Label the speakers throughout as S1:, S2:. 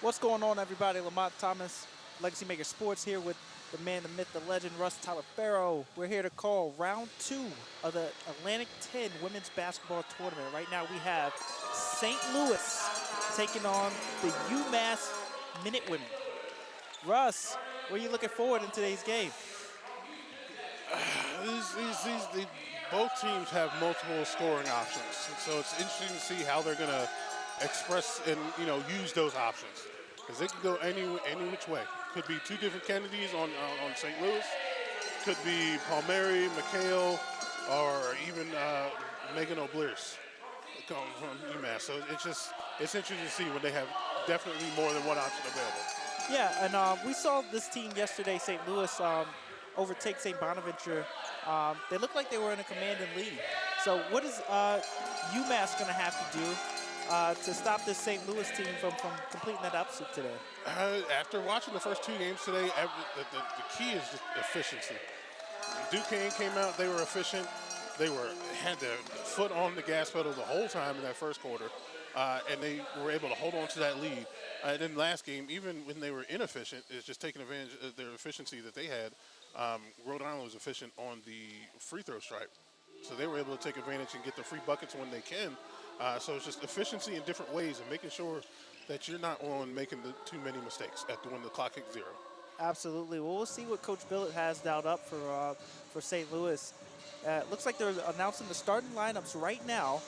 S1: What's going on, everybody? Lamonte Thomas, Legacy Maker Sports, here with the man, the myth, the legend, Russ Taliaferro. We're here to call round 2 of the Atlantic 10 women's basketball tournament. Right now we have St. Louis taking on the UMass Minutewomen. Russ, what are you looking forward in today's game?
S2: Both teams have multiple scoring options, so it's interesting to see how they're going to express and use those options, because they can go any which way. Could be two different Kennedys on St. Louis, could be Palmieri, McHale, or even Megan O'Bliers coming from UMass. So it's interesting to see when they have definitely more than one option available.
S1: Yeah, and we saw this team yesterday, St. Louis, overtake St. Bonaventure. They looked like they were in a commanding lead. So what is UMass going to have to do to stop this St. Louis team from completing that upset today?
S2: After watching the first two games today, the key is just efficiency. Duquesne came out, they were efficient. They had their foot on the gas pedal the whole time in that first quarter, and they were able to hold on to that lead. And then last game, even when they were inefficient, is just taking advantage of their efficiency that they had. Rhode Island was efficient on the free throw stripe, so they were able to take advantage and get the free buckets when they can. So it's just efficiency in different ways and making sure that you're not making too many mistakes when the clock hits zero.
S1: Absolutely. Well, we'll see what Coach Billett has dialed up for St. Louis. It looks like they're announcing the starting lineups right now.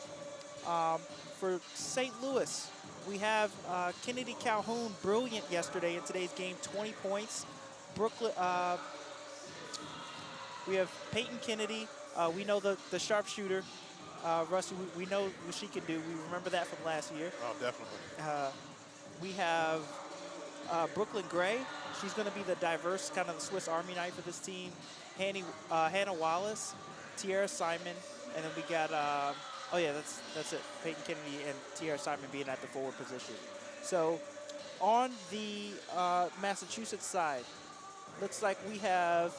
S1: For St. Louis, we have Kennedy Calhoun, brilliant yesterday in today's game, 20 points. Brooklyn, we have Peyton Kennedy. We know the sharpshooter. Russ, we know what she can do. We remember that from last year.
S2: Oh, definitely.
S1: We have Brooklyn Gray. She's going to be the diverse kind of the Swiss Army knife for this team. Hannah Wallace, Tiara Simon, and then we got, oh yeah, that's it. Peyton Kennedy and Tiara Simon being at the forward position. So on the Massachusetts side, looks like we have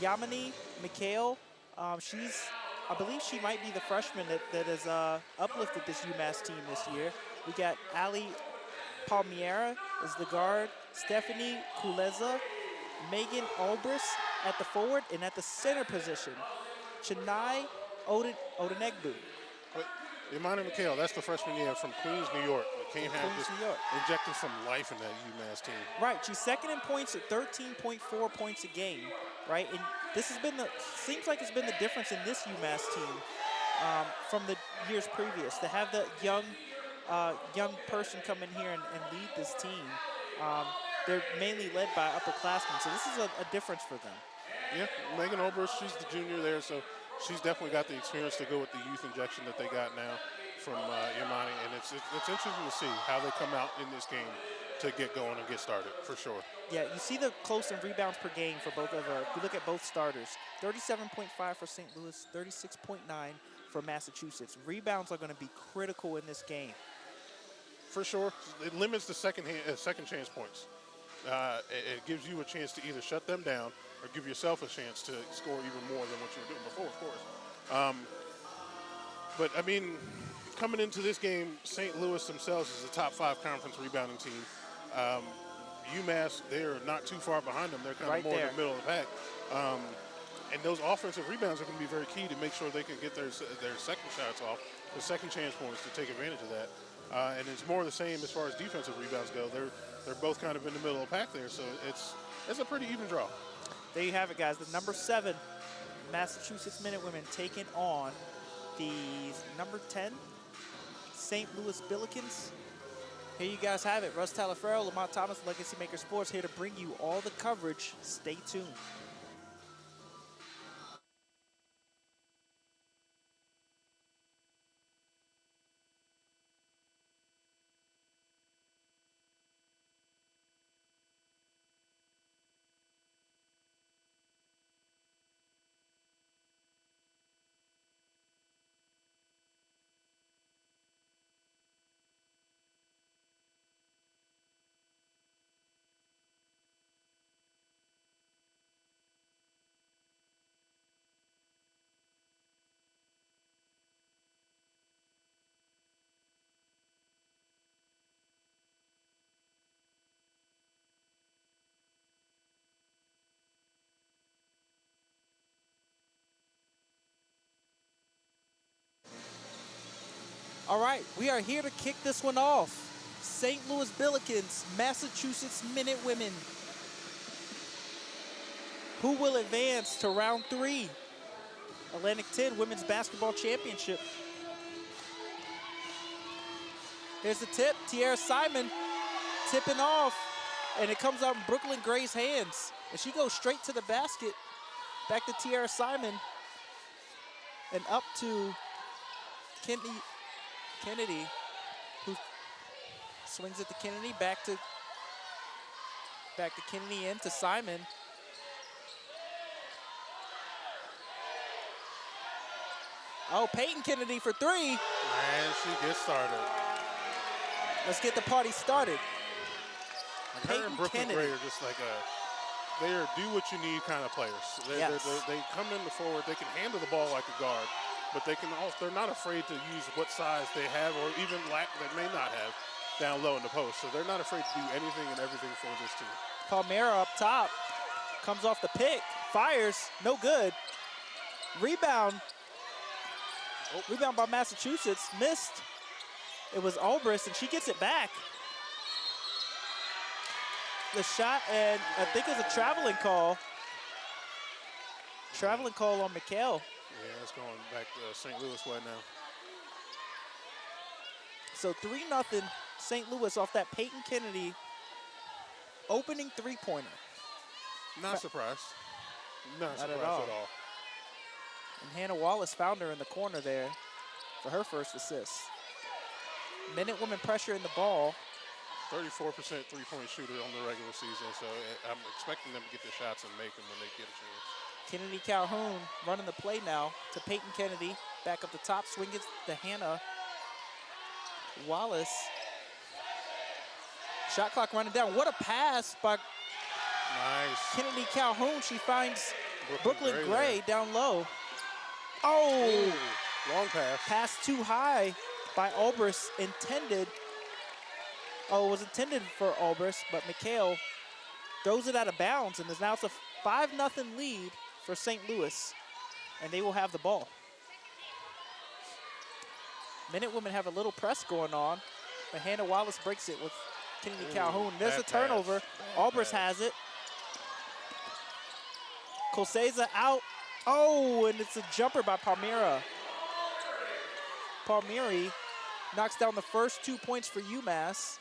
S1: Yamini McHale. I believe she might be the freshman that has uplifted this UMass team this year. We got Ali Palmiera is the guard, Stephanie Kuleza, Megan Albris at the forward, and at the center position, Chennai Odenegbu.
S2: Imani McHale, that's the freshman year from Queens, New York. Came injecting some life in that UMass team.
S1: Right, she's second in points at 13.4 points a game, right? And this has been seems like it's been the difference in this UMass team from the years previous. To have the young person come in here and lead this team. They're mainly led by upperclassmen, so this is a difference for them.
S2: Yeah, Megan Oberst, she's the junior there, so she's definitely got the experience to go with the youth injection that they got now from Imani, and it's interesting to see how they come out in this game to get going and get started, for sure.
S1: Yeah, you see the close in rebounds per game for both of if you look at both starters, 37.5 for St. Louis, 36.9 for Massachusetts. Rebounds are going to be critical in this game.
S2: For sure. It limits the second chance points. It gives you a chance to either shut them down or give yourself a chance to score even more than what you were doing before, of course. But, I mean, coming into this game, St. Louis themselves is a top 5 conference rebounding team. UMass, they're not too far behind them. They're kind of more in the middle of the pack. And those offensive rebounds are going to be very key to make sure they can get their second shots off, the second chance points to take advantage of that. And it's more the same as far as defensive rebounds go. They're both kind of in the middle of the pack there, so it's a pretty even draw.
S1: There you have it, guys. The number 7 Massachusetts Minutewomen taking on the number 10 St. Louis Billikens. Here you guys have it. Russ Taliaferro, Lamonte Thomas, Legacy Maker Sports, here to bring you all the coverage. Stay tuned. All right, we are here to kick this one off. St. Louis Billikens, Massachusetts Minutewomen. Who will advance to round 3? Atlantic 10 Women's Basketball Championship. Here's the tip, Tierra Simon tipping off, and it comes out in Brooklyn Gray's hands. And she goes straight to the basket. Back to Tierra Simon. And up to Kennedy, who swings it to Kennedy, back to Kennedy, into Simon. Oh, Peyton Kennedy for 3.
S2: And she gets started.
S1: Let's get the party started.
S2: And her and Brooklyn Gray are just like they are do what you need kind of players. They come in the forward. They can handle the ball like a guard, but they're not afraid to use what size they have or even lack that may not have down low in the post. So they're not afraid to do anything and everything for this team.
S1: Palmera up top, comes off the pick, fires, no good. Rebound. Rebound by Massachusetts, missed. It was Obrist, and she gets it back. The shot, and I think it's a traveling call. Traveling call on McHale.
S2: Yeah, it's going back to St. Louis way now.
S1: So 3-0 St. Louis off that Peyton Kennedy opening three-pointer.
S2: Not surprised. Not surprised at all.
S1: And Hannah Wallace found her in the corner there for her first assist. Minutewomen pressure in the ball.
S2: 34% three-point shooter on the regular season, so I'm expecting them to get the shots and make them when they get a chance.
S1: Kennedy Calhoun running the play now to Peyton Kennedy. Back up the top, swing it to Hannah Wallace. Shot clock running down. What a pass by Kennedy Calhoun. She finds Brooklyn Gray down low. Oh!
S2: Ooh, long pass.
S1: Pass too high by Obrist, intended. Oh, it was intended for Obrist, but McHale throws it out of bounds, and now it's a 5-0 lead for St. Louis, and they will have the ball. Minutewomen have a little press going on, but Hannah Wallace breaks it with Kennedy Calhoun. There's a turnover. Obrist has it. Colseza out. Oh, and it's a jumper by Palmyra. Palmieri knocks down the first 2 points for UMass,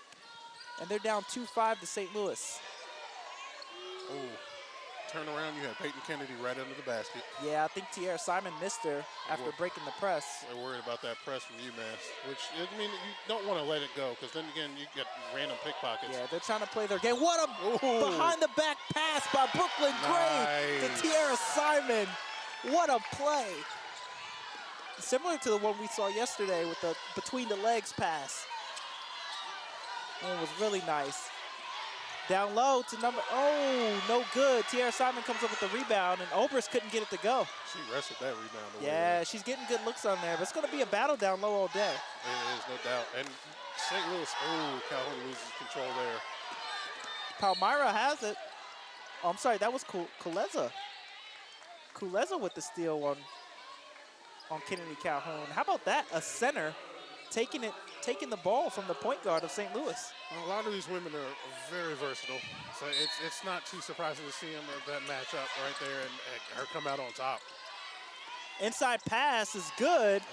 S1: and they're down 2-5 to St. Louis.
S2: Oh, turn around, you have Peyton Kennedy right under the basket.
S1: Yeah, I think Tierra Simon missed her after breaking the press.
S2: They're worried about that press from UMass, which, I mean, you don't want to let it go, because then again, you get random pickpockets.
S1: Yeah, they're trying to play their game. What a behind-the-back pass by Brooklyn Gray to Tierra Simon. What a play. Similar to the one we saw yesterday with the between-the-legs pass. It was really nice. Down low to no good. Tierra Simon comes up with the rebound, and Obrist couldn't get it to go.
S2: She wrestled that rebound away.
S1: Yeah, she's getting good looks on there, but it's going to be a battle down low all day.
S2: It is, no doubt. And St. Louis, Calhoun loses control there.
S1: Palmyra has it. Oh, I'm sorry, that was Kuleza. Kuleza with the steal on Kennedy Calhoun. How about that? A center taking the ball from the point guard of St. Louis.
S2: Well, a lot of these women are very versatile, so it's not too surprising to see them that match up right there and her come out on top.
S1: Inside pass is good.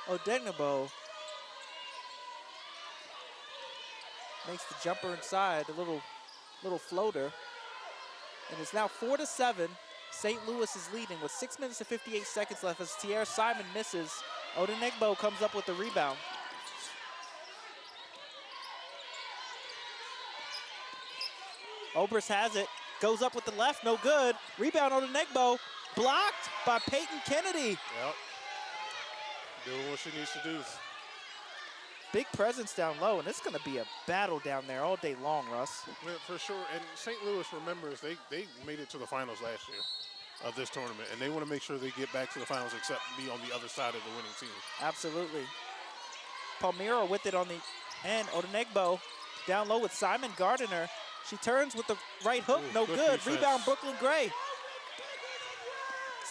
S2: There we go.
S1: Odenigbo makes the jumper inside, a little floater. And it's now 4-7. St. Louis is leading with 6 minutes and 58 seconds left as Tierra Simon misses. Odenigbo comes up with the rebound. Obrist has it, goes up with the left, no good. Rebound Odenigbo, blocked by Peyton Kennedy.
S2: Yep, doing what she needs to do.
S1: Big presence down low, and it's going to be a battle down there all day long, Russ.
S2: Yeah, for sure, and St. Louis remembers they made it to the finals last year of this tournament, and they want to make sure they get back to the finals except be on the other side of the winning team.
S1: Absolutely. Palmyra with it on the end. Odenigbo down low with Simon Gardiner. She turns with the right hook, no good. Rebound Brooklyn Gray.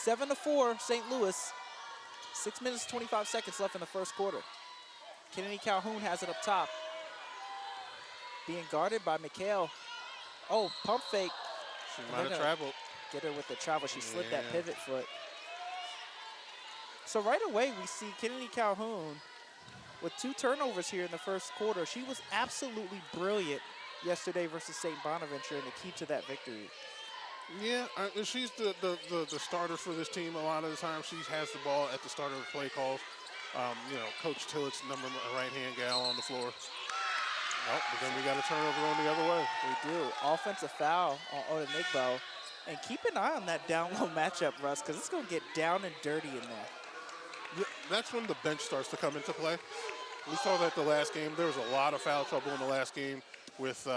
S1: 7-4, St. Louis. 6 minutes, 25 seconds left in the first quarter. Kennedy Calhoun has it up top. Being guarded by Mikhail. Oh, pump fake.
S2: She might have traveled.
S1: Get her with the travel. She slid that pivot foot. So right away, we see Kennedy Calhoun with 2 turnovers here in the first quarter. She was absolutely brilliant yesterday versus St. Bonaventure and the key to that victory.
S2: Yeah, she's the starter for this team. A lot of the time, she has the ball at the start of the play calls. You know, Coach Tillett's right-hand gal on the floor. Nope, but then we got a turnover on the other way.
S1: We do. Offensive foul on Odenigbo. And keep an eye on that down-low matchup, Russ, because it's going to get down and dirty in there.
S2: Yeah, that's when the bench starts to come into play. We saw that the last game. There was a lot of foul trouble in the last game with,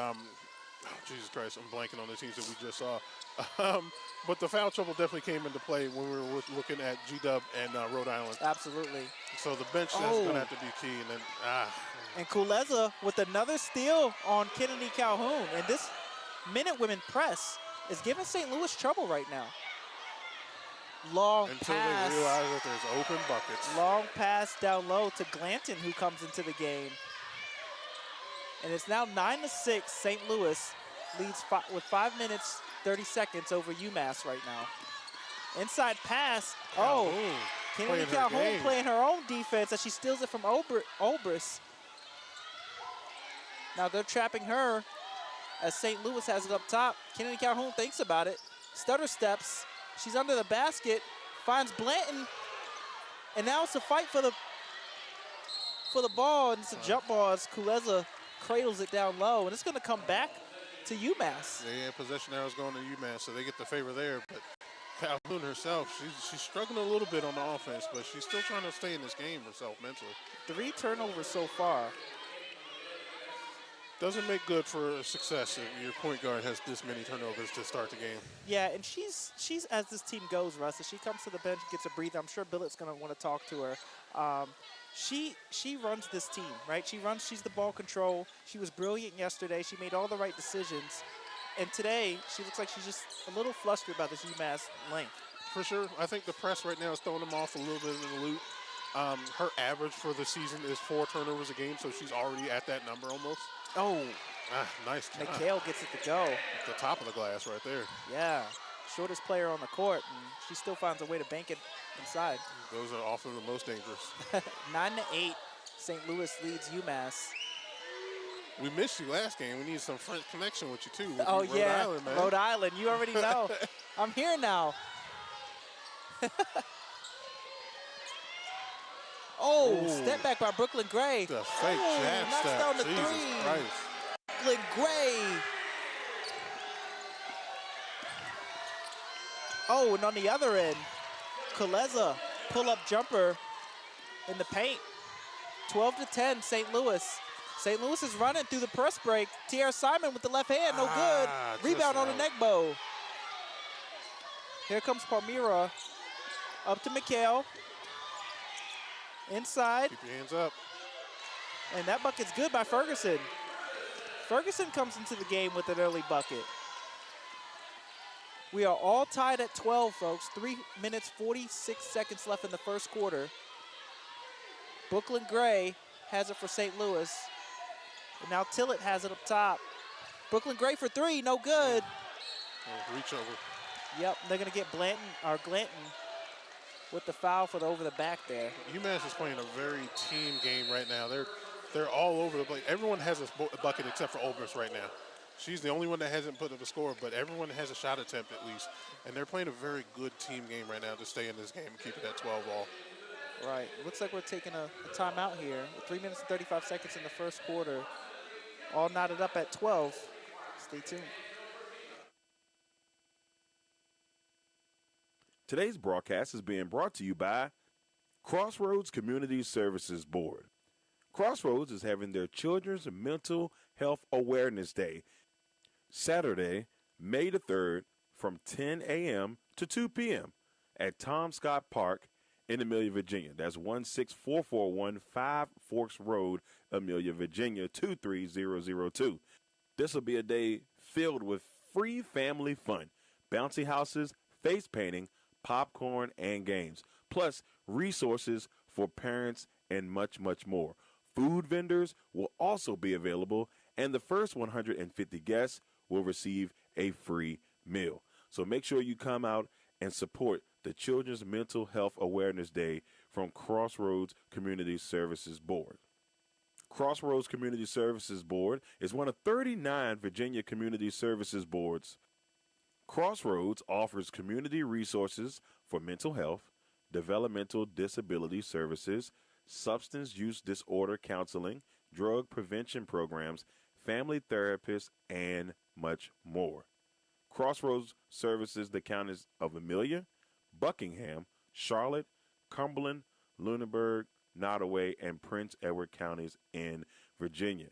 S2: Jesus Christ, I'm blanking on the teams that we just saw. But the foul trouble definitely came into play when we were looking at G-Dub and Rhode Island.
S1: Absolutely.
S2: So the bench is going to have to be key. And then,
S1: And Kuleza with another steal on Kennedy Calhoun. And this Minutewomen press is giving St. Louis trouble right now. Long
S2: until
S1: pass.
S2: They realize that there's open buckets.
S1: Long pass down low to Glanton, who comes into the game. And it's now 9-6. St. Louis leads with 5 minutes, 30 seconds over UMass right now. Inside pass.
S2: Calhoun,
S1: Kennedy Calhoun playing her own defense as she steals it from Obris. Now they're trapping her as St. Louis has it up top. Kennedy Calhoun thinks about it. Stutter steps. She's under the basket. Finds Blanton. And now it's a fight for the ball. And it's a jump ball as Kuleza cradles it down low. And it's going to come back to UMass.
S2: Yeah, possession arrows going to UMass, so they get the favor there. But Calhoun herself, she's struggling a little bit on the offense, but she's still trying to stay in this game herself mentally. 3
S1: turnovers so far.
S2: Doesn't make good for success if your point guard has this many turnovers to start the game.
S1: Yeah, and she's as this team goes, Russ, as she comes to the bench, gets a breather. I'm sure Billet's going to want to talk to her. She runs this team, right? She's the ball control. She was brilliant yesterday. She made all the right decisions. And today, she looks like she's just a little flustered about this UMass length.
S2: For sure. I think the press right now is throwing them off a little bit in the loop. Her average for the season is 4 turnovers a game, so she's already at that number almost.
S1: Oh.
S2: Nice job.
S1: Mikhail gets it to go.
S2: At the top of the glass right there.
S1: Yeah. Shortest player on the court, and she still finds a way to bank it inside.
S2: Those are often the most dangerous.
S1: 9-8, St. Louis leads UMass.
S2: We missed you last game. We need some French connection with you, too.
S1: Rhode Island, man. Rhode Island. You already know. I'm here now. Step back by Brooklyn Gray.
S2: The fake jab
S1: knocks
S2: step.
S1: down the
S2: Jesus
S1: 3.
S2: Christ.
S1: Brooklyn Gray. And on the other end, Kuleza, pull-up jumper in the paint. 12-10, St. Louis. St. Louis is running through the press break. Tierra Simon with the left hand, no good. Rebound on the neck bow. Here comes Palmyra. Up to Mikhail. Inside.
S2: Keep your hands up.
S1: And that bucket's good by Ferguson. Ferguson comes into the game with an early bucket. We are all tied at 12, folks. 3 minutes, 46 seconds left in the first quarter. Brooklyn Gray has it for St. Louis. And now Tillett has it up top. Brooklyn Gray for 3, no good.
S2: Reach over.
S1: Yep, they're going to get Glanton with the foul for the over the back there.
S2: UMass is playing a very team game right now. They're all over the place. Everyone has a bucket except for Obris right now. She's the only one that hasn't put up a score, but everyone has a shot attempt at least. And they're playing a very good team game right now to stay in this game and keep it at 12 all.
S1: Right. Looks like we're taking a timeout here. 3 minutes and 35 seconds in the first quarter. All knotted up at 12. Stay tuned.
S3: Today's broadcast is being brought to you by Crossroads Community Services Board. Crossroads is having their Children's Mental Health Awareness Day, Saturday, May the 3rd, from 10 a.m. to 2 p.m. at Tom Scott Park in Amelia, Virginia. That's 16441 Five Forks Road, Amelia, Virginia, 23002. This will be a day filled with free family fun, bouncy houses, face painting, popcorn, and games, plus resources for parents and much, much more. Food vendors will also be available, and the first 150 guests will receive a free meal. So make sure you come out and support the Children's Mental Health Awareness Day from Crossroads Community Services Board. Crossroads Community Services Board is one of 39 Virginia community services boards. Crossroads offers community resources for mental health, developmental disability services, substance use disorder counseling, drug prevention programs, family therapists, and much more. Crossroads services the counties of Amelia, Buckingham, Charlotte, Cumberland, Lunenburg, Nottoway, and Prince Edward counties in Virginia.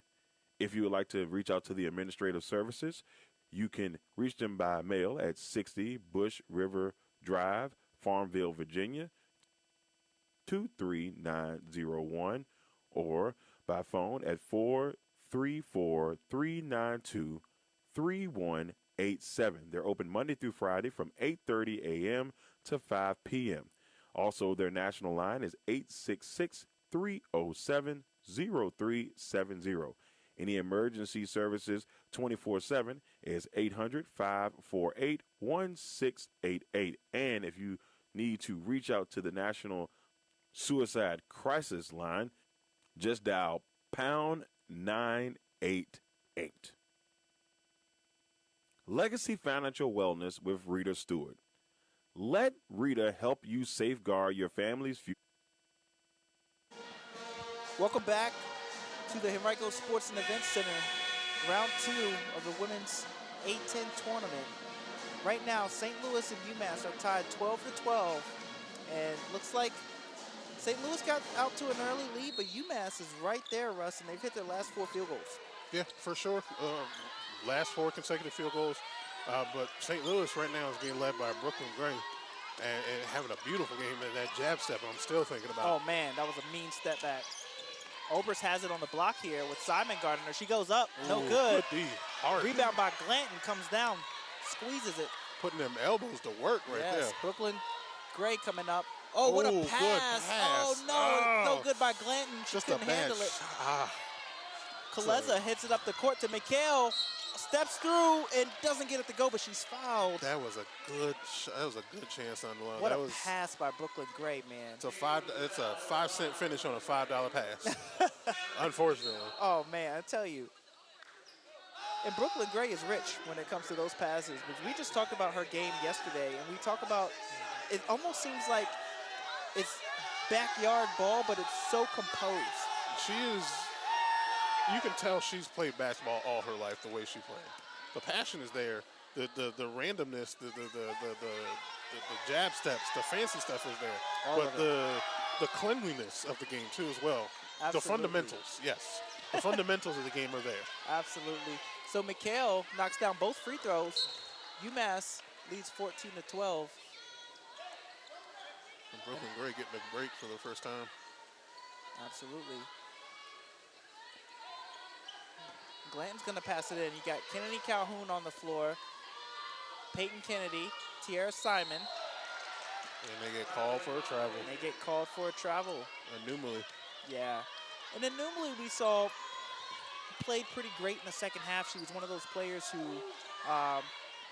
S3: If you would like to reach out to the administrative services, you can reach them by mail at 60 Bush River Drive, Farmville, Virginia, 23901, or by phone at 434-392-3187. They're open Monday through Friday from 8:30 a.m. to 5 p.m. Also, their national line is 866-307-0370. Any emergency services 24/7 is 800-548-1688. And if you need to reach out to the National Suicide Crisis Line, just dial pound 988. Legacy Financial Wellness with Rita Stewart. Let Rita help you safeguard your family's future.
S1: Welcome back to the Henrico Sports and Events Center, round 2 of the women's A-10 tournament. Right now, St. Louis and UMass are tied 12-12, and looks like St. Louis got out to an early lead, but UMass is right there, Russ, and they've hit their last 4 field goals.
S2: Yeah, for sure. Last 4 consecutive field goals. But St. Louis right now is being led by Brooklyn Gray and having a beautiful game. And that jab step I'm still thinking about.
S1: Oh, man, that was a mean step back. Oberst has it on the block here with Simon guarding her. She goes up, no good.
S2: Hard.
S1: Rebound by Glanton, comes down, squeezes it.
S2: Putting them elbows to work right there.
S1: Brooklyn Gray coming up. Oh, what a pass.
S2: Good pass.
S1: Oh, no, no good by Glanton. She
S2: Just
S1: couldn't
S2: a bad
S1: handle it.
S2: shot.
S1: Kaleza hits it up the court to Mikhail, steps through and doesn't get it to go, but she's fouled.
S2: That was a good shot. That was a good chance on the line.
S1: What a pass by Brooklyn Gray, man.
S2: It's a 5-cent finish on a $5 pass. Unfortunately.
S1: Oh, man, I tell you. And Brooklyn Gray is rich when it comes to those passes. But we just talked about her game yesterday, and we talk about it almost seems like it's backyard ball, but it's so composed.
S2: She is. You can tell she's played basketball all her life the way she played. The passion is there. The randomness, the jab steps, the fancy stuff is there. But the cleanliness of the game too as well.
S1: Absolutely.
S2: The fundamentals, yes. The fundamentals of the game are there.
S1: Absolutely. So Mikhail knocks down both free throws. UMass leads 14-12.
S2: And Brooklyn Gray getting a break for the first time.
S1: Absolutely. Glanton's going to pass it in. You got Kennedy Calhoun on the floor, Peyton Kennedy, Tiara Simon.
S2: And they get called for a travel. Anomaly.
S1: Yeah. And then Anomaly we saw played pretty great in the second half. She was one of those players who,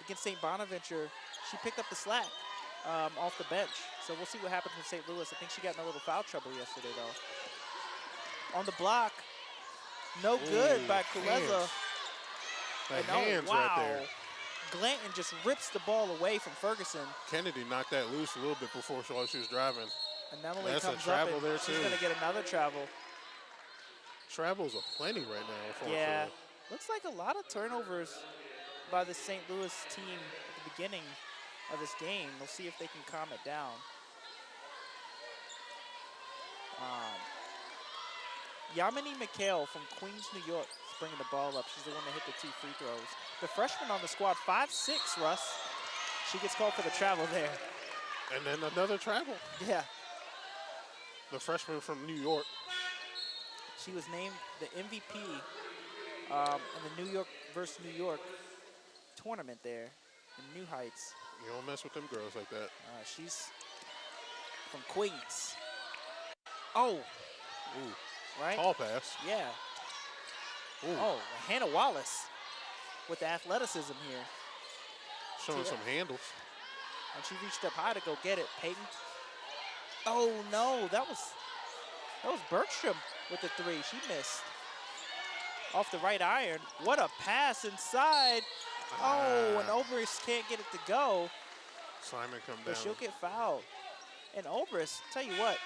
S1: against St. Bonaventure, she picked up the slack off the bench. So we'll see what happens with St. Louis. I think she got in a little foul trouble yesterday, though. On the block, no good by Kuleza.
S2: The hands right there.
S1: Glanton just rips the ball away from Ferguson.
S2: Kennedy knocked that loose a little bit before she was driving.
S1: And Emily
S2: That's
S1: comes
S2: a travel
S1: up and
S2: there
S1: she's
S2: too.
S1: going to get another travel.
S2: Travels are plenty right now.
S1: Yeah, looks like a lot of turnovers by the St. Louis team at the beginning of this game. We'll see if they can calm it down. Yamini Mikhail from Queens, New York is bringing the ball up. She's the one that hit the 2 free throws. The freshman on the squad, 5'6", Russ. She gets called for the travel there.
S2: And then another travel.
S1: Yeah.
S2: The freshman from New York.
S1: She was named the MVP in the New York versus New York tournament there in New Heights.
S2: You don't mess with them girls like that.
S1: She's from Queens. Oh.
S2: Ooh.
S1: Right?
S2: Tall pass.
S1: Yeah.
S2: Ooh.
S1: Oh, Hannah Wallace with the athleticism here.
S2: Showing some handles.
S1: And she reached up high to go get it. Peyton. Oh, no. That was Bergstrom with the three. She missed. Off the right iron. What a pass inside. Oh, and Obrist can't get it to go.
S2: Simon come
S1: But
S2: down.
S1: she'll get fouled. And Obrist, tell you what,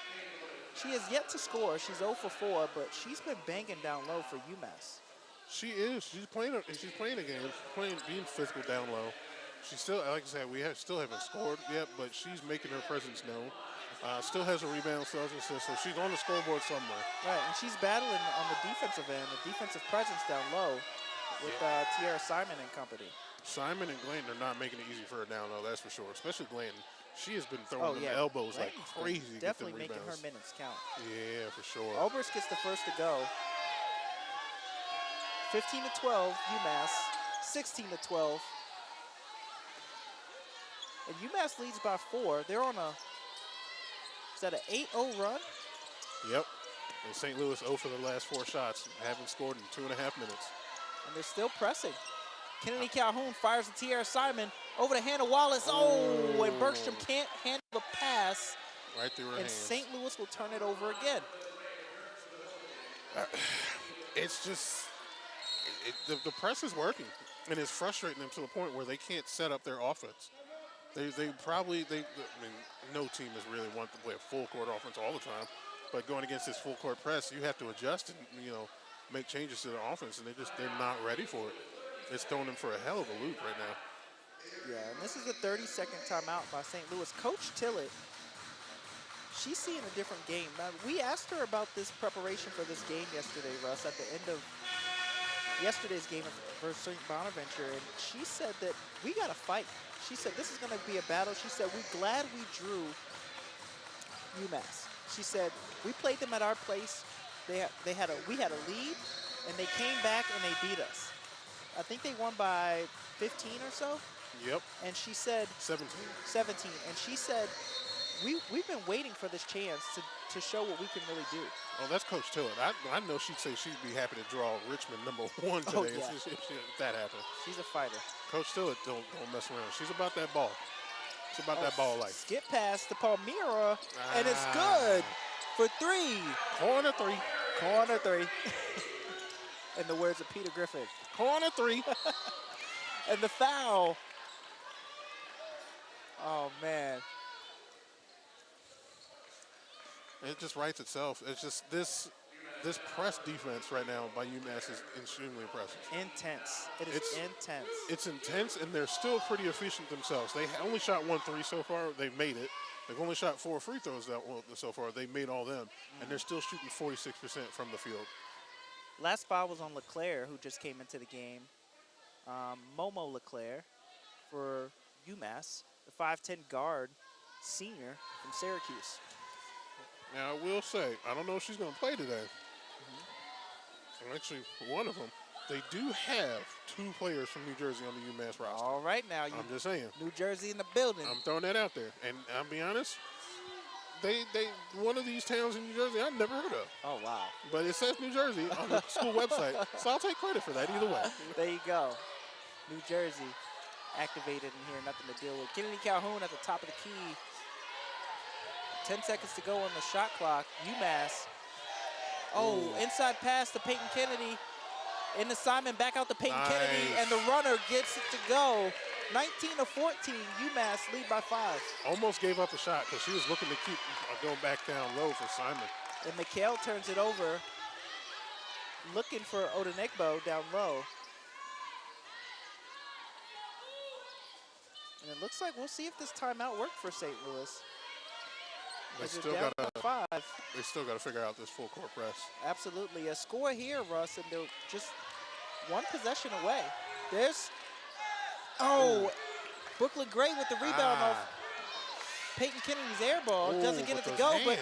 S1: she has yet to score. She's 0 for 4, but she's been banging down low for UMass.
S2: She is. She's playing a game. She's being physical down low. She still, like I said, still haven't scored yet, but she's making her presence known. Still has a rebound, still has an assist, so she's on the scoreboard somewhere.
S1: Right, and she's battling on the defensive end, the defensive presence down low with Tierra Simon and company.
S2: Simon and Glanton are not making it easy for her down low, that's for sure. Especially Glanton. She has been throwing them elbows like crazy.
S1: Definitely making her minutes count.
S2: Yeah, for sure.
S1: Obrist gets the first to go. 15 to 12, UMass. 16 to 12. And UMass leads by 4. They're on is that an 8-0 run?
S2: Yep. And St. Louis 0 for the last 4 shots. Haven't scored in 2.5 minutes.
S1: And they're still pressing. Kennedy Calhoun fires to Tierra Simon over to Hannah Wallace. Oh, and Bergstrom can't handle the pass.
S2: Right through her hands.
S1: And St. Louis will turn it over again.
S2: It's just, the press is working. And it's frustrating them to the point where they can't set up their offense. I mean, no team has really wanted to play a full court offense all the time. But going against this full court press, you have to adjust and, make changes to the offense. And they're not ready for it. It's throwing them for a hell of a loop right now.
S1: Yeah, and this is the 30-second timeout by St. Louis. Coach Tillett, she's seeing a different game. Now, we asked her about this preparation for this game yesterday, Russ, at the end of yesterday's game versus St. Bonaventure, and she said that we got to fight. She said this is going to be a battle. She said we're glad we drew UMass. She said we played them at our place. We had a lead, and they came back and they beat us. I think they won by 15 or so.
S2: Yep.
S1: And she said
S2: 17.
S1: 17. And she said we've been waiting for this chance to show what we can really do.
S2: Oh, that's Coach Tillett. I know she'd say she'd be happy to draw Richmond #1 today if that happened.
S1: She's a fighter.
S2: Coach Tillett don't mess around. She's about that ball. She's about that ball life.
S1: Skip pass to Palmyra, and it's good for 3.
S2: Corner 3.
S1: Corner 3. In the words of Peter Griffin.
S2: Corner 3.
S1: And the foul. Oh, man.
S2: It just writes itself. It's just this press defense right now by UMass is extremely impressive.
S1: Intense. It's intense.
S2: It's intense, and they're still pretty efficient themselves. They only shot 1 3 so far. They've made it. They've only shot 4 free throws so far. They made all them, and they're still shooting 46% from the field.
S1: Last foul was on LeClaire, who just came into the game. Momo LeClaire for UMass, the 5'10" guard, senior from Syracuse.
S2: Now, I will say, I don't know if she's going to play today. Actually, one of them. They do have 2 players from New Jersey on the UMass roster.
S1: All right now.
S2: I'm just saying.
S1: New Jersey in the building.
S2: I'm throwing that out there. And I'll be honest, they one of these towns in New Jersey I've never heard of.
S1: Oh, wow.
S2: But it says New Jersey on the school website, so I'll take credit for that either way.
S1: There you go. New Jersey activated in here, nothing to deal with. Kennedy Calhoun at the top of the key. 10 seconds to go on the shot clock. UMass. Oh, inside pass to Peyton Kennedy. Into Simon, back out to Peyton Kennedy, and the runner gets it to go. 19 to 14, UMass lead by 5.
S2: Almost gave up a shot because she was looking to keep going back down low for Simon.
S1: And McHale turns it over, looking for Odenigbo down low. And it looks like we'll see if this timeout worked for St. Louis.
S2: They still got to figure out this full court press.
S1: Absolutely. A score here, Russ, and they're just one possession away. There's, Brooklyn Gray with the rebound off Peyton Kennedy's air ball. Doesn't get it to go, but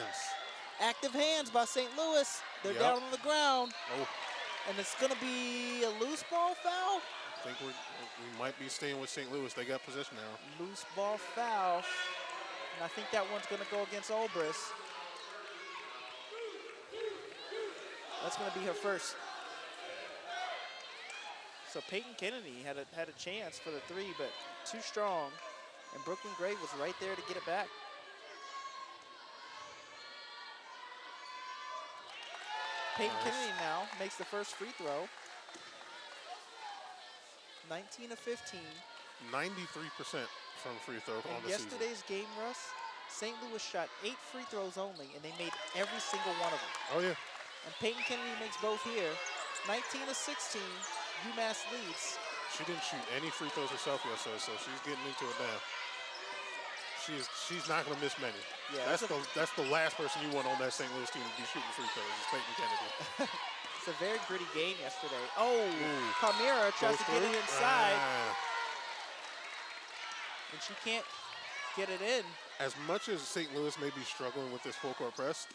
S1: active hands by St. Louis. They're down on the ground. And it's going to be a loose ball foul?
S2: think we might be staying with St. Louis. They got possession now.
S1: Loose ball foul. And I think that one's going to go against Olbrist. That's going to be her first. So Peyton Kennedy had a chance for the three, but too strong. And Brooklyn Gray was right there to get it back. Peyton Kennedy now makes the first free throw. 19 of 15.
S2: 93% from free throw on the season.
S1: Yesterday's game, Russ, St. Louis shot 8 free throws only, and they made every single one of them.
S2: Oh, yeah.
S1: And Peyton Kennedy makes both here. 19 of 16, UMass leads.
S2: She didn't shoot any free throws herself yesterday, so she's getting into it now. She's not going to miss many. Yeah, that's the last person you want on that St. Louis team to be shooting free throws is Peyton Kennedy.
S1: It's a very gritty game yesterday. Oh, Palmyra tries to get it inside. And she can't get it in.
S2: As much as St. Louis may be struggling with this full court press,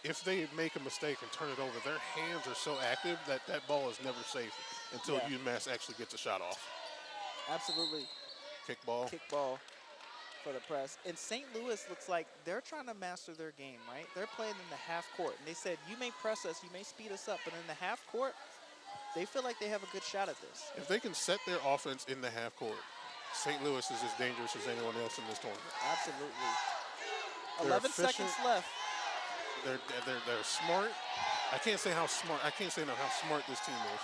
S2: if they make a mistake and turn it over, their hands are so active that that ball is never safe until UMass actually gets a shot off.
S1: Absolutely.
S2: Kickball.
S1: Kickball for the press. And St. Louis looks like they're trying to master their game, right? They're playing in the half court. And they said, you may press us, you may speed us up, but in the half court, they feel like they have a good shot at this.
S2: If they can set their offense in the half court, St. Louis is as dangerous as anyone else in this tournament.
S1: Absolutely.
S2: They're
S1: 11
S2: efficient.
S1: seconds left.
S2: They're smart. I can't say how smart this team is.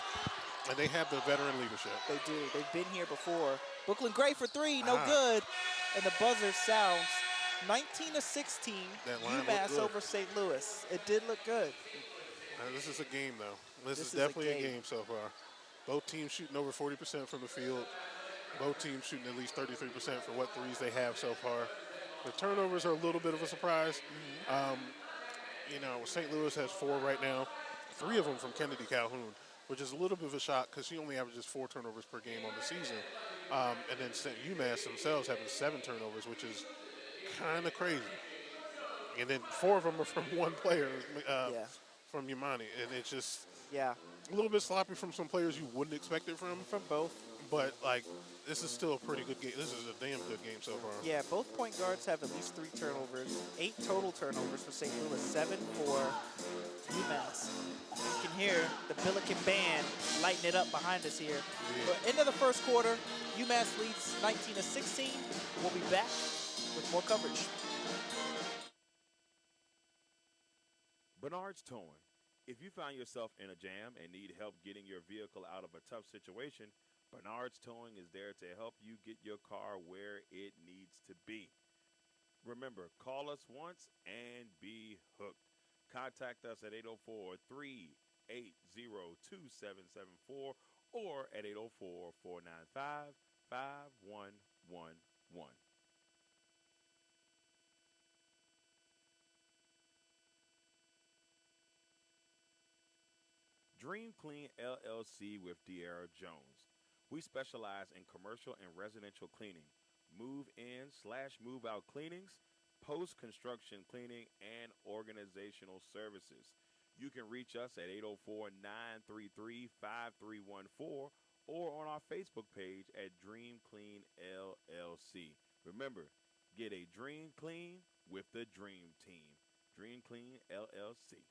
S2: And they have the veteran leadership.
S1: They do. They've been here before. Brooklyn Gray for three, no good. And the buzzer sounds. 19 of 16, UMass over St. Louis. It did look good.
S2: This is a game, though. This is definitely a game so far. Both teams shooting over 40% from the field. Both teams shooting at least 33% for what threes they have so far. The turnovers are a little bit of a surprise. St. Louis has 4 right now, 3 of them from Kennedy Calhoun, which is a little bit of a shock because she only averages 4 turnovers per game on the season. And then UMass themselves having 7 turnovers, which is kind of crazy. And then 4 of them are from one player, from Yamani. And it's just a little bit sloppy from some players you wouldn't expect it from.
S1: From both.
S2: But, this is still a pretty good game. This is a damn good game so far.
S1: Yeah, both point guards have at least 3 turnovers. 8 total turnovers for St. Louis, 7 for UMass. You can hear the Billiken band lighting it up behind us here. But end of the first quarter, UMass leads 19 of 16. We'll be back with more coverage.
S3: Bernard's Towing. If you find yourself in a jam and need help getting your vehicle out of a tough situation, Bernard's Towing is there to help you get your car where it needs to be. Remember, call us once and be hooked. Contact us at 804-380-2774 or at 804-495-5111. Dream Clean LLC with De'Ara Jones. We specialize in commercial and residential cleaning, move-in/move-out cleanings, post-construction cleaning, and organizational services. You can reach us at 804-933-5314 or on our Facebook page at Dream Clean LLC. Remember, get a Dream Clean with the Dream Team. Dream Clean LLC.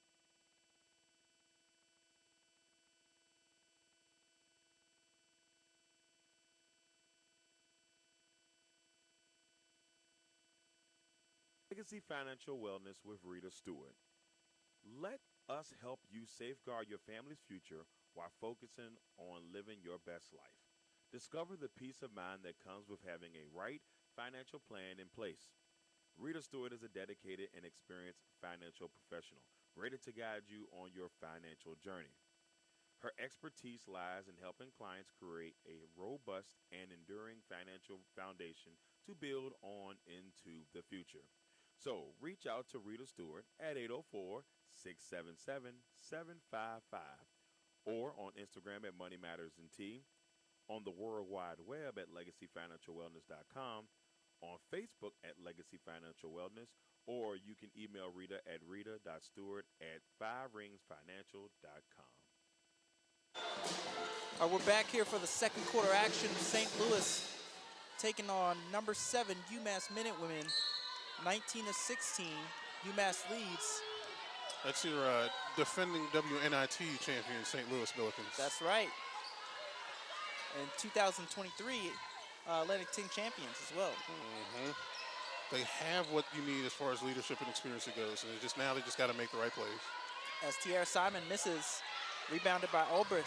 S3: Legacy Financial Wellness with Rita Stewart. Let us help you safeguard your family's future while focusing on living your best life. Discover the peace of mind that comes with having a right financial plan in place. Rita Stewart is a dedicated and experienced financial professional, ready to guide you on your financial journey. Her expertise lies in helping clients create a robust and enduring financial foundation to build on into the future. So reach out to Rita Stewart at 804-677-7555 or on Instagram at Money Matters and T, on the World Wide Web at LegacyFinancialWellness.com, on Facebook at Legacy Financial Wellness, or you can email Rita at rita.stewart@5ringsfinancial.com.
S1: We're back here for the second quarter action. St. Louis taking on number 7 UMass Minutewomen, 19-16. UMass leads.
S2: That's your defending WNIT champion, St. Louis Billikens.
S1: That's right. And 2023 Atlantic 10 champions as well.
S2: Mm-hmm. They have what you need as far as leadership and experience it goes, and they just got to make the right plays.
S1: As Tierra Simon misses, rebounded by Olbrich.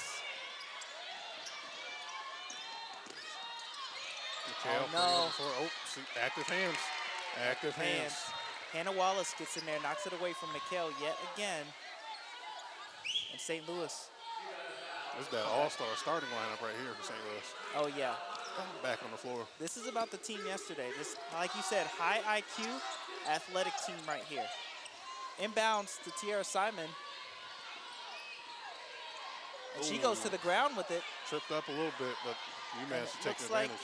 S2: Oh, no. Oh, see, active hands. Active hands.
S1: Hannah Wallace gets in there, knocks it away from Mikhail yet again. And St. Louis.
S2: This is that all-star starting lineup right here for St. Louis.
S1: Oh, yeah.
S2: Back on the floor.
S1: This is about the team yesterday. This, like you said, high IQ, athletic team right here. Inbounds to Tierra Simon. And she goes to the ground with it.
S2: Tripped up a little bit, but UMass is taking advantage.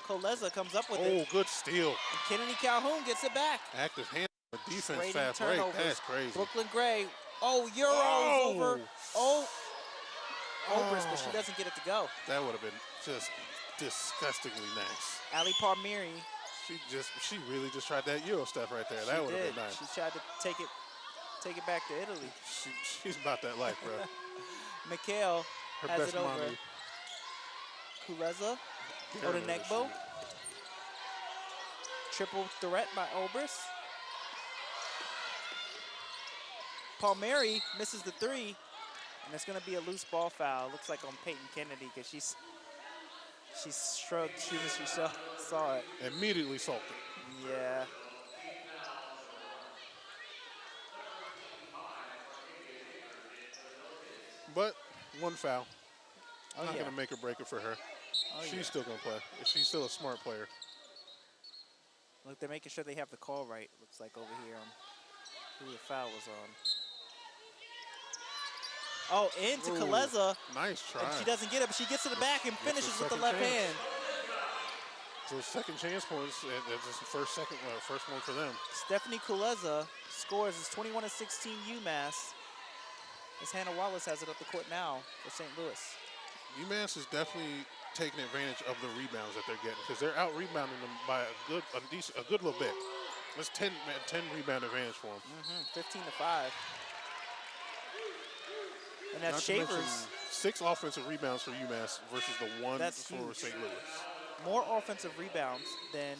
S1: Coleza comes up with it.
S2: Oh, good steal.
S1: And Kennedy Calhoun gets it back.
S2: Active hand, defense,
S1: Trading
S2: fast break.
S1: turnovers.
S2: That's crazy.
S1: Brooklyn Gray. Oh, Euro's over. Oh, Olbrich, but she doesn't get it to go.
S2: That would have been just disgustingly nice.
S1: Ali Palmieri.
S2: She really just tried that Euro stuff right there. That would have been nice.
S1: She tried to take it back to Italy.
S2: She's about that life, bro.
S1: Mikhail has it over.
S2: Mommy.
S1: Kuleza. Odenegbo. Triple threat by Olbrich. Palmieri misses the 3, and it's going to be a loose ball foul. Looks like on Peyton Kennedy because she shrugged as soon as she saw it.
S2: Immediately salted.
S1: Yeah.
S2: But one foul.
S1: I'm
S2: not going to make or break it for her. She's still going to play. She's still a smart player.
S1: Look, they're making sure they have the call right, looks like over here on who the foul was on. Oh, into Kuleza.
S2: Nice try.
S1: And she doesn't get it, but she gets to the back and finishes with the left hand.
S2: So second chance points. That's the first one for them.
S1: Stephanie Kuleza scores. It's 21-16 UMass. As Hannah Wallace has it up the court now for St. Louis.
S2: UMass is definitely taking advantage of the rebounds that they're getting because they're out rebounding them by a good little bit. That's 10 rebound advantage for them.
S1: 15-5. And that's Shavers.
S2: 6 offensive rebounds for UMass versus the 1 for St. Louis.
S1: More offensive rebounds than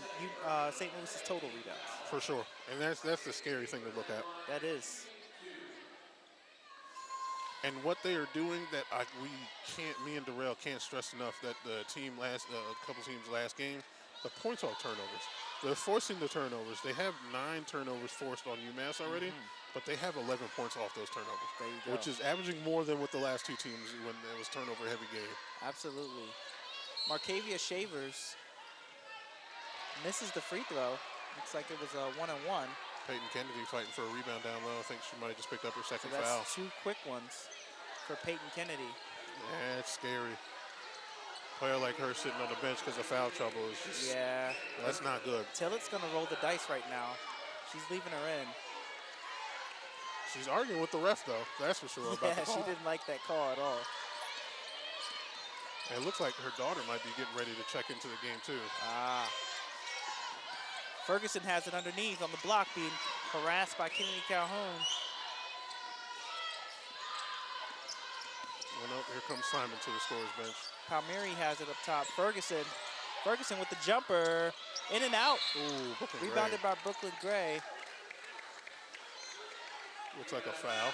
S1: St. Louis's total rebounds.
S2: For sure, and that's the scary thing to look at.
S1: That is.
S2: And what they are doing that me and Darrell can't stress enough that the team a couple teams last game, the points off turnovers. They're forcing the turnovers. They have 9 turnovers forced on UMass already, but they have 11 points off those turnovers,
S1: there you go.
S2: which is averaging more than with the last 2 teams when it was turnover heavy game.
S1: Absolutely. Markavia Shavers misses the free throw. Looks like it was a 1-on-1.
S2: Peyton Kennedy fighting for a rebound down low. I think she might have just picked up her second
S1: So that's
S2: foul.
S1: 2 quick ones for Peyton Kennedy.
S2: Yeah, it's scary. Player like her sitting on the bench because of foul trouble is just, that's not good.
S1: Tillett's going to roll the dice right now. She's leaving her in.
S2: She's arguing with the ref, though. That's for sure. About the call.
S1: She didn't like that call at all.
S2: And it looks like her daughter might be getting ready to check into the game, too.
S1: Ferguson has it underneath on the block, being harassed by Kennedy Calhoun.
S2: Well, nope, here comes Simon to the scorer's bench.
S1: Palmieri has it up top. Ferguson with the jumper. In and out.
S2: Ooh,
S1: Rebounded by Brooklyn Gray.
S2: Looks like a foul.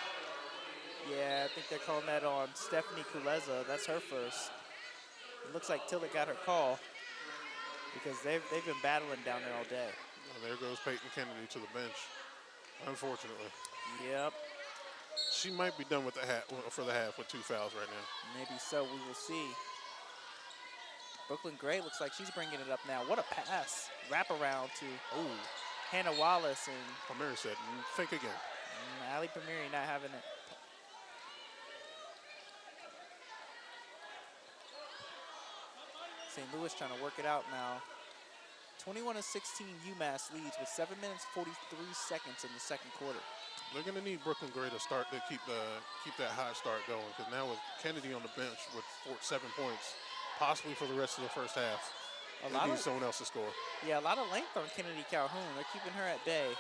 S1: Yeah, I think they're calling that on Stephanie Kuleza. That's her first. It looks like Tillett got her call because they've been battling down there all day.
S2: Well, there goes Peyton Kennedy to the bench, unfortunately.
S1: Yep.
S2: She might be done with for the half with 2 fouls right now.
S1: Maybe so. We will see. Brooklyn Gray looks like she's bringing it up now. What a pass. Wrap around to Hannah Wallace. And
S2: Palmieri said, think again.
S1: Ali Palmieri not having it. St. Louis trying to work it out now. 21-16 UMass leads with 7 minutes 43 seconds in the second quarter.
S2: They're going to need Brooklyn Gray to start to keep that high start going, because now with Kennedy on the bench with 7 points, possibly for the rest of the first half, they need someone else to score.
S1: Yeah, a lot of length on Kennedy Calhoun. They're keeping her at bay.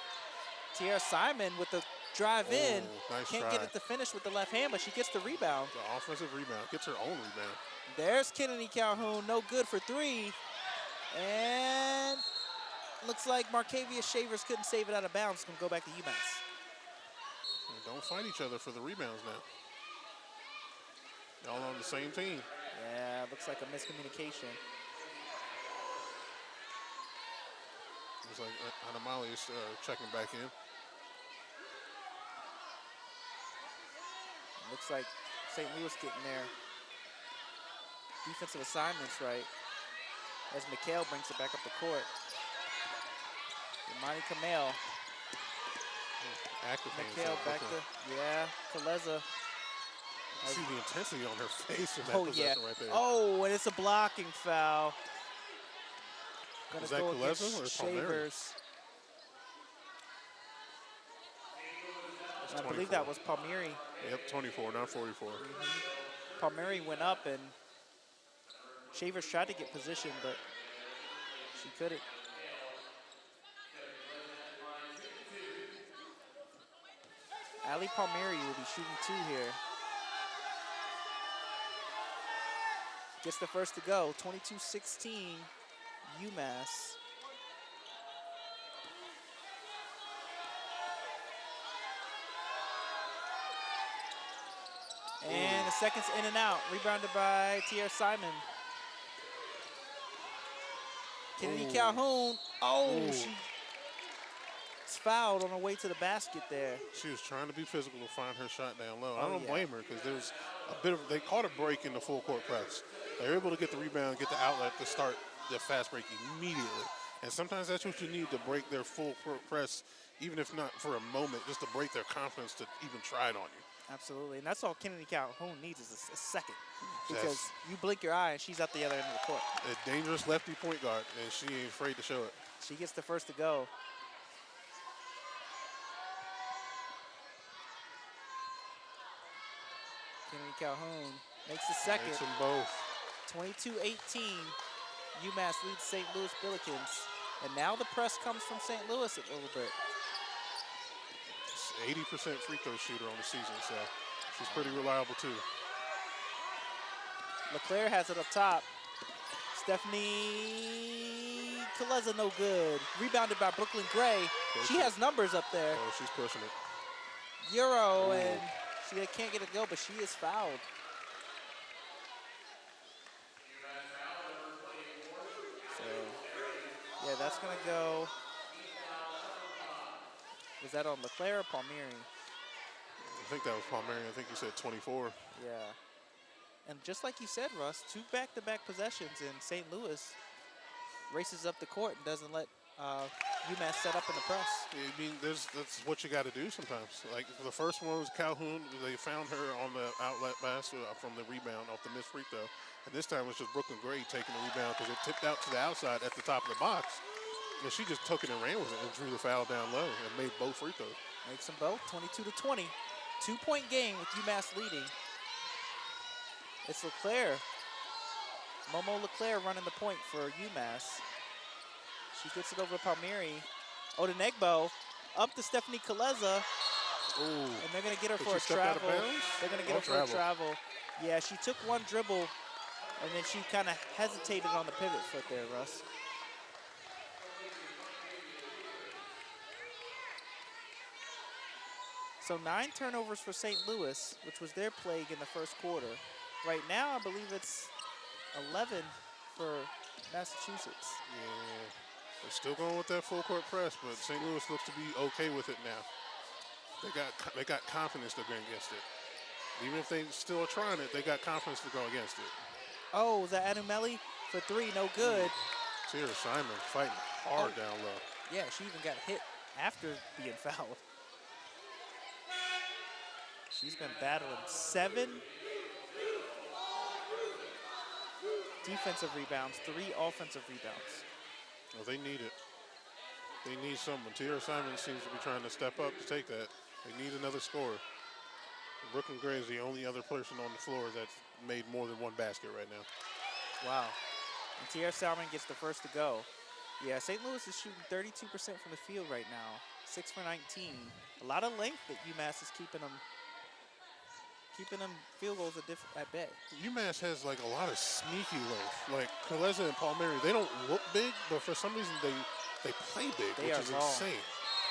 S1: Tierra Simon with the drive in.
S2: Nice
S1: Can't
S2: try.
S1: get it to finish with the left hand, but she gets the rebound.
S2: The offensive rebound. Gets her own rebound.
S1: There's Kennedy Calhoun, no good for 3. And looks like Markavia Shavers couldn't save it out of bounds. It's going to go back to UMass.
S2: And don't fight each other for the rebounds now. Y'all on the same team.
S1: Yeah, looks like a miscommunication.
S2: Looks like Anamali is checking back in.
S1: Looks like St. Louis getting their defensive assignments right as McHale brings it back up the court. Imani Kamel.
S2: Active hands.
S1: McHale back to, yeah, Kaleza.
S2: See the intensity on her face in that possession right there.
S1: Oh, and it's a blocking foul. Gonna
S2: Is that
S1: go
S2: Kaleza
S1: against
S2: or Palmieri?
S1: Shavers. I believe that was Palmieri.
S2: Yep, 24, not 44.
S1: Palmieri went up and Shavers tried to get position, but she couldn't. Ali Palmieri will be shooting 2 here. Gets the first to go, 22-16, UMass. And the second's in and out, rebounded by Tierra Simon. Kennedy Calhoun, she's fouled on her way to the basket there.
S2: She was trying to be physical to find her shot down low. I don't blame her, because there was a bit of, they caught a break in the full court press. They were able to get the rebound, get the outlet to start the fast break immediately. And sometimes that's what you need to break their full court press, even if not for a moment, just to break their confidence to even try it on you.
S1: Absolutely, and that's all Kennedy Calhoun needs is a second. Because you blink your eye and she's at the other end of the court.
S2: A dangerous lefty point guard, and she ain't afraid to show it.
S1: She gets the first to go. Kennedy Calhoun makes the second.
S2: Makes them both.
S1: 22-18, UMass leads St. Louis Billikens. And now the press comes from St. Louis a little bit.
S2: 80% free throw shooter on the season, so she's pretty reliable too.
S1: LeClaire has it up top. Stephanie Kaleza, no good. Rebounded by Brooklyn Gray. She has numbers up there.
S2: Oh, she's pushing it.
S1: Euro, and she can't get it to go, but she is fouled. So, yeah, that's going to go. Was that on LeClaire or Palmieri?
S2: I think that was Palmieri. I think you said 24.
S1: Yeah. And just like you said, Russ, 2 back-to-back possessions, and St. Louis races up the court and doesn't let UMass set up in the press.
S2: I mean, that's what you got to do sometimes. Like the first one was Calhoun. They found her on the outlet pass from the rebound off the missed free throw. And this time it was just Brooklyn Gray taking the rebound because it tipped out to the outside at the top of the box. And she just took it and ran with it and drew the foul down low and made both free throws.
S1: Makes them both 22-20. 2-point game with UMass leading. It's LeClaire. Momo LeClaire running the point for UMass. She gets it over to Palmieri. Odenegbo up to Stephanie Kaleza.
S2: Ooh.
S1: And they're going to get her for a travel. They're going to get her for a travel. Yeah, she took one dribble, and then she kind of hesitated on the pivot foot there, Russ. So 9 turnovers for St. Louis, which was their plague in the first quarter. Right now, I believe it's 11 for Massachusetts.
S2: Yeah, they're still going with that full court press, but St. Louis looks to be okay with it now. They got confidence to go against it. Even if they still are trying it, they got confidence to go against it.
S1: Oh, was that Anumeli for 3? No good.
S2: Tierra Simon fighting hard down low.
S1: Yeah, she even got hit after being fouled. She's been battling 7 defensive rebounds, 3 offensive rebounds.
S2: Well, they need it. They need someone. Tierra Simon seems to be trying to step up to take that. They need another scorer. Brooklyn Gray is the only other person on the floor that's made more than one basket right now.
S1: Wow. And Tierra Simon gets the first to go. Yeah, St. Louis is shooting 32% from the field right now. 6 for 19. A lot of length that UMass is keeping them field goals at bay.
S2: UMass has like a lot of sneaky length. Like Kaleza and Palmieri, they don't look big, but for some reason they play big, which is insane.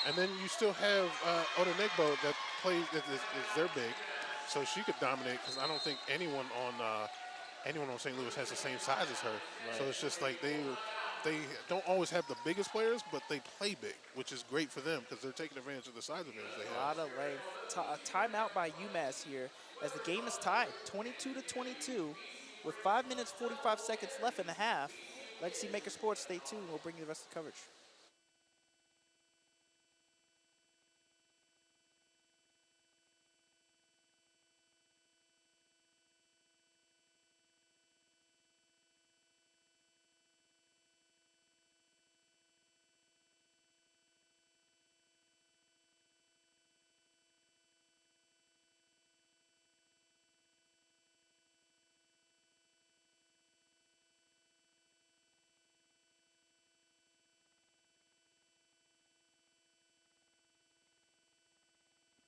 S2: And then you still have Odenegbo that plays is they're big, so she could dominate because I don't think anyone on St. Louis has the same size as her. Right. So it's just like they don't always have the biggest players, but they play big, which is great for them because they're taking advantage of the size advantage they have.
S1: A lot of length. Timeout by UMass here as the game is tied, 22-22, with 5 minutes 45 seconds left in the half. Legacy Maker Sports, stay tuned. We'll bring you the rest of the coverage.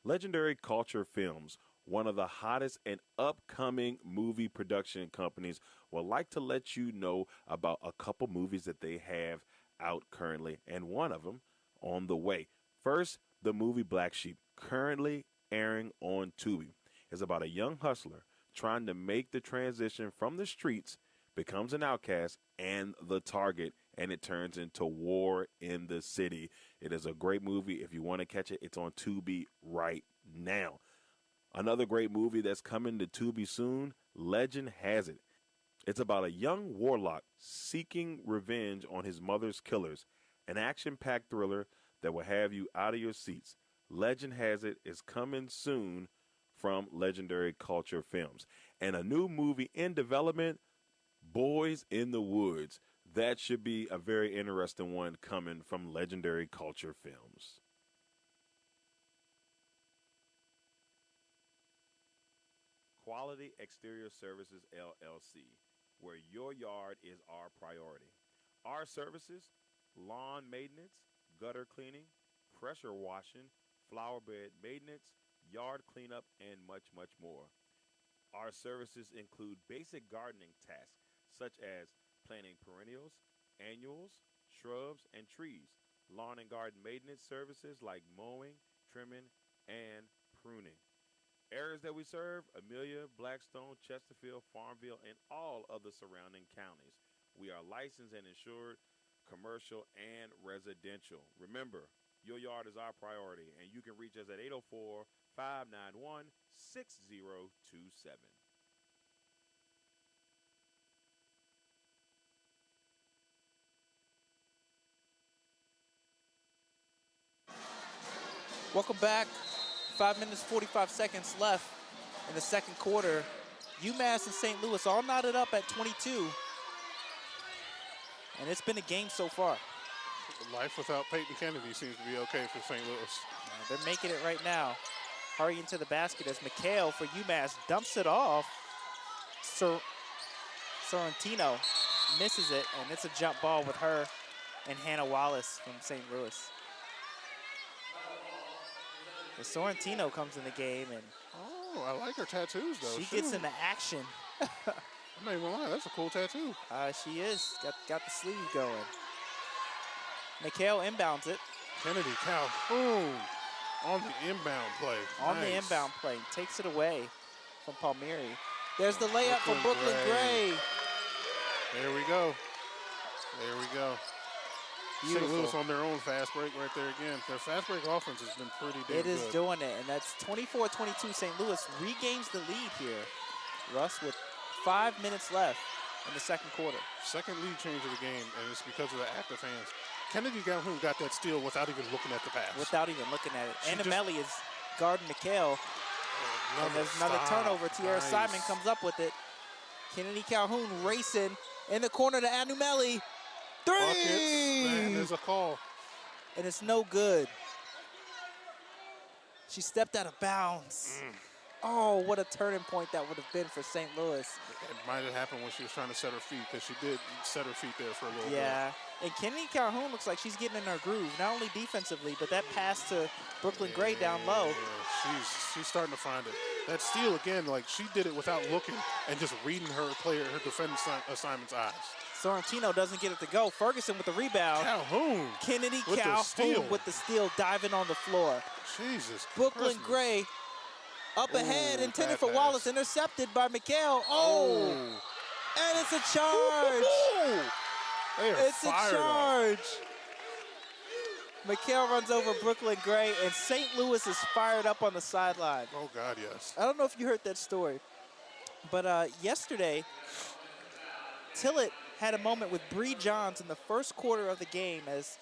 S3: Legendary Culture Films, one of the hottest and upcoming movie production companies, would like to let you know about a couple movies that they have out currently, and one of them on the way. First, the movie Black Sheep, currently airing on Tubi, is about a young hustler trying to make the transition from the streets, becomes an outcast and the target, and it turns into war in the city. It is a great movie. If you want to catch it, it's on Tubi right now. Another great movie that's coming to Tubi soon, Legend Has It. It's about a young warlock seeking revenge on his mother's killers, an action-packed thriller that will have you out of your seats. Legend Has It is coming soon from Legendary Culture Films. And a new movie in development, Boys in the Woods. That should be a very interesting one coming from Legendary Culture Films. Quality Exterior Services, LLC, where your yard is our priority. Our services, lawn maintenance, gutter cleaning, pressure washing, flower bed maintenance, yard cleanup, and much, much more. Our services include basic gardening tasks, such as planting perennials, annuals, shrubs, and trees, lawn and garden maintenance services like mowing, trimming, and pruning. Areas that we serve, Amelia, Blackstone, Chesterfield, Farmville, and all of the surrounding counties. We are licensed and insured, commercial and residential. Remember, your yard is our priority, and you can reach us at 804-591-6027.
S1: Welcome back. 5 minutes, 45 seconds left in the second quarter. UMass and St. Louis all knotted up at 22. And it's been a game so far.
S2: Life without Peyton Kennedy seems to be okay for St. Louis.
S1: They're making it right now. Hurrying to the basket as McHale for UMass dumps it off. Sorrentino misses it, and it's a jump ball with her and Hannah Wallace from St. Louis. And Sorrentino comes in the game, and
S2: I like her tattoos, though.
S1: She gets into action.
S2: I'm not even gonna lie, that's a cool tattoo.
S1: She is. Got the sleeve going. McHale inbounds it.
S2: Kennedy Calhoun on the inbound play.
S1: On the inbound play. Takes it away from Palmieri. There's the layup for Brooklyn Gray.
S2: There we go. There we go.
S1: Beautiful.
S2: St. Louis on their own fast break right there again. Their fast break offense has been pretty damn good.
S1: It is doing it, and that's 24-22. St. Louis regains the lead here. Russ with 5 minutes left in the second quarter.
S2: Second lead change of the game, and it's because of the active hands. Kennedy Calhoun got that steal without even looking at the pass.
S1: Without even looking at it. Annamelli is guarding McHale. And there's another turnover. Tierra Simon comes up with it. Kennedy Calhoun racing in the corner to Annamelli. Three!
S2: Buckets. is a call.
S1: And it's no good. She stepped out of bounds. Oh, what a turning point that would have been for St. Louis.
S2: It might have happened when she was trying to set her feet, because she did set her feet there for a little bit.
S1: Yeah, and Kennedy Calhoun looks like she's getting in her groove, not only defensively, but that pass to Brooklyn Gray down low.
S2: Yeah, she's starting to find it. That steal, again, like she did it without looking and just reading her defense assignment's eyes.
S1: Sorrentino doesn't get it to go. Ferguson with the rebound.
S2: Calhoun.
S1: Kennedy
S2: with
S1: Calhoun with the steal, diving on the floor.
S2: Jesus
S1: Brooklyn
S2: Christmas.
S1: Gray up ahead, intended
S2: bad
S1: for
S2: pass.
S1: Wallace, intercepted by Mikhail. Oh, and it's a charge.
S2: They are
S1: It's a
S2: fired up.
S1: charge. Mikhail runs over Brooklyn Gray, and St. Louis is fired up on the sideline.
S2: Oh, God, yes.
S1: I don't know if you heard that story, but yesterday, Tillett had a moment with Bree Johns in the first quarter of the game as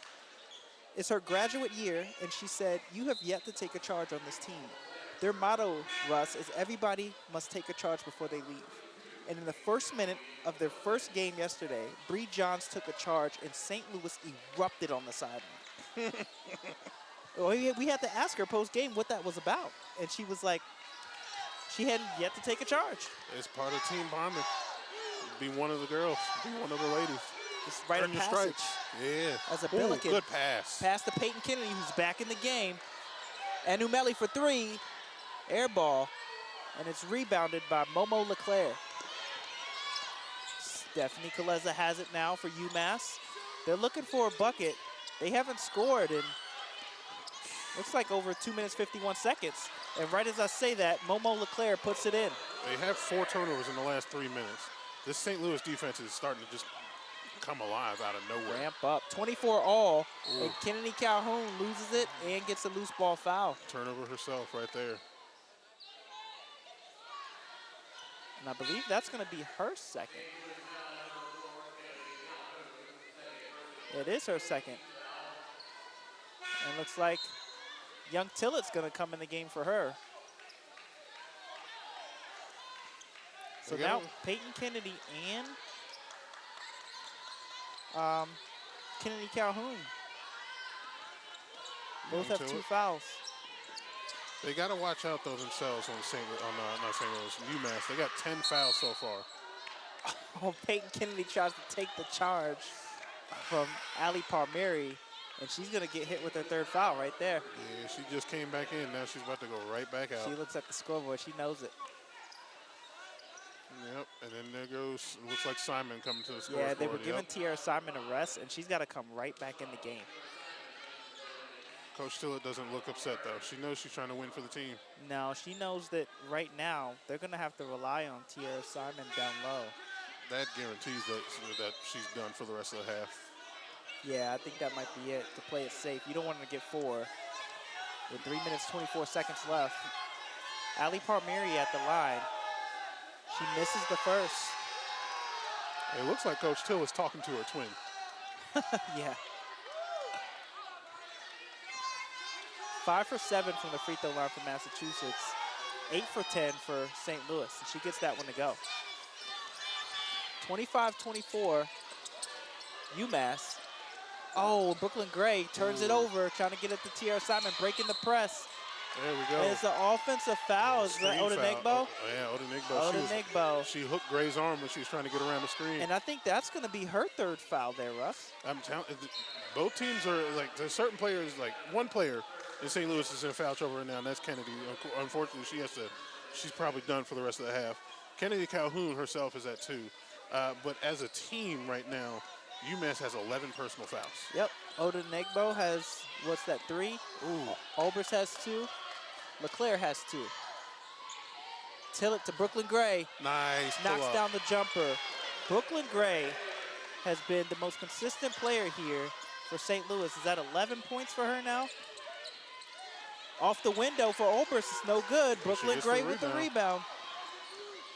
S1: it's her graduate year, and she said, "You have yet to take a charge on this team." Their motto, Russ, is everybody must take a charge before they leave. And in the first minute of their first game yesterday, Bree Johns took a charge, and St. Louis erupted on the sideline. Well, we had to ask her post-game what that was about. And she was like, she hadn't yet to take a charge.
S2: It's part of team bonding. Be one of the girls. Be one of the ladies.
S1: Just right
S2: Earn
S1: of
S2: your
S1: passage.
S2: stripes. Yeah.
S1: As a
S2: Ooh,
S1: Billiken.
S2: good pass.
S1: Pass to Peyton Kennedy, who's back in the game. And Umeli for three. Air ball. And it's rebounded by Momo Leclerc. Stephanie Kaleza has it now for UMass. They're looking for a bucket. They haven't scored in, looks like over 2 minutes, 51 seconds. And right as I say that, Momo Leclerc puts it in.
S2: They have 4 turnovers in the last 3 minutes. This St. Louis defense is starting to just come alive out of nowhere.
S1: Ramp up. 24 all. And Kennedy Calhoun loses it and gets a loose ball foul.
S2: Turnover herself right there.
S1: And I believe that's going to be her second. It is her second. And looks like young Tillett's going to come in the game for her. So now Peyton Kennedy and Kennedy Calhoun both have 2 fouls.
S2: They got to watch out though themselves on not St. Louis, UMass. They got 10 fouls so far.
S1: Oh, Peyton Kennedy tries to take the charge from Ali Palmieri, and she's going to get hit with her 3rd foul right there.
S2: Yeah, she just came back in. Now she's about to go right back out.
S1: She looks at the scoreboard. She knows it.
S2: Yep, and then there goes, looks like Simon coming to the scoreboard.
S1: Yeah, they were giving Tiara Simon a rest, and she's got to come right back in the game.
S2: Coach Tillett doesn't look upset, though. She knows she's trying to win for the team.
S1: No, she knows that right now they're going to have to rely on Tiara Simon down low.
S2: That guarantees that she's done for the rest of the half.
S1: Yeah, I think that might be it, to play it safe. You don't want her to get 4. With 3 minutes, 24 seconds left. Ali Palmieri at the line. She misses the first.
S2: It looks like Coach Till is talking to her twin.
S1: Yeah. 5 for 7 from the free throw line for Massachusetts. 8 for 10 for St. Louis. And she gets that one to go. 25-24, UMass. Oh, Brooklyn Gray turns it over, trying to get it to Tiara Simon, breaking the press.
S2: There we go.
S1: And it's an offensive foul. Is that Odenigbo?
S2: Oh, yeah, Odenigbo.
S1: Odenigbo.
S2: She hooked Gray's arm when she was trying to get around the screen.
S1: And I think that's going to be her 3rd foul there, Russ.
S2: I'm telling you, both teams are like, there's certain players, like one player in St. Louis is in foul trouble right now, and that's Kennedy. Unfortunately, she's probably done for the rest of the half. Kennedy Calhoun herself is at 2. But as a team right now, UMass has 11 personal fouls.
S1: Yep. Odenigbo has, what's that, 3?
S2: Ooh.
S1: Olbers has 2. Leclerc has 2. Tillett to Brooklyn Gray.
S2: Nice.
S1: Knocks down the jumper. Brooklyn Gray has been the most consistent player here for St. Louis. Is that 11 points for her now? Off the window for Olbers. It's no good. Brooklyn Gray with the rebound.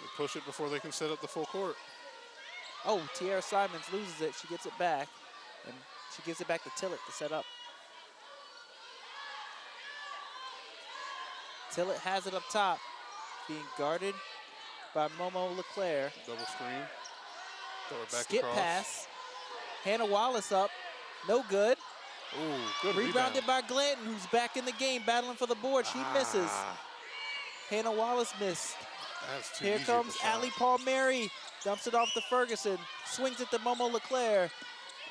S2: They push it before they can set up the full court.
S1: Oh, Tiara Simons loses it. She gets it back. And she gives it back to Tillett to set up. Tillett has it up top, being guarded by Momo Leclerc.
S2: Double screen. Throw it back
S1: Skip
S2: across.
S1: pass. Hannah Wallace up. No good.
S2: Ooh, good
S1: Rebounded
S2: rebound.
S1: by Glanton, who's back in the game, battling for the board. She misses. Hannah Wallace missed.
S2: That's too
S1: Here
S2: easy
S1: comes
S2: of a shot.
S1: Allie Palmieri. Dumps it off to Ferguson. Swings it to Momo LeClaire.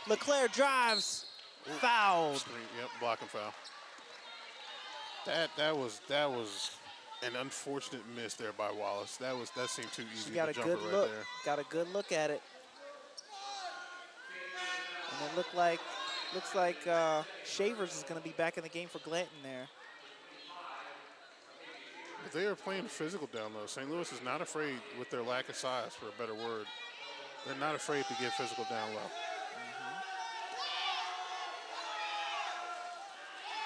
S1: LeClaire drives. Fouled.
S2: Screen, yep, blocking foul. That was an unfortunate miss there by Wallace. That seemed too easy.
S1: She got a
S2: jumper
S1: good
S2: right
S1: look.
S2: there.
S1: Got a good look at it. And it looks like Shavers is going to be back in the game for Glanton there.
S2: But they are playing physical down low. St. Louis is not afraid, with their lack of size, for a better word. They're not afraid to get physical down low.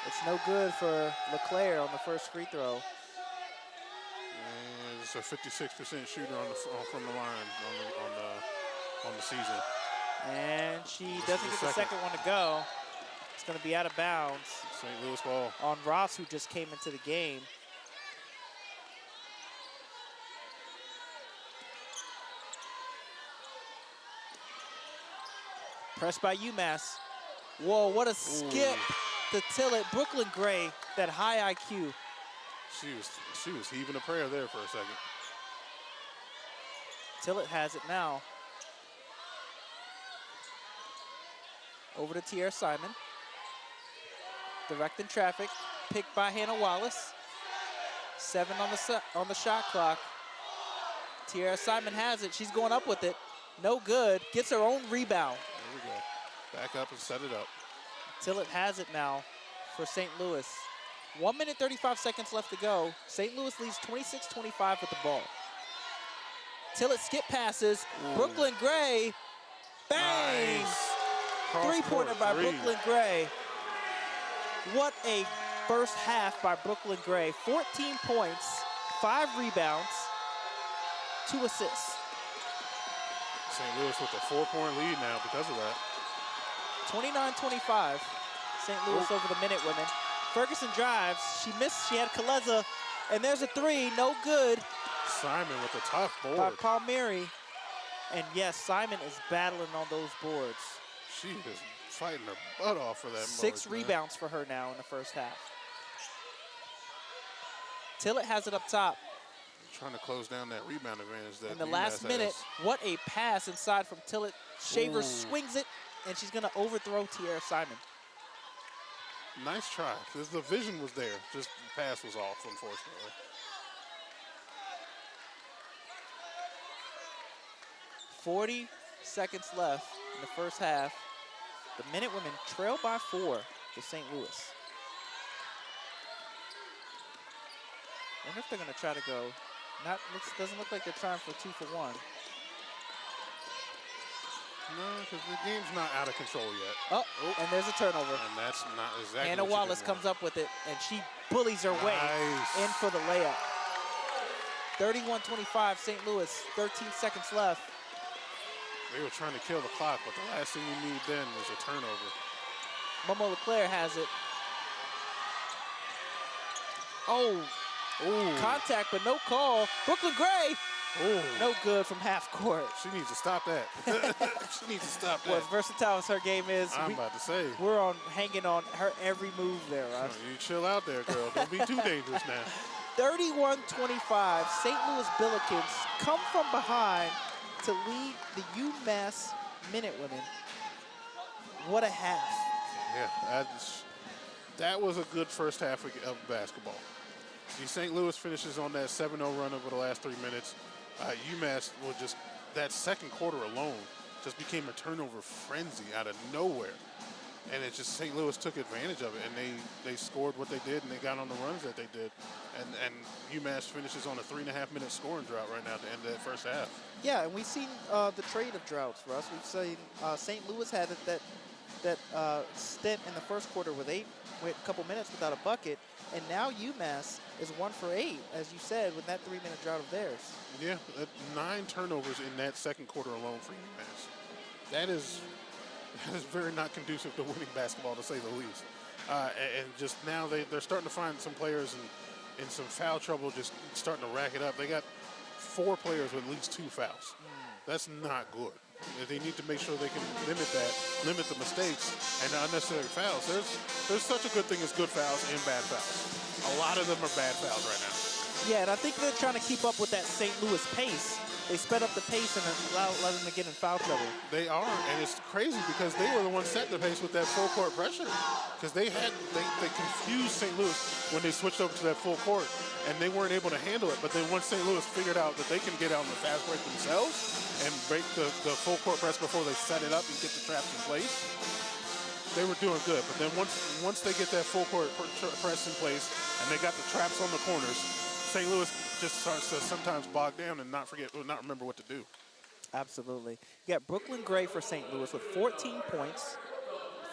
S1: It's no good for LeClaire on the first free throw.
S2: And it's a 56% shooter from the line on the season.
S1: And she doesn't get the second one to go. It's going to be out of bounds
S2: St. Louis ball.
S1: on Ross, who just came into the game. Pressed by UMass. Whoa, what a skip to Tillett. Brooklyn Gray, that high IQ.
S2: She was heaving a prayer there for a second.
S1: Tillett has it now. Over to Tierra Simon. Directing traffic. Picked by Hannah Wallace. 7 on the shot clock. Tierra Simon has it. She's going up with it. No good. Gets her own rebound.
S2: There we go. Back up and set it up.
S1: Tillett has it now for St. Louis. 1 minute, 35 seconds left to go. St. Louis leads 26-25 with the ball. Tillett skip passes. Brooklyn Gray. Bang!
S2: Nice.
S1: Three-pointer by
S2: Three.
S1: Brooklyn Gray. What a first half by Brooklyn Gray. 14 points, 5 rebounds, 2 assists.
S2: St. Louis with a 4-point lead now because of that.
S1: 29-25. St. Louis over the Minutewomen. Ferguson drives. She missed. She had Kaleza. And there's a 3. No good.
S2: Simon with a tough
S1: By
S2: board.
S1: Palmieri. And yes, Simon is battling on those boards.
S2: She is fighting her butt off for that.
S1: 6
S2: board, man.
S1: rebounds for her now in the first half. Tillett has it up top.
S2: Trying to close down that rebound advantage that
S1: In the
S2: UMass
S1: last minute,
S2: has.
S1: what a pass inside from Tillett. Shavers
S2: Ooh.
S1: swings it, and she's going to overthrow Tierra Simon.
S2: Nice try. The vision was there. Just the pass was off, unfortunately.
S1: 40 seconds left in the first half. The Minutewomen trail by 4 to St. Louis. I wonder if they're going to try to go. Doesn't look like they're trying for 2 for 1.
S2: No, because the game's not out of control yet.
S1: Oh, and there's a turnover.
S2: And that's not exactly
S1: Hannah
S2: what you
S1: Wallace
S2: didn't
S1: comes
S2: want.
S1: up with it, and she bullies her way
S2: Nice.
S1: in for the layup. 31-25, St. Louis, 13 seconds left.
S2: They were trying to kill the clock, but the last thing you need then was a turnover.
S1: Momo LeClaire has it. Oh, contact, but no call. Brooklyn Gray, no good from half court.
S2: She needs to stop that. She needs to stop that.
S1: Well, as versatile as her game is,
S2: I'm about to say.
S1: we're hanging on her every move there, Russ.
S2: You chill out there, girl. Don't be too dangerous now.
S1: 31-25, St. Louis Billikens come from behind to lead the UMass Minutewomen. What a half.
S2: Yeah, that was a good first half of basketball. See, St. Louis finishes on that 7-0 run over the last 3 minutes. UMass will just, that second quarter alone, just became a turnover frenzy out of nowhere. And it's just St. Louis took advantage of it, and they scored what they did, and they got on the runs that they did. And UMass finishes on a 3.5-minute scoring drought right now at the end of that first half.
S1: Yeah, and we've seen the trade of droughts, Russ. We've seen St. Louis had that stint in the first quarter where they went a couple minutes without a bucket, and now UMass is 1 for 8, as you said, with that 3-minute drought of theirs.
S2: Yeah, 9 turnovers in that second quarter alone for UMass. That is very not conducive to winning basketball, to say the least. And just now they're starting to find some players in some foul trouble, just starting to rack it up. They got 4 players with at least 2 fouls. That's not good. They need to make sure they can limit the mistakes and the unnecessary fouls. There's such a good thing as good fouls and bad fouls. A lot of them are bad fouls right now.
S1: Yeah, and I think they're trying to keep up with that St. Louis pace. They sped up the pace and allowed them to get in foul trouble.
S2: They are, and it's crazy because they were the ones setting the pace with that full court pressure. Because they confused St. Louis when they switched over to that full court, and they weren't able to handle it. But then once St. Louis figured out that they can get out in the fast break themselves and break the full court press before they set it up and get the traps in place, they were doing good. But then once they get that full court press in place and they got the traps on the corners, St. Louis just starts to sometimes bog down and not remember what to do.
S1: Absolutely. You got Brooklyn Gray for St. Louis with 14 points,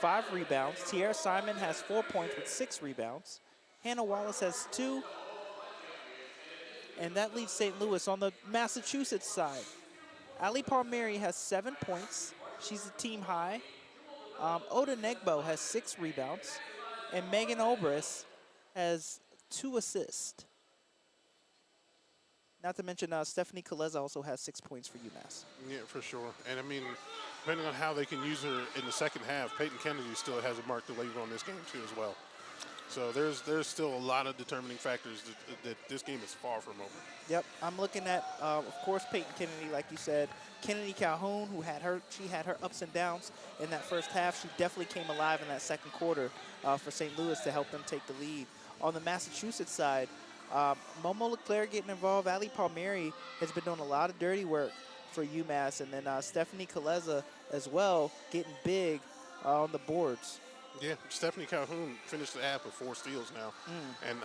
S1: 5 rebounds. Tierra Simon has 4 points with 6 rebounds. Hannah Wallace has 2. And that leaves St. Louis on the Massachusetts side. Ali Palmieri has 7 points. She's a team high. Oda Negbo has 6 rebounds. And Megan Obrist has 2 assists. Not to mention Stephanie Kaleza also has 6 points for UMass.
S2: Yeah, for sure. And I mean, depending on how they can use her in the second half, Peyton Kennedy still has a mark to leave on this game too as well. So there's still a lot of determining factors that this game is far from over.
S1: Yep, I'm looking at, of course, Peyton Kennedy, like you said. Kennedy Calhoun, she had her ups and downs in that first half. She definitely came alive in that second quarter for St. Louis to help them take the lead. On the Massachusetts side, Momo Leclerc getting involved. Ali Palmieri has been doing a lot of dirty work for UMass. And then Stephanie Kaleza as well getting big on the boards.
S2: Yeah, Stephanie Calhoun finished the half with 4 steals now. And,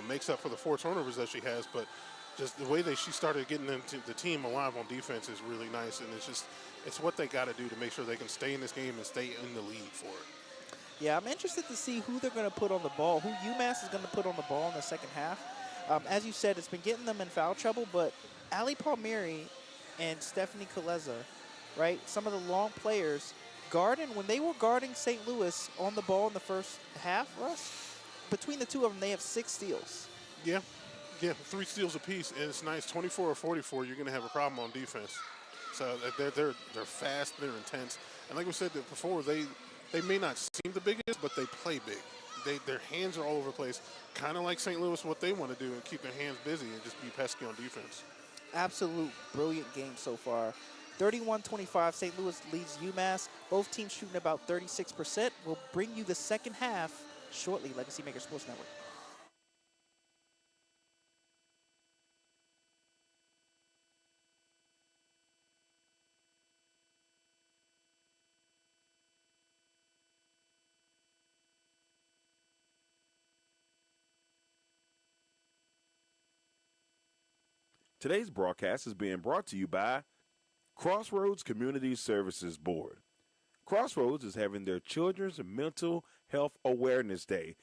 S2: makes up for the 4 turnovers that she has. But just the way that she started getting into the team alive on defense is really nice. And it's what they got to do to make sure they can stay in this game and stay in the lead for it.
S1: Yeah, I'm interested to see who they're going to put on the ball, who UMass is going to put on the ball in the second half. As you said, it's been getting them in foul trouble, but Ali Palmieri and Stephanie Kaleza, right, some of the long players, when they were guarding St. Louis on the ball in the first half, Russ, between the two of them, they have 6 steals.
S2: Yeah, 3 steals apiece, and it's nice. 24 or 44, you're going to have a problem on defense. So they're fast, they're intense. And like we said before, they may not seem the biggest, but they play big. Their hands are all over the place, kind of like St. Louis, what they want to do and keep their hands busy and just be pesky on defense.
S1: Absolute brilliant game so far. 31-25, St. Louis leads UMass. Both teams shooting about 36%. We'll bring you the second half shortly. Legacy Maker Sports Network.
S3: Today's broadcast is being brought to you by Crossroads Community Services Board. Crossroads is having their Children's Mental Health Awareness Day,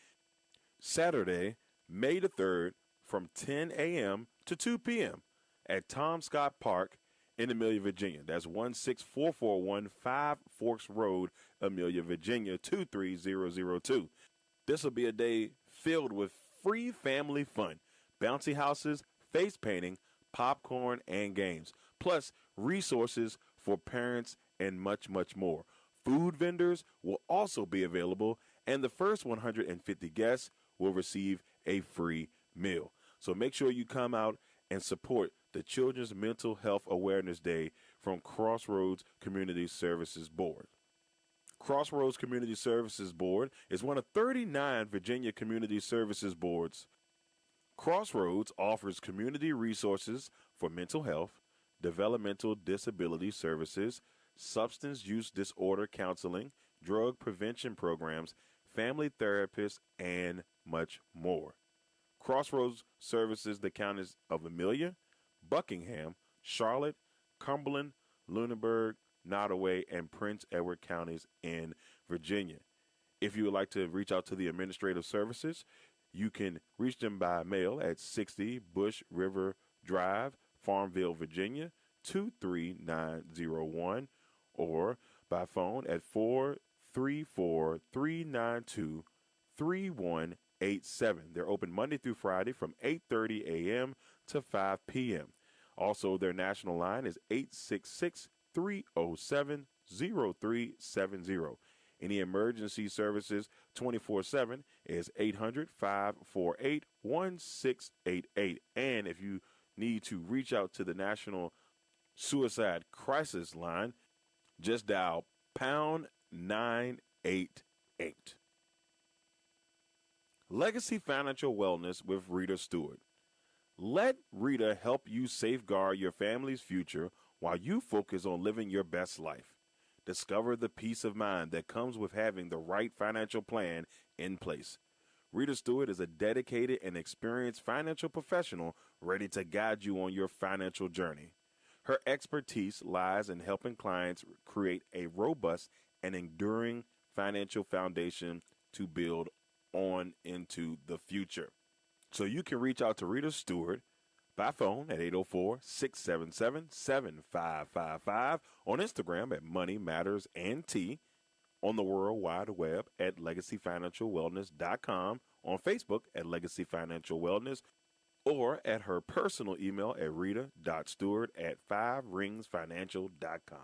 S3: Saturday, May the 3rd, from 10 a.m. to 2 p.m. at Tom Scott Park in Amelia, Virginia. That's 16441 Five Forks Road, Amelia, Virginia, 23002. This will be a day filled with free family fun, bouncy houses, face painting, popcorn, and games, plus resources for parents and much, much more. Food vendors will also be available, and the first 150 guests will receive a free meal. So make sure you come out and support the Children's Mental Health Awareness Day from Crossroads Community Services Board. Crossroads Community Services Board is one of 39 Virginia Community Services Boards. Crossroads offers community resources for mental health, developmental disability services, substance use disorder counseling, drug prevention programs, family therapists, and much more. Crossroads services the counties of Amelia, Buckingham, Charlotte, Cumberland, Lunenburg, Nottoway, and Prince Edward counties in Virginia. If you would like to reach out to the administrative services, you can reach them by mail at 60 Bush River Drive, Farmville, Virginia, 23901, or by phone at 434-392-3187. They're open Monday through Friday from 8:30 a.m. to 5 p.m. Also, their national line is 800-307-0370. Any emergency services 24/7 is 800-548-1688. And if you need to reach out to the National Suicide Crisis Line, just dial pound 988. Legacy Financial Wellness with Rita Stewart. Let Rita help you safeguard your family's future while you focus on living your best life. Discover the peace of mind that comes with having the right financial plan in place. Rita Stewart is a dedicated and experienced financial professional ready to guide you on your financial journey. Her expertise lies in helping clients create a robust and enduring financial foundation to build on into the future. So you can reach out to Rita Stewart by phone at 804-677-7555, on Instagram at Money Matters and T, on the World Wide Web at LegacyFinancialWellness.com, on Facebook at Legacy Financial Wellness, or at her personal email at rita.stewart@5ringsfinancial.com.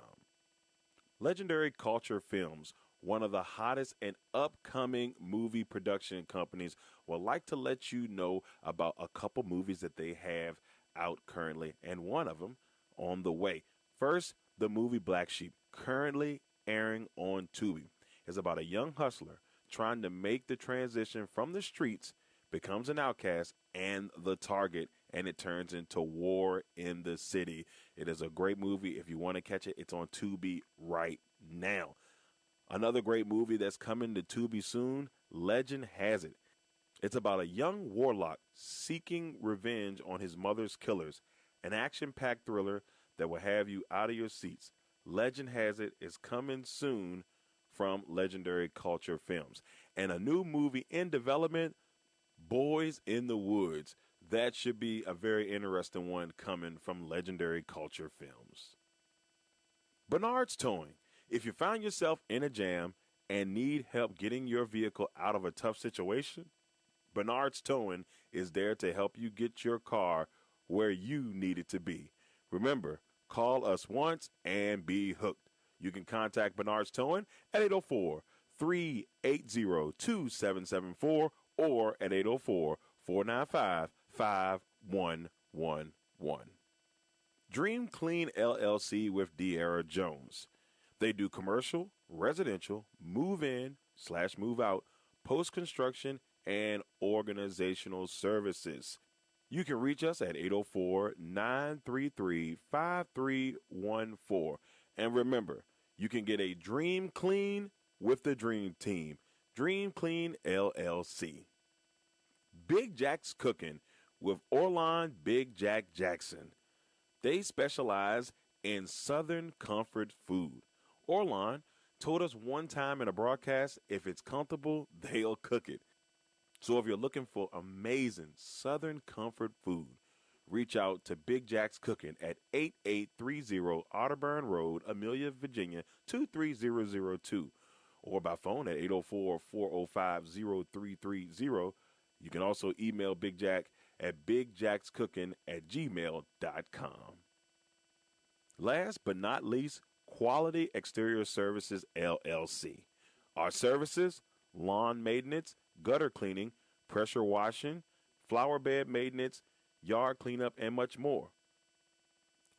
S3: Legendary Culture Films, one of the hottest and upcoming movie production companies, would like to let you know about a couple movies that they have out currently, and one of them on the way. First, the movie Black Sheep, currently airing on Tubi, is about a young hustler trying to make the transition from the streets, becomes an outcast and the target, and it turns into war in the city. It is a great movie. If you want to catch it, it's on Tubi right now. Another great movie that's coming to Tubi soon, Legend Has It. It's about a young warlock seeking revenge on his mother's killers, an action-packed thriller that will have you out of your seats. Legend Has It is coming soon from Legendary Culture Films. And a new movie in development, Boys in the Woods. That should be a very interesting one coming from Legendary Culture Films. Bernard's Towing. If you find yourself in a jam and need help getting your vehicle out of a tough situation, Bernard's Towing is there to help you get your car where you need it to be. Remember, call us once and be hooked. You can contact Bernard's Towing at 804-380-2774 or at 804-495-5111. Dream Clean LLC with De'Ara Jones. They do commercial, residential, move-in/move out, post-construction, and organizational services. You can reach us at 804-933-5314. And remember, you can get a Dream Clean with the Dream Team. Dream Clean LLC. Big Jack's Cooking with Orlon Big Jack Jackson. They specialize in Southern comfort food. Orlon told us one time in a broadcast, if it's comfortable, they'll cook it. So if you're looking for amazing Southern comfort food, reach out to Big Jack's Cooking at 8830 Otterburn Road, Amelia, Virginia, 23002, or by phone at 804-405-0330. You can also email Big Jack at bigjackscooking@gmail.com. Last but not least, Quality Exterior Services, LLC. Our services, lawn maintenance, gutter cleaning, pressure washing, flower bed maintenance, yard cleanup, and much more.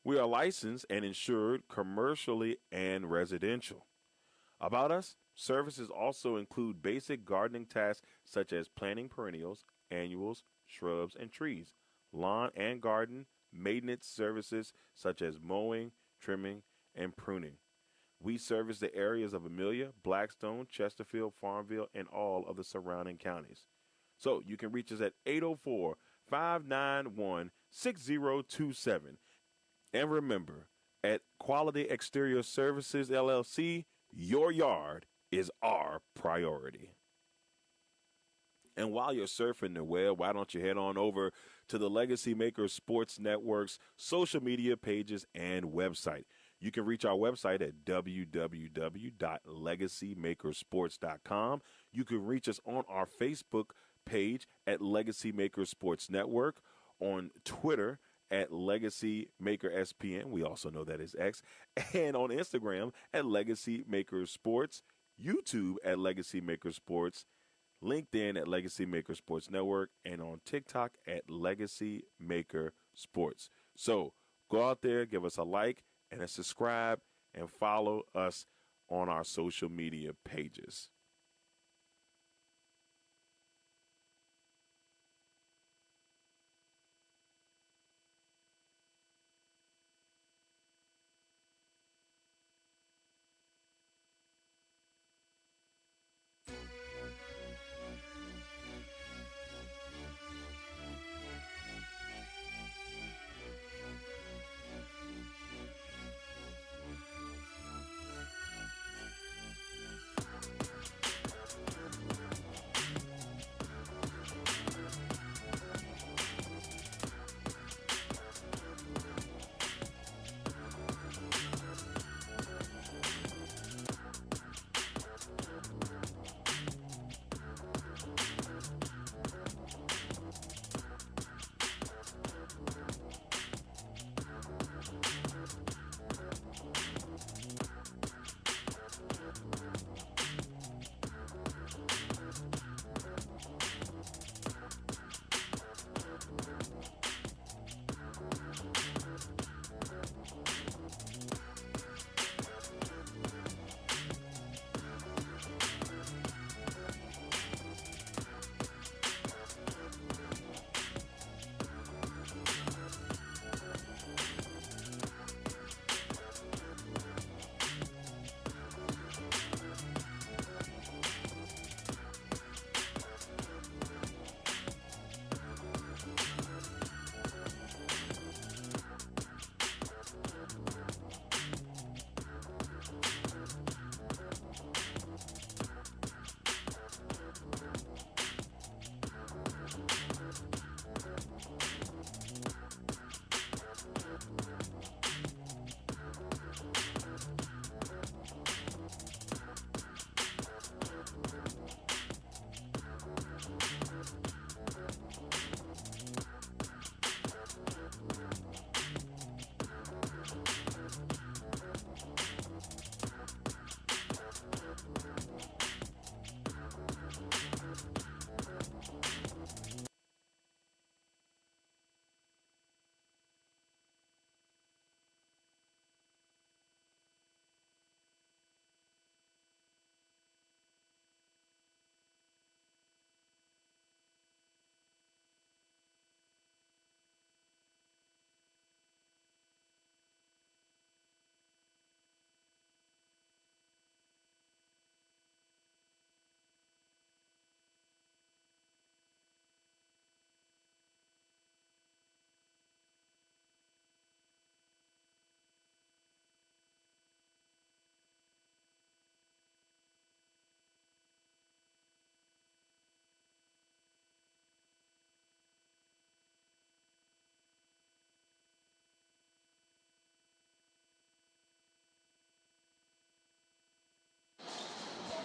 S3: We are licensed and insured commercially and residential. About us, services also include basic gardening tasks such as planting perennials, annuals, shrubs, and trees, lawn and garden maintenance services such as mowing, trimming, and pruning. We service the areas of Amelia, Blackstone, Chesterfield, Farmville, and all of the surrounding counties. So you can reach us at 804-591-6027. And remember, at Quality Exterior Services, LLC, your yard is our priority. And while you're surfing the web, why don't you head on over to the Legacy Makers Sports Network's social media pages and website. You can reach our website at www.legacymakersports.com. You can reach us on our Facebook page at Legacy Makers Sports Network, on Twitter at Legacy Maker SPN. We also know that is X. And on Instagram at Legacy Maker Sports, YouTube at Legacy Maker Sports, LinkedIn at Legacy Maker Sports Network, and on TikTok at Legacy Maker Sports. So go out there, give us a like and a subscribe, and follow us on our social media pages.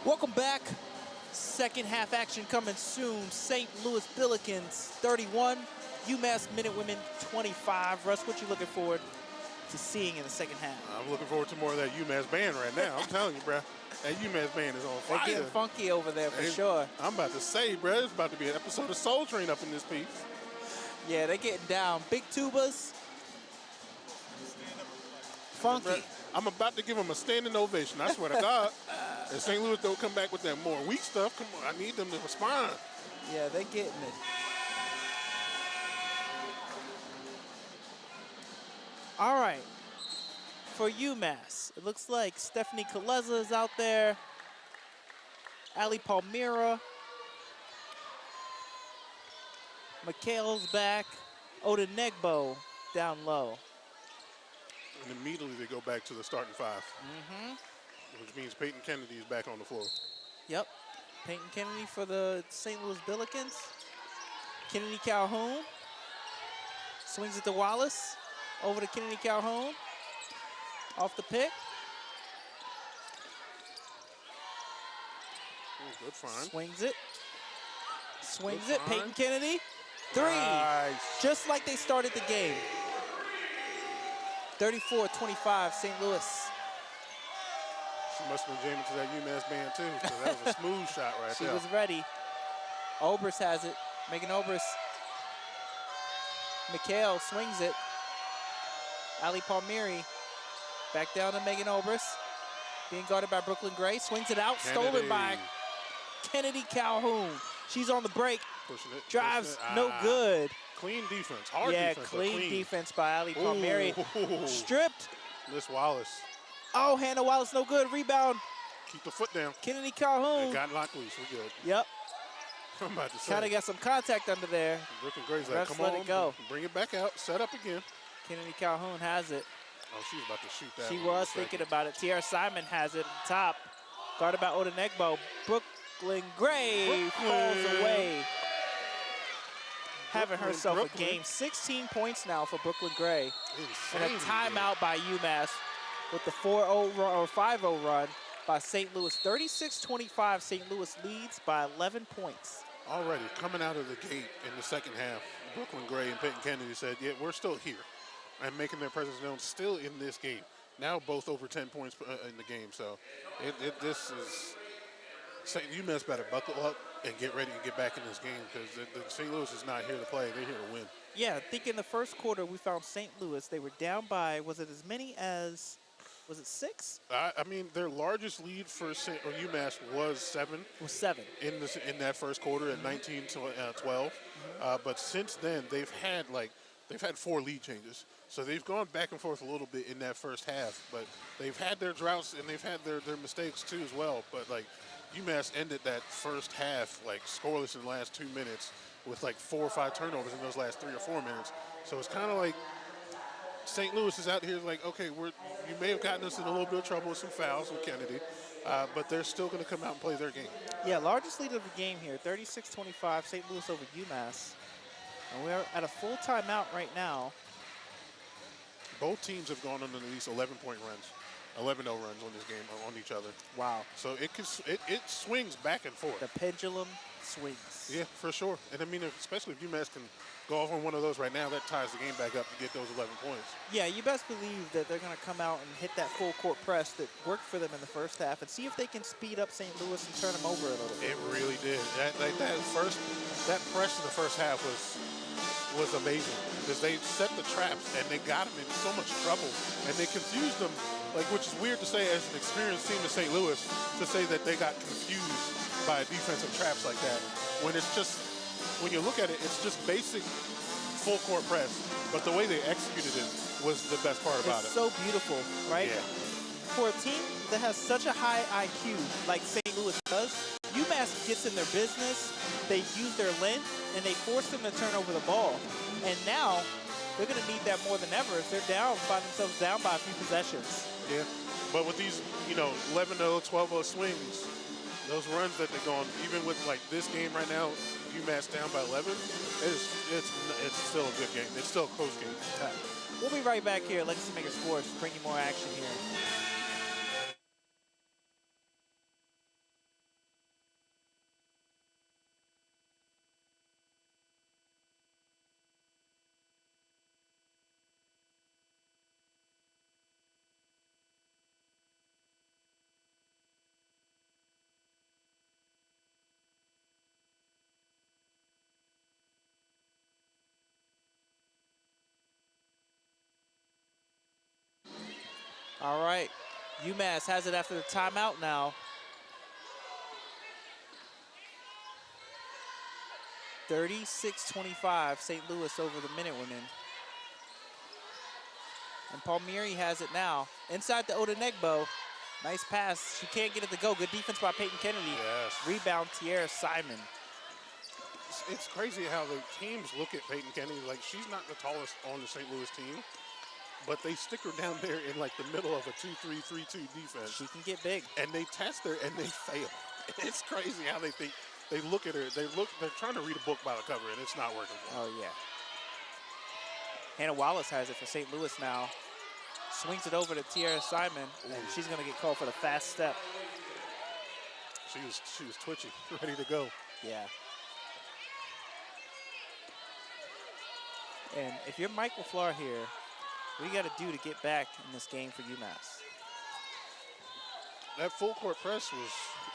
S1: Welcome back. Second half action coming soon. St. Louis Billikens 31, UMass Minutewomen 25. Russ, what you looking forward to seeing in the second half?
S2: I'm looking forward to more of that UMass band right now. I'm telling you, bro. That UMass band is on fire.
S1: They're getting funky over there for sure.
S2: I'm about to say, bro, it's about to be an episode of Soul Train up in this piece.
S1: Yeah, they're getting down. Big tubas. Funky.
S2: Bro, I'm about to give them a standing ovation. I swear to God. If St. Louis don't come back with that more weak stuff, come on, I need them to respond.
S1: Yeah, they're getting it. All right. For UMass, it looks like Stephanie Kaleza is out there. Ali Palmyra. Mikhail's back. Oda Negbo down low.
S2: And immediately they go back to the starting five. Which means Peyton Kennedy is back on the floor.
S1: Yep. Peyton Kennedy for the St. Louis Billikens. Kennedy Calhoun. Swings it to Wallace. Over to Kennedy Calhoun. Off the pick.
S2: Ooh, good find.
S1: Swings it. Swings
S2: Good
S1: it.
S2: find.
S1: Peyton Kennedy. Three.
S2: Nice.
S1: Just like they started the game. 34-25, St. Louis.
S2: She must have been jamming to that UMass band too, because that was a smooth shot right
S1: She
S2: there.
S1: was ready. Obrist has it. Megan Obrist. Mikhail swings it. Ali Palmieri back down to Megan Obrist. Being guarded by Brooklyn Gray. Swings it out.
S2: Kennedy.
S1: Stolen by Kennedy Calhoun. She's on the break.
S2: Pushing it.
S1: Drives,
S2: pushing it.
S1: no good.
S2: Clean defense. Hard
S1: Yeah,
S2: defense. But
S1: clean defense by Ali Palmieri.
S2: Ooh.
S1: Stripped.
S2: Miss Wallace.
S1: Oh, Hannah Wallace, no good. Rebound.
S2: Keep the foot down.
S1: Kennedy
S2: It
S1: Calhoun.
S2: got locked loose. We're good.
S1: Yep.
S2: I'm about to say.
S1: Kind of got some contact under there.
S2: Brooklyn Gray's like,
S1: Refs
S2: come
S1: let
S2: on.
S1: it go.
S2: Bring it back out. Set up again.
S1: Kennedy Calhoun has it.
S2: Oh, she was about to shoot that.
S1: She
S2: one in
S1: was
S2: a second.
S1: thinking about it. Tierra Simon has it at the top. Guarded by Odenegbo. Brooklyn Gray falls away. Having herself a game. 16 points now for Brooklyn Gray. And a
S2: Insane,
S1: timeout by UMass with the 4-0 run, or 5-0 run by St. Louis. 36-25, St. Louis leads by 11 points.
S2: Already coming out of the gate in the second half, Brooklyn Gray and Peyton Kennedy said, yeah, we're still here. And making their presence known still in this game. Now both over 10 points in the game. So this is, UMass better buckle up and get ready and get back in this game, because the St. Louis is not here to play. They're here to win.
S1: Yeah, I think in the first quarter we found St. Louis. They were down by, was it as many as, was it 6?
S2: I mean, their largest lead for UMass was 7.
S1: Was 7.
S2: In that first quarter at 19-12. But since then, they've had 4 lead changes. So they've gone back and forth a little bit in that first half. But they've had their droughts and they've had their mistakes too as well. But UMass ended that first half scoreless in the last 2 minutes with 4 or 5 turnovers in those last 3 or 4 minutes. So it's kind of like St. Louis is out here okay, you may have gotten us in a little bit of trouble with some fouls with Kennedy, but they're still going to come out and play their game.
S1: Yeah, largest lead of the game here, 36-25, St. Louis over UMass. And we're at a full timeout right now.
S2: Both teams have gone on at least 11-point runs, 11-0 runs on this game, on each other.
S1: Wow.
S2: So it swings back and forth.
S1: The pendulum swings.
S2: Yeah, for sure. And I mean, especially if UMass can go off on one of those right now, that ties the game back up to get those 11 points.
S1: Yeah, you best believe that they're going to come out and hit that full court press that worked for them in the first half and see if they can speed up St. Louis and turn them over a little bit.
S2: It really did. That press in the first half was amazing, because they set the traps and they got them in so much trouble and they confused them, which is weird to say as an experienced team in St. Louis, to say that they got confused by defensive traps like that, when it's just, when you look at it, it's just basic full court press, but the way they executed it was the best part about it.
S1: It's so beautiful, right?
S2: Yeah.
S1: For a team that has such a high IQ like St. Louis does, UMass gets in their business, they use their length, and they force them to turn over the ball. And now, they're going to need that more than ever if they're down, find themselves down by a few possessions.
S2: Yeah, but with these, 11-0, 12-0 swings, those runs that they're going, even with this game right now, UMass down by 11, it's still a good game. It's still a close game.
S1: We'll be right back here at Legacy Maker Sports, bringing more action here. All right, UMass has it after the timeout now. 36-25, St. Louis over the Minutewomen. And Palmieri has it now. Inside the Odenegbo. Nice pass. She can't get it to go. Good defense by Peyton Kennedy.
S2: Yes.
S1: Rebound, Tierra Simon.
S2: It's crazy how the teams look at Peyton Kennedy she's not the tallest on the St. Louis team, but they stick her down there in the middle of a 2-3-3-2 defense.
S1: She can get big.
S2: And they test her and they fail. It's crazy how they think. They look at her. They're trying to read a book by the cover, and it's not working for them.
S1: Oh, yeah. Hannah Wallace has it for St. Louis now. Swings it over to Tierra Simon, and she's going to get called for the fast step.
S2: She was twitchy, ready to go.
S1: Yeah. And if you're Mike LaFleur here, What do you got to do to get back in this game for UMass?
S2: That full court press was,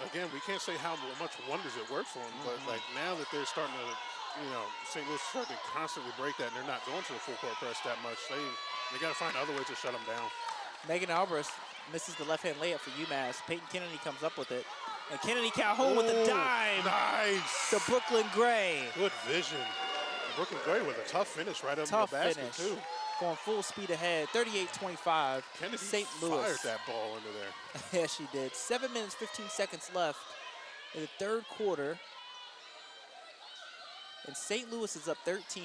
S2: again, we can't say how much wonders it worked for them, but like now that they're starting to, St. Louis is starting to constantly break that and they're not going to the full court press that much, they got to find other ways to shut them down.
S1: Megan Alvarez misses the left-hand layup for UMass. Peyton Kennedy comes up with it. And Kennedy Calhoun with the dime.
S2: Nice.
S1: To Brooklyn Gray.
S2: Good vision. Brooklyn Gray with a tough finish right under the basket, too.
S1: Going full speed ahead, 38-25.
S2: Kennedy
S1: St. Louis
S2: fired that ball into there.
S1: Yeah, she did. 7 minutes, 15 seconds left in the third quarter. And St. Louis is up 13.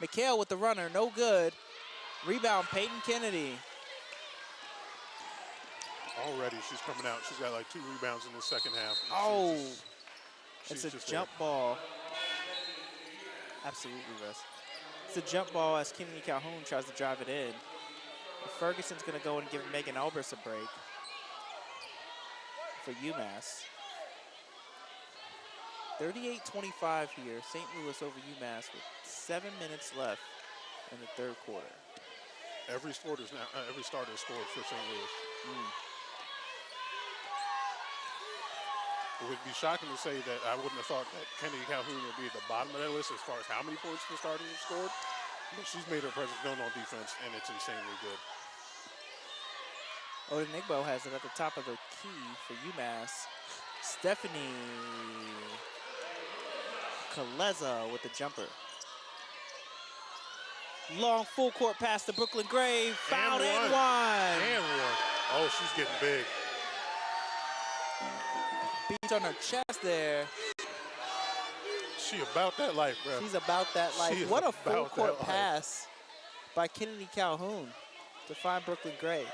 S1: McHale with the runner, no good. Rebound, Peyton Kennedy.
S2: Already she's coming out. She's got like 2 rebounds in the second half.
S1: Oh,
S2: she's
S1: it's a jump ball. Absolutely, Russ. It's a jump ball as Kennedy Calhoun tries to drive it in. Ferguson's going to go and give Megan Alvarez a break for UMass. 38-25 here. St. Louis over UMass with 7 minutes left in the third quarter.
S2: Every starter scored for St. Louis. It would be shocking to say that I wouldn't have thought that Kennedy Calhoun would be at the bottom of that list as far as how many points the starters have scored. But she's made her presence known on defense, and it's insanely good.
S1: Odenigbo has it at the top of the key for UMass. Stephanie Kaleza with the jumper. Long full court pass to Brooklyn Gray. Fouled and one.
S2: And one. Oh, she's getting big.
S1: Beats on her chest there.
S2: She about that life, bro.
S1: She's about that life. What a full court pass by Kennedy Calhoun to find Brooklyn Gray.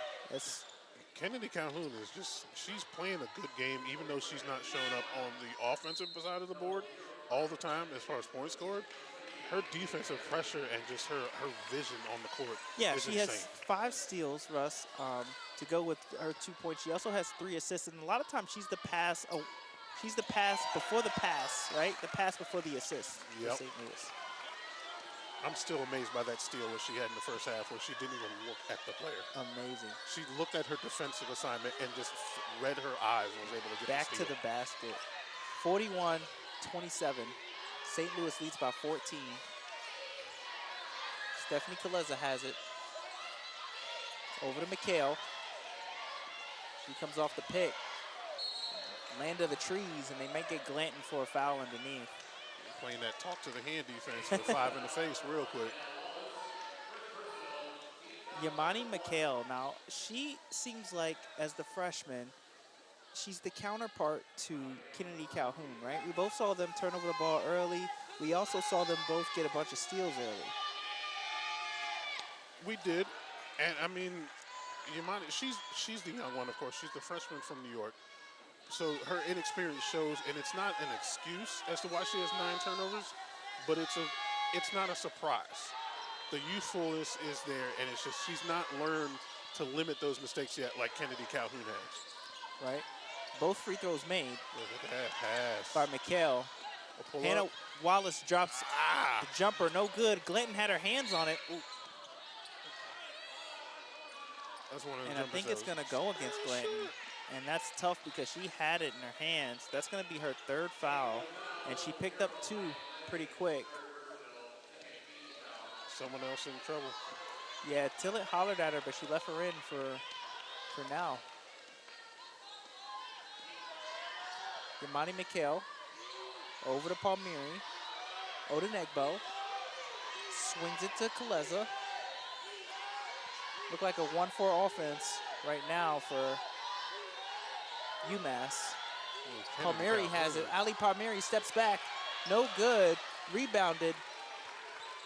S2: Kennedy Calhoun is just, she's playing a good game, even though she's not showing up on the offensive side of the board all the time as far as points scored. Her defensive pressure and just her vision on the court is
S1: she
S2: insane.
S1: has 5 steals, Russ, to go with her 2 points. She also has 3 assists, and a lot of times she's the pass before the pass, right? The pass before the assist for St. Louis.
S2: I'm still amazed by that steal that she had in the first half where she didn't even look at the player.
S1: Amazing.
S2: She looked at her defensive assignment and just read her eyes and was able to get
S1: back
S2: the steal.
S1: to the basket. 41-27. St. Louis leads by 14. Stephanie Kaleza has it. Over to McHale. She comes off the pick. Land of the trees, and they might get Glanton for a foul underneath.
S2: Playing that talk to the hand defense with 5 in the face real quick.
S1: Yamani McHale, now she seems like, as the freshman, she's the counterpart to Kennedy Calhoun, right? We both saw them turn over the ball early. We also saw them both get a bunch of steals early.
S2: We did, and I mean, Yamani, she's the young one, of course. She's the freshman from New York. So her inexperience shows, and it's not an excuse as to why she has 9 turnovers, but it's not a surprise. The youthfulness is there, and it's just she's not learned to limit those mistakes yet like Kennedy Calhoun has.
S1: Right. Both free throws made.
S2: Look at that pass.
S1: By McHale. Hannah Wallace drops the jumper, no good. Glanton had her hands on it. Ooh.
S2: That's one of the
S1: and I think it's going to go against Glanton. And that's tough because she had it in her hands. That's going to be her 3rd foul. And she picked up 2 pretty quick.
S2: Someone else in trouble.
S1: Yeah, Tillett hollered at her, but she left her in for now. Yamani McHale over to Palmieri. Odenigbo swings it to Kaleza. Look like a 1-4 offense right now for UMass. Palmieri has it. Ali Palmieri steps back. No good. Rebounded.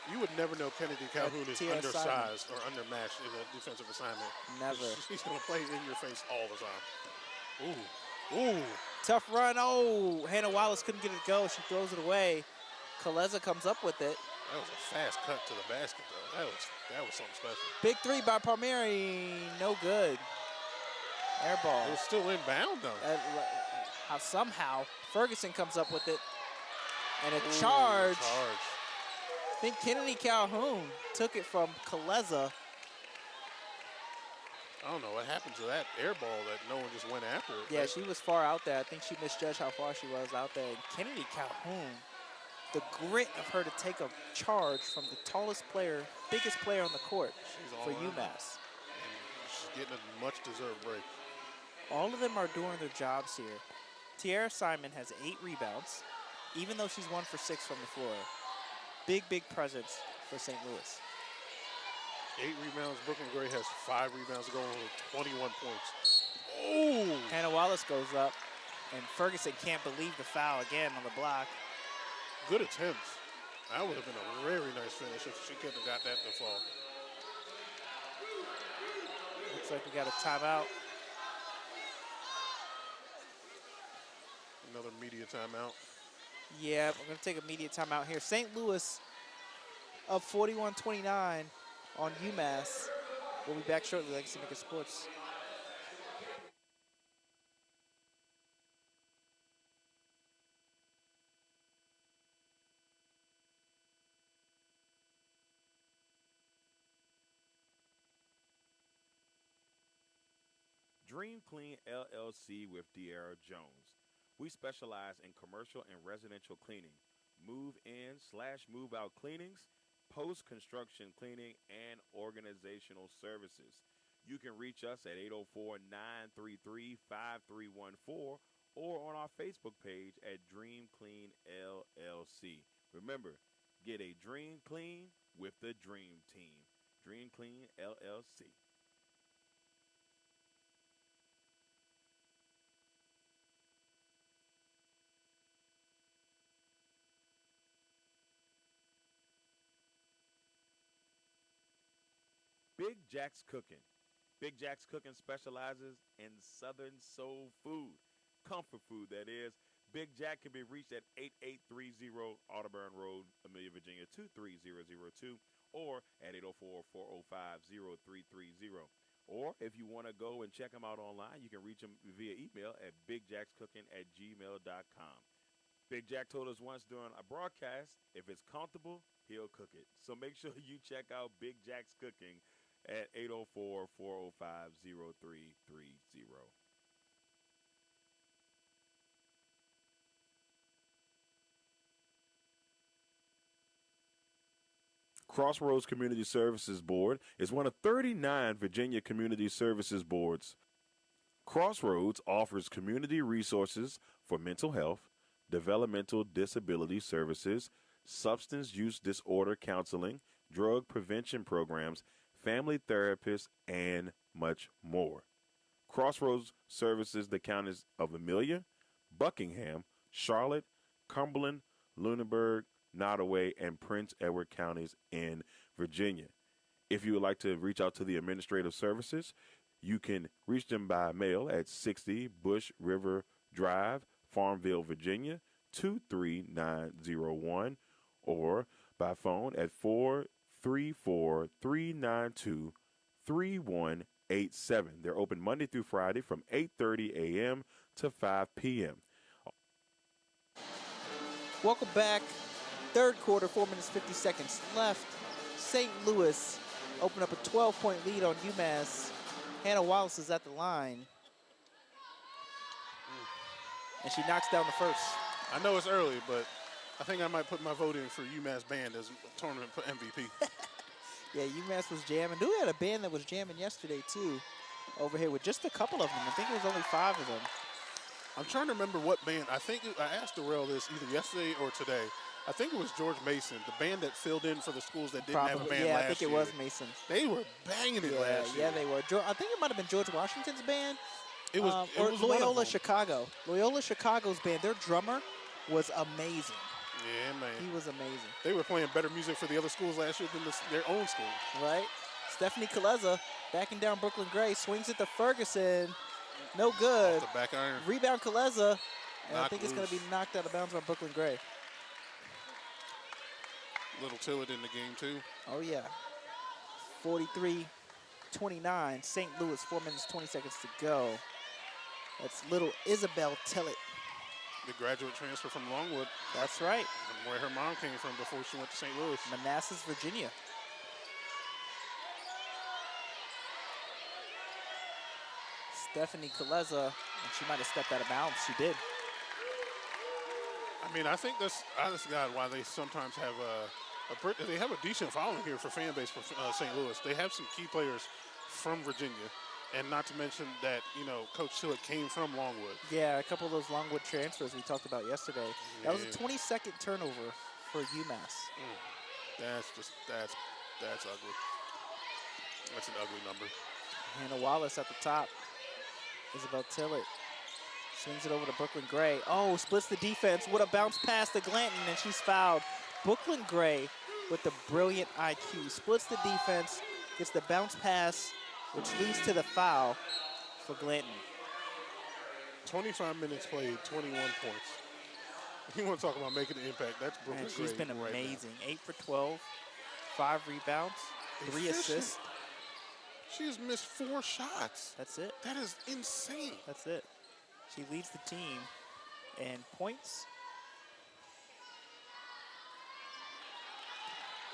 S2: You would never know Kennedy Calhoun is undersized or undermatched in a defensive assignment.
S1: Never.
S2: She's going to play in your face all the time. Ooh.
S1: Tough run. Oh, Hannah Wallace couldn't get it to go. She throws it away. Kaleza comes up with it.
S2: That was a fast cut to the basket, though. That was something special.
S1: Big 3 by Palmieri. No good. Air ball.
S2: It was still inbound, though.
S1: Somehow, Ferguson comes up with it. And a charge. I think Kennedy Calhoun took it from Kaleza.
S2: I don't know what happened to that air ball that no one just went after it.
S1: Yeah,
S2: right?
S1: she was far out there. I think she misjudged how far she was out there. And Kennedy Calhoun, the grit of her to take a charge from the tallest player, biggest player on the court for
S2: all in.
S1: UMass.
S2: And she's getting a much-deserved break.
S1: All of them are doing their jobs here. Tiara Simon has 8 rebounds, even though she's 1 for 6 from the floor. Big, big presence for St. Louis.
S2: 8 rebounds. Brooklyn Gray has 5 rebounds going with 21 points. Oh!
S1: Hannah Wallace goes up, and Ferguson can't believe the foul again on the block.
S2: Good attempts. That would have been a very nice finish if she could have got that to fall.
S1: Looks like we got a timeout.
S2: Another media timeout.
S1: Yeah, we're going to take a media timeout here. St. Louis up 41-29 on UMass. We'll be back shortly. Legacy Maker Sports.
S3: Dream Clean LLC with De'Ara Jones. We specialize in commercial and residential cleaning, move-in/move-out cleanings, post-construction cleaning, and organizational services. You can reach us at 804-933-5314 or on our Facebook page at Dream Clean LLC. Remember, get a Dream Clean with the Dream Team. Dream Clean LLC. Big Jack's Cooking. Big Jack's Cooking specializes in Southern soul food. Comfort food, that is. Big Jack can be reached at 8830 Audubon Road, Amelia, Virginia, 23002, or at 804-405-0330. Or if you want to go and check them out online, you can reach them via email at bigjackscooking@gmail.com. Big Jack told us once during a broadcast, if it's comfortable, he'll cook it. So make sure you check out Big Jack's Cooking at 804-405-0330. Crossroads Community Services Board is one of 39 Virginia Community Services Boards. Crossroads offers community resources for mental health, developmental disability services, substance use disorder counseling, drug prevention programs, family therapists, and much more. Crossroads services the counties of Amelia, Buckingham, Charlotte, Cumberland, Lunenburg, Nottoway, and Prince Edward counties in Virginia. If you would like to reach out to the administrative services, you can reach them by mail at 60 Bush River Drive, Farmville, Virginia, 23901, or by phone at 434-392-3187. They're open Monday through Friday from 8:30 a.m. to 5 p.m.
S1: Welcome back. Third quarter, 4 minutes, 50 seconds left. St. Louis opened up a 12-point lead on UMass. Hannah Wallace is at the line. And she knocks down the first.
S2: I know it's early, but I think I might put my vote in for UMass Band as tournament MVP.
S1: Yeah, UMass was jamming. We had a band that was jamming yesterday, too, over here with just a couple of them. I think it was only 5 of them.
S2: I'm trying to remember what band. I asked Darrell this either yesterday or today. I think it was George Mason, the band that filled in for the schools that didn't have a band last year.
S1: Yeah, I think it was Mason.
S2: They were banging it last year.
S1: Yeah, they were. I think it might have been George Washington's band.
S2: It was
S1: Loyola Chicago. Loyola Chicago's band, their drummer was amazing.
S2: Yeah, man.
S1: He was amazing.
S2: They were playing better music for the other schools last year than their own school.
S1: Right. Stephanie Kaleza backing down Brooklyn Gray, swings it to Ferguson. No good.
S2: Off the back iron.
S1: Rebound Kaleza. And I think
S2: loose.
S1: it's going to be knocked out of bounds by Brooklyn Gray.
S2: Little Tillett in the game, too.
S1: Oh, yeah. 43-29. St. Louis, 4 minutes, 20 seconds to go. That's little Isabel Tillett.
S2: The graduate transfer from Longwood.
S1: That's right.
S2: Where her mom came from before she went to St. Louis.
S1: Manassas, Virginia. Stephanie Kaleza, and she might have stepped out of bounds. She did.
S2: I mean, I think that's, honest to God, why they sometimes have they have a decent following here for fan base for St. Louis. They have some key players from Virginia, and not to mention that, you know, Coach Tillett came from Longwood.
S1: Yeah, a couple of those Longwood transfers we talked about yesterday. That was a 22nd turnover for UMass.
S2: That's ugly. That's an ugly number.
S1: Hannah Wallace at the top. Isabel Tillett swings it over to Brooklyn Gray. Oh, splits the defense. What a bounce pass to Glanton, and she's fouled. Brooklyn Gray with the brilliant IQ. Splits the defense, gets the bounce pass, which leads to the foul for Glanton.
S2: 25 minutes played, 21 points. You want to talk about making an impact? That's Brooklyn Gray.
S1: She's been
S2: right
S1: amazing.
S2: now.
S1: 8 for 12, 5 rebounds, 3 assists.
S2: She has missed 4 shots.
S1: That's it.
S2: That is insane.
S1: That's it. She leads the team in points.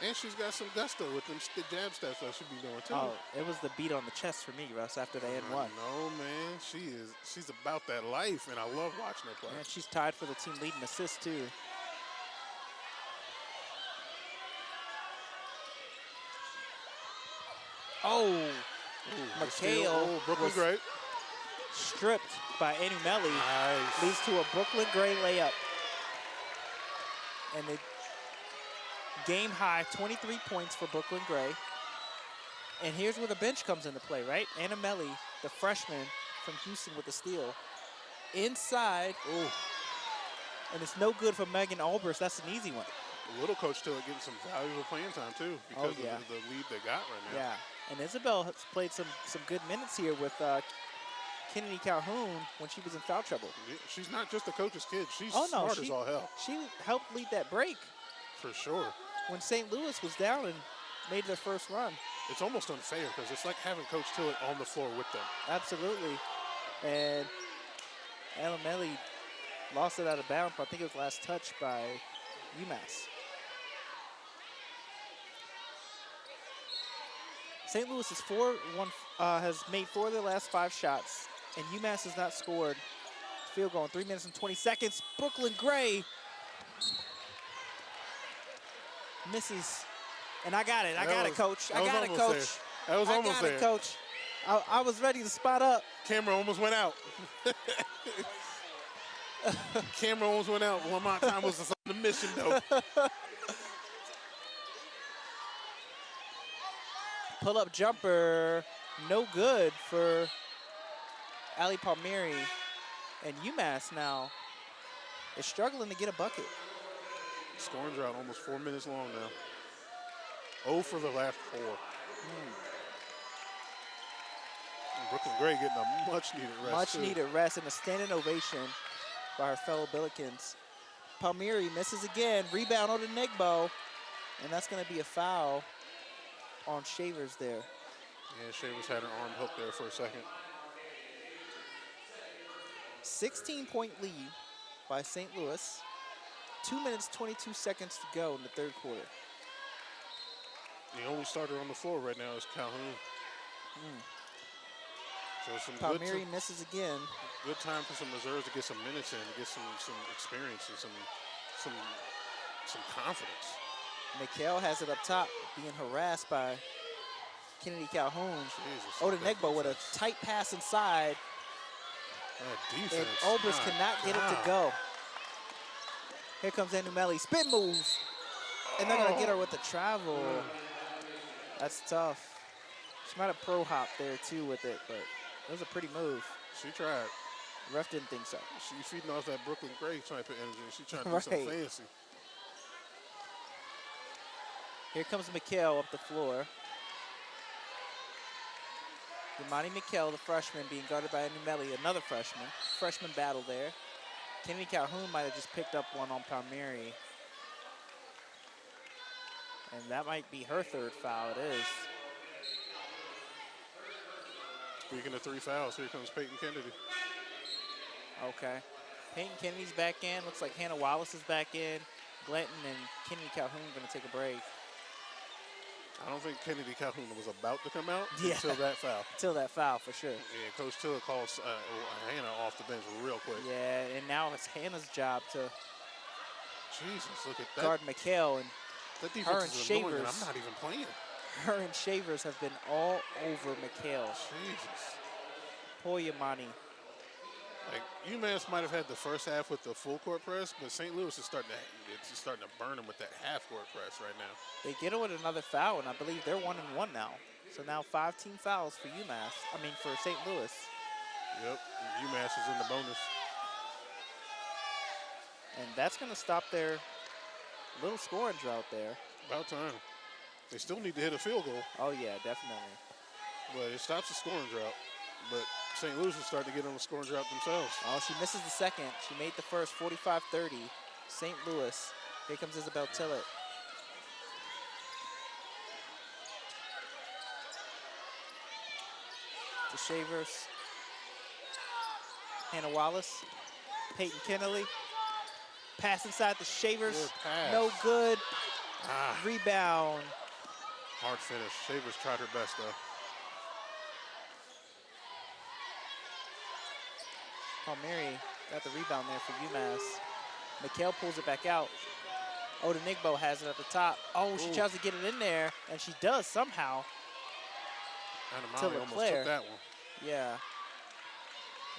S2: And she's got some gusto with them jab steps that she'll be doing too.
S1: Oh, it was the beat on the chest for me, Russ, after the N1.
S2: No, man. She's about that life, and I love watching her play.
S1: And she's tied for the team lead in assists, too. Oh, McHale
S2: Brooklyn Gray.
S1: stripped by Enumelli.
S2: Nice.
S1: Leads to a Brooklyn Gray layup. And the game high, 23 points for Brooklyn Gray. And here's where the bench comes into play, right? Anna Melly, the freshman from Houston with the steal. Inside. Ooh. And it's no good for Megan Albers. That's an easy one.
S2: The little coach still getting some valuable playing time, too, because of the lead they got right now.
S1: Yeah. And Isabel has played some good minutes here with Kennedy Calhoun when she was in foul trouble.
S2: Yeah, she's not just a coach's kid. She's smart as all hell.
S1: She helped lead that break.
S2: For sure.
S1: When St. Louis was down and made their first run.
S2: It's almost unfair because it's like having Coach Tillett on the floor with them.
S1: Absolutely. And Alamelli lost it out of bounds, but I think it was last touch by UMass. St. Louis is has made 4 of their last 5 shots, and UMass has not scored. Field goal in 3 minutes and 20 seconds. Brooklyn Gray misses. And I got it. I got it, Coach. I got it, Coach.
S2: That was almost there.
S1: I got it, Coach. I was ready to spot up.
S2: Camera almost went out. Camera almost went out. Lamont time was on the mission, though.
S1: Pull-up jumper, no good for Ali Palmieri. And UMass now is struggling to get a bucket.
S2: Scoring drought almost 4 minutes long now. 0 for the last 4. Brooklyn Gray getting a much-needed rest,
S1: Much-needed rest and a standing ovation by her fellow Billikens. Palmieri misses again. Rebound on the Nigbo. And that's going to be a foul on Shavers there.
S2: Yeah, Shavers had her arm hooked there for a second.
S1: 16-point lead by St. Louis. 2 minutes, 22 seconds to go in the third quarter.
S2: The only starter on the floor right now is Calhoun. So some
S1: Palmieri misses again.
S2: Good time for some reserves to get some minutes in, to get some experience and some confidence.
S1: McHale has it up top, being harassed by Kennedy Calhoun.
S2: Jesus,
S1: Odenegbo with a tight pass inside.
S2: Defense.
S1: And Albers cannot get it to go. Here comes Enumelli. Spin move. And they're going to get her with the travel. That's tough. She might have pro hopped there too with it, but it was a pretty move.
S2: She tried.
S1: The ref didn't think so.
S2: She's feeding off that Brooklyn Gray type of energy. She trying to do something fancy.
S1: Here comes McHale up the floor. Imani McHale, the freshman, being guarded by Enumelli, another freshman. Freshman battle there. Kennedy Calhoun might have just picked up one on Palmieri. And that might be her third foul. It is.
S2: Speaking of 3 fouls, here comes Peyton Kennedy.
S1: Okay. Peyton Kennedy's back in. Looks like Hannah Wallace is back in. Glanton and Kennedy Calhoun going to take a break.
S2: I don't think Kennedy Calhoun was about to come out
S1: Yeah.
S2: until that foul.
S1: Until that foul, for sure.
S2: Yeah, Coach Tillett calls Hannah off the bench real quick.
S1: Yeah, and now it's Hannah's job to
S2: Jesus, look at that.
S1: guard McHale, and
S2: That
S1: her
S2: defense
S1: and
S2: is annoying, and
S1: Shavers.
S2: I'm not even playing.
S1: her and Shavers have been all over McHale.
S2: Jesus.
S1: Poor Yamani.
S2: Like, UMass might have had the first half with the full court press, but St. Louis is starting to burn them with that half court press right now.
S1: They get it with another foul, and I believe they're 1-1 now. So now 5 team fouls for UMass. I mean, for St. Louis.
S2: Yep, UMass is in the bonus.
S1: And that's going to stop their little scoring drought there.
S2: About time. They still need to hit a field goal,
S1: Oh, yeah, definitely.
S2: but it stops the scoring drought. But St. Louis is starting to get on the scoring drought themselves.
S1: Oh, she misses the second. She made the first, 45-30. St. Louis. Here comes Isabel Tillett. To Shavers. Hannah Wallace. Peyton Kennelly. Pass inside to Shavers.
S2: Good pass.
S1: No good.
S2: Ah,
S1: Rebound.
S2: hard finish. Shavers tried her best, though.
S1: Palmieri got the rebound there for UMass. McHale pulls it back out. Odenigbo has it at the top. Oh, she
S2: Ooh.
S1: tries to get it in there, and she does somehow.
S2: Anna Molly almost
S1: Leclerc.
S2: took that one.
S1: Yeah.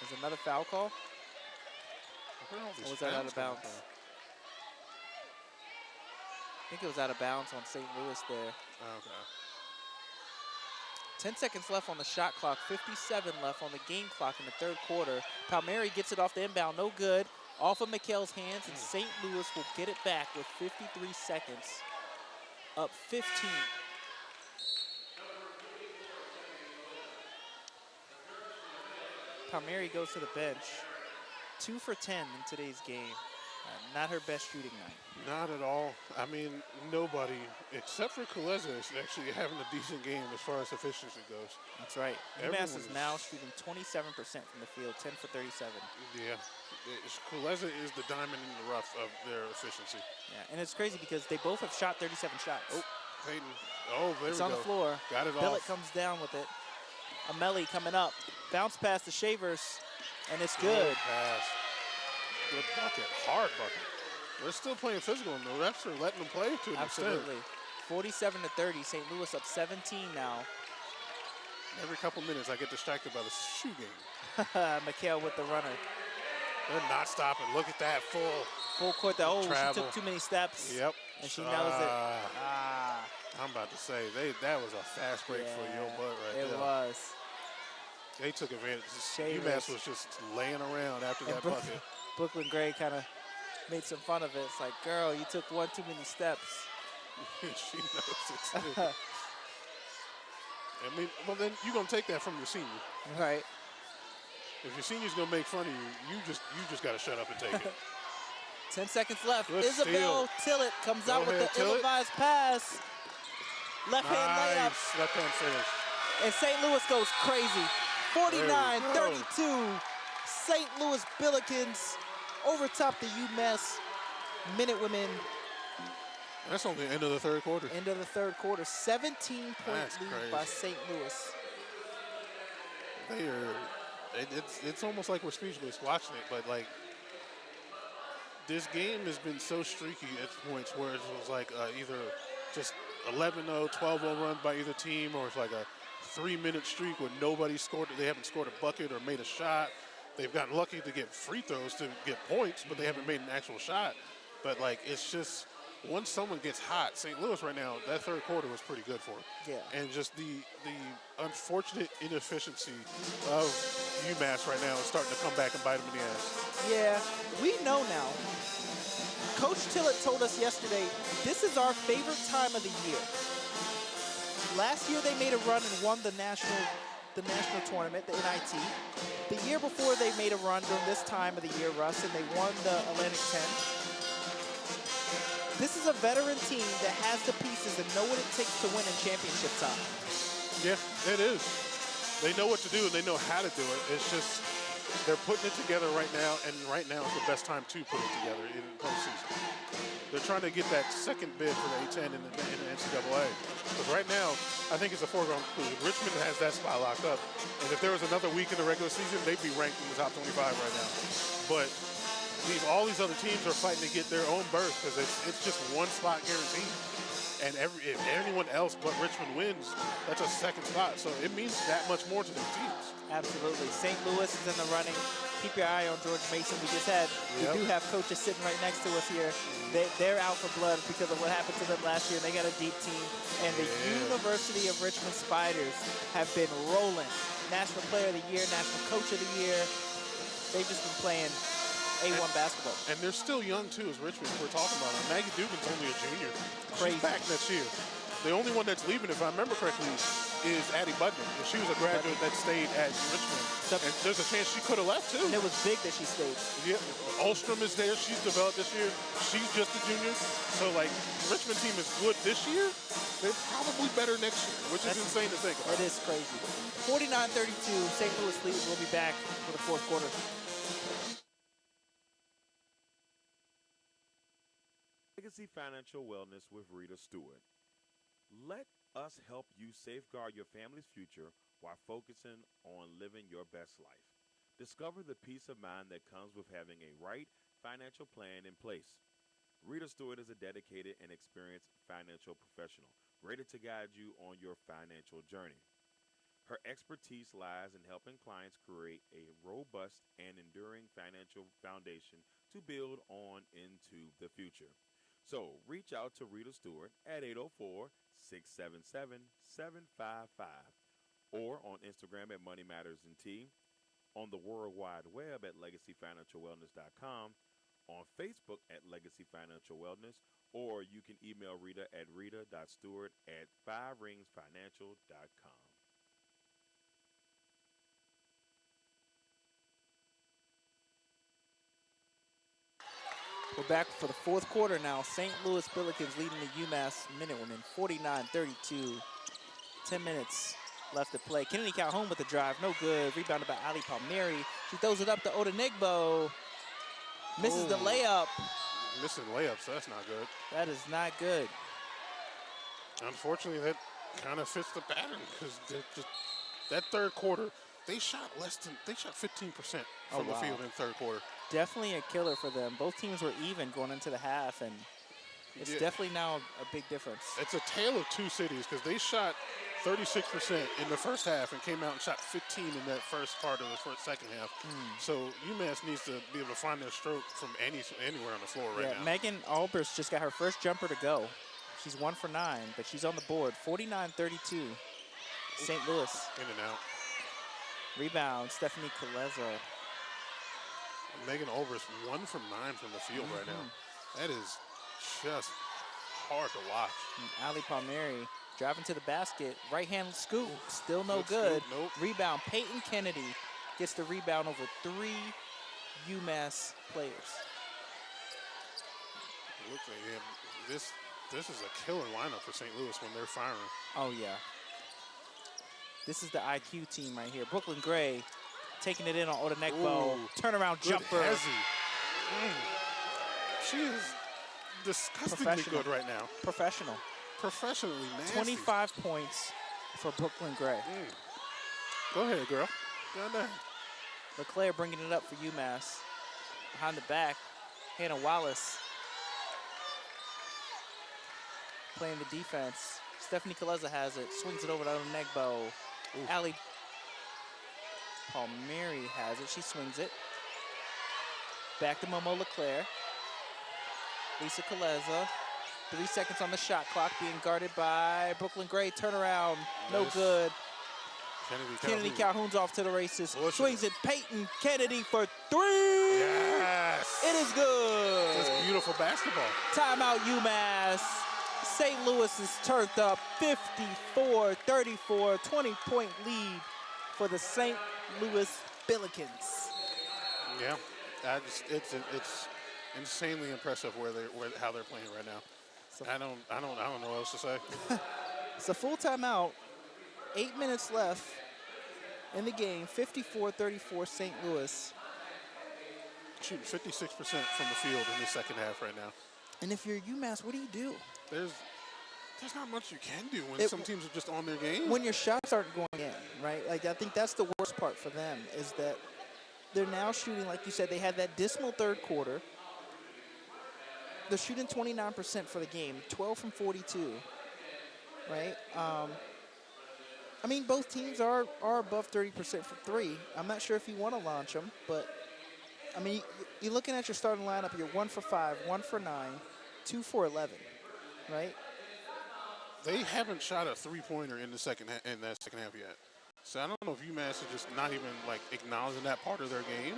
S1: There's another foul call.
S2: Where are all these
S1: Or was that out
S2: fouls
S1: of
S2: coming
S1: bounds?
S2: from?
S1: I think it was out of bounds on St. Louis there.
S2: Okay.
S1: 10 seconds left on the shot clock, 57 left on the game clock in the third quarter. Palmieri gets it off the inbound, no good. Off of McHale's hands, and St. Louis will get it back with 53 seconds. Up 15. Palmieri goes to the bench. 2 for 10 in today's game. Not her best shooting night.
S2: Not at all. I mean, nobody, except for Kaleza, is actually having a decent game as far as efficiency goes.
S1: That's right. UMass is
S2: Everyone
S1: now
S2: is-
S1: shooting 27% from the field, 10 for 37.
S2: Yeah. Kaleza is the diamond in the rough of their efficiency.
S1: Yeah, and it's crazy because they both have shot 37 shots.
S2: Oh, Peyton. Oh, there
S1: It's
S2: we
S1: on
S2: go.
S1: the floor.
S2: Got it
S1: Billet
S2: off.
S1: comes down with it. Ameli coming up. Bounce pass to Shavers, and it's
S2: Good
S1: good.
S2: pass. Good bucket. Hard bucket. They're still playing physical, and the refs are letting them play to an extent.
S1: Absolutely. 47-30. St. Louis up 17 now.
S2: Every couple minutes, I get distracted by the shoe game.
S1: McHale with the runner.
S2: They're not stopping. Look at that
S1: Full court. She
S2: travel.
S1: took too many steps.
S2: Yep.
S1: And she knows it. Ah,
S2: I'm about to say, that was a fast break for your butt right
S1: it
S2: there.
S1: was.
S2: They took advantage.
S1: Shavers.
S2: UMass was just laying around after
S1: And
S2: that bucket.
S1: Brooklyn Gray kind of made some fun of it. It's like, girl, you took one too many steps.
S2: She knows it too. I mean, well then you're gonna take that from your senior.
S1: Right.
S2: If your senior's gonna make fun of you, you just gotta shut up and take it.
S1: 10 seconds left.
S2: Good
S1: Isabel Tillett comes
S2: Go
S1: out with
S2: ahead,
S1: the
S2: Tillett.
S1: ill-advised pass. Left hand layup.
S2: Nice. Left hand finish.
S1: And St. Louis goes crazy. 49-32. St. Louis Billikens overtop the UMass Minutewomen.
S2: That's only the end of the third quarter.
S1: End of the third quarter. 17-point
S2: That's
S1: lead
S2: crazy.
S1: by St. Louis.
S2: They are. It's almost like we're speechless watching it, but like this game has been so streaky at points where it was like either just 11-0, 12-0 run by either team, or it's like a 3-minute streak where nobody scored. They haven't scored a bucket or made a shot. They've gotten lucky to get free throws to get points, but they haven't made an actual shot. But like it's just once someone gets hot, St. Louis right now, that third quarter was pretty good for it.
S1: Yeah.
S2: And just the unfortunate inefficiency of UMass right now is starting to come back and bite them in the ass.
S1: Yeah, we know now. Coach Tillett told us yesterday, this is our favorite time of the year. Last year they made a run and won the national tournament, the NIT. The year before they made a run during this time of the year, Russ, and they won the Atlantic 10. This is a veteran team that has the pieces and know what it takes to win in championship time.
S2: Yeah, it is. They know what to do and they know how to do it. It's just they're putting it together right now, and right now is the best time to put it together in postseason. They're trying to get that second bid for the A-10 in the NCAA. Because right now, I think it's a foregone conclusion. Richmond has that spot locked up. And if there was another week in the regular season, they'd be ranked in the top 25 right now. But all these other teams are fighting to get their own berth because it's just one spot guaranteed. And if anyone else but Richmond wins, that's a second spot. So it means that much more to those teams.
S1: Absolutely. St. Louis is in the running. Keep your eye on George Mason. We do have coaches sitting right next to us here. They're out for blood because of what happened to them last year. They got a deep team. And the University of Richmond Spiders have been rolling. National Player of the Year, National Coach of the Year. They've just been playing A1 basketball.
S2: And they're still young, too, as Richmond we're talking about. Maggie Dugan's only a junior.
S1: Crazy.
S2: She's back next year. The only one that's leaving, if I remember correctly, is Addie Budman. And she was a graduate that stayed at Richmond. And there's a chance she could have left, too.
S1: And it was big that she stayed.
S2: Yeah, Ulstrom is there. She's developed this year. She's just a junior. So, like, the Richmond team is good this year. They're probably better next year, which is insane to think about.
S1: It is crazy. 49-32, St. Louis leads. We'll be back for the fourth quarter.
S3: Legacy Financial Wellness with Rita Stewart. Let us help you safeguard your family's future while focusing on living your best life. Discover the peace of mind that comes with having a right financial plan in place. Rita Stewart is a dedicated and experienced financial professional, ready to guide you on your financial journey. Her expertise lies in helping clients create a robust and enduring financial foundation to build on into the future. So reach out to Rita Stewart at 804-677-7555 or on Instagram at Money Matters NT, on the World Wide Web at LegacyFinancialWellness.com, on Facebook at Legacy Financial Wellness, or you can email Rita at rita.stewart@fiveringsfinancial.com.
S1: We're back for the fourth quarter now. St. Louis Billikens leading the UMass Minutewomen 49-32. 10 minutes left to play. Kennedy Calhoun with the drive, no good. Rebounded by Ali Palmieri. She throws it up to Odenigbo. Misses the layup.
S2: Missing layups, so that's not good.
S1: That is not good.
S2: Unfortunately, that kind of fits the pattern because that third quarter, they shot 15% from the field in the third quarter.
S1: Definitely a killer for them. Both teams were even going into the half, and it's definitely now a big difference.
S2: It's a tale of two cities because they shot 36% in the first half and came out and shot 15 in that first part of the second half. So UMass needs to be able to find their stroke from anywhere on the floor right now.
S1: Megan Albers just got her first jumper to go. She's 1 for 9, but she's on the board. 49-32, St. Louis.
S2: In and out.
S1: Rebound, Stephanie Calezza.
S2: Megan Olbrist 1 from 9 from the field right now. That is just hard to watch.
S1: And Ali Palmieri driving to the basket. Right-hand scoop, still no good.
S2: Scoop, nope.
S1: Rebound, Peyton Kennedy gets the rebound over 3 UMass players.
S2: Looks like this is a killer lineup for St. Louis when they're firing.
S1: Oh, yeah. This is the IQ team right here. Brooklyn Gray taking it in on Odenigbo. Turnaround jumper.
S2: She is disgustingly good right now.
S1: Professional.
S2: Professionally nasty.
S1: 25 points for Brooklyn Gray.
S2: Go ahead, girl. Go down.
S1: LeClaire bringing it up for UMass. Behind the back, Hannah Wallace playing the defense. Stephanie Calezza has it, swings it over to Odenigbo. Ali Palmieri has it, she swings it. Back to Momo LeClaire. Lisa Calezza, 3 seconds on the shot clock, being guarded by Brooklyn Gray. Turnaround, no good. Kennedy Calhoun's off to the races. Swings it, Peyton Kennedy for 3.
S2: Yes.
S1: It is good.
S2: That's beautiful basketball.
S1: Timeout UMass. St. Louis is turfed up 54-34, 20-point lead for the St. Louis Billikens.
S2: Yeah, it's insanely impressive how they're playing right now. So I don't know what else to say.
S1: It's a full timeout. 8 minutes left in the game. 54-34 St. Louis.
S2: Shooting 56% from the field in the second half right now.
S1: And if you're UMass, what do you do?
S2: There's not much you can do when some teams are just on their game.
S1: When your shots aren't going in, right? Like, I think that's the worst part for them is that they're now shooting, like you said, they had that dismal third quarter. They're shooting 29% for the game, 12 from 42, right? I mean, both teams are above 30% for three. I'm not sure if you want to launch them, but, I mean, you're looking at your starting lineup. You're 1 for 5, 1 for 9, 2 for 11, right?
S2: They haven't shot a three-pointer in that second half yet. So I don't know if UMass is just not even like acknowledging that part of their game,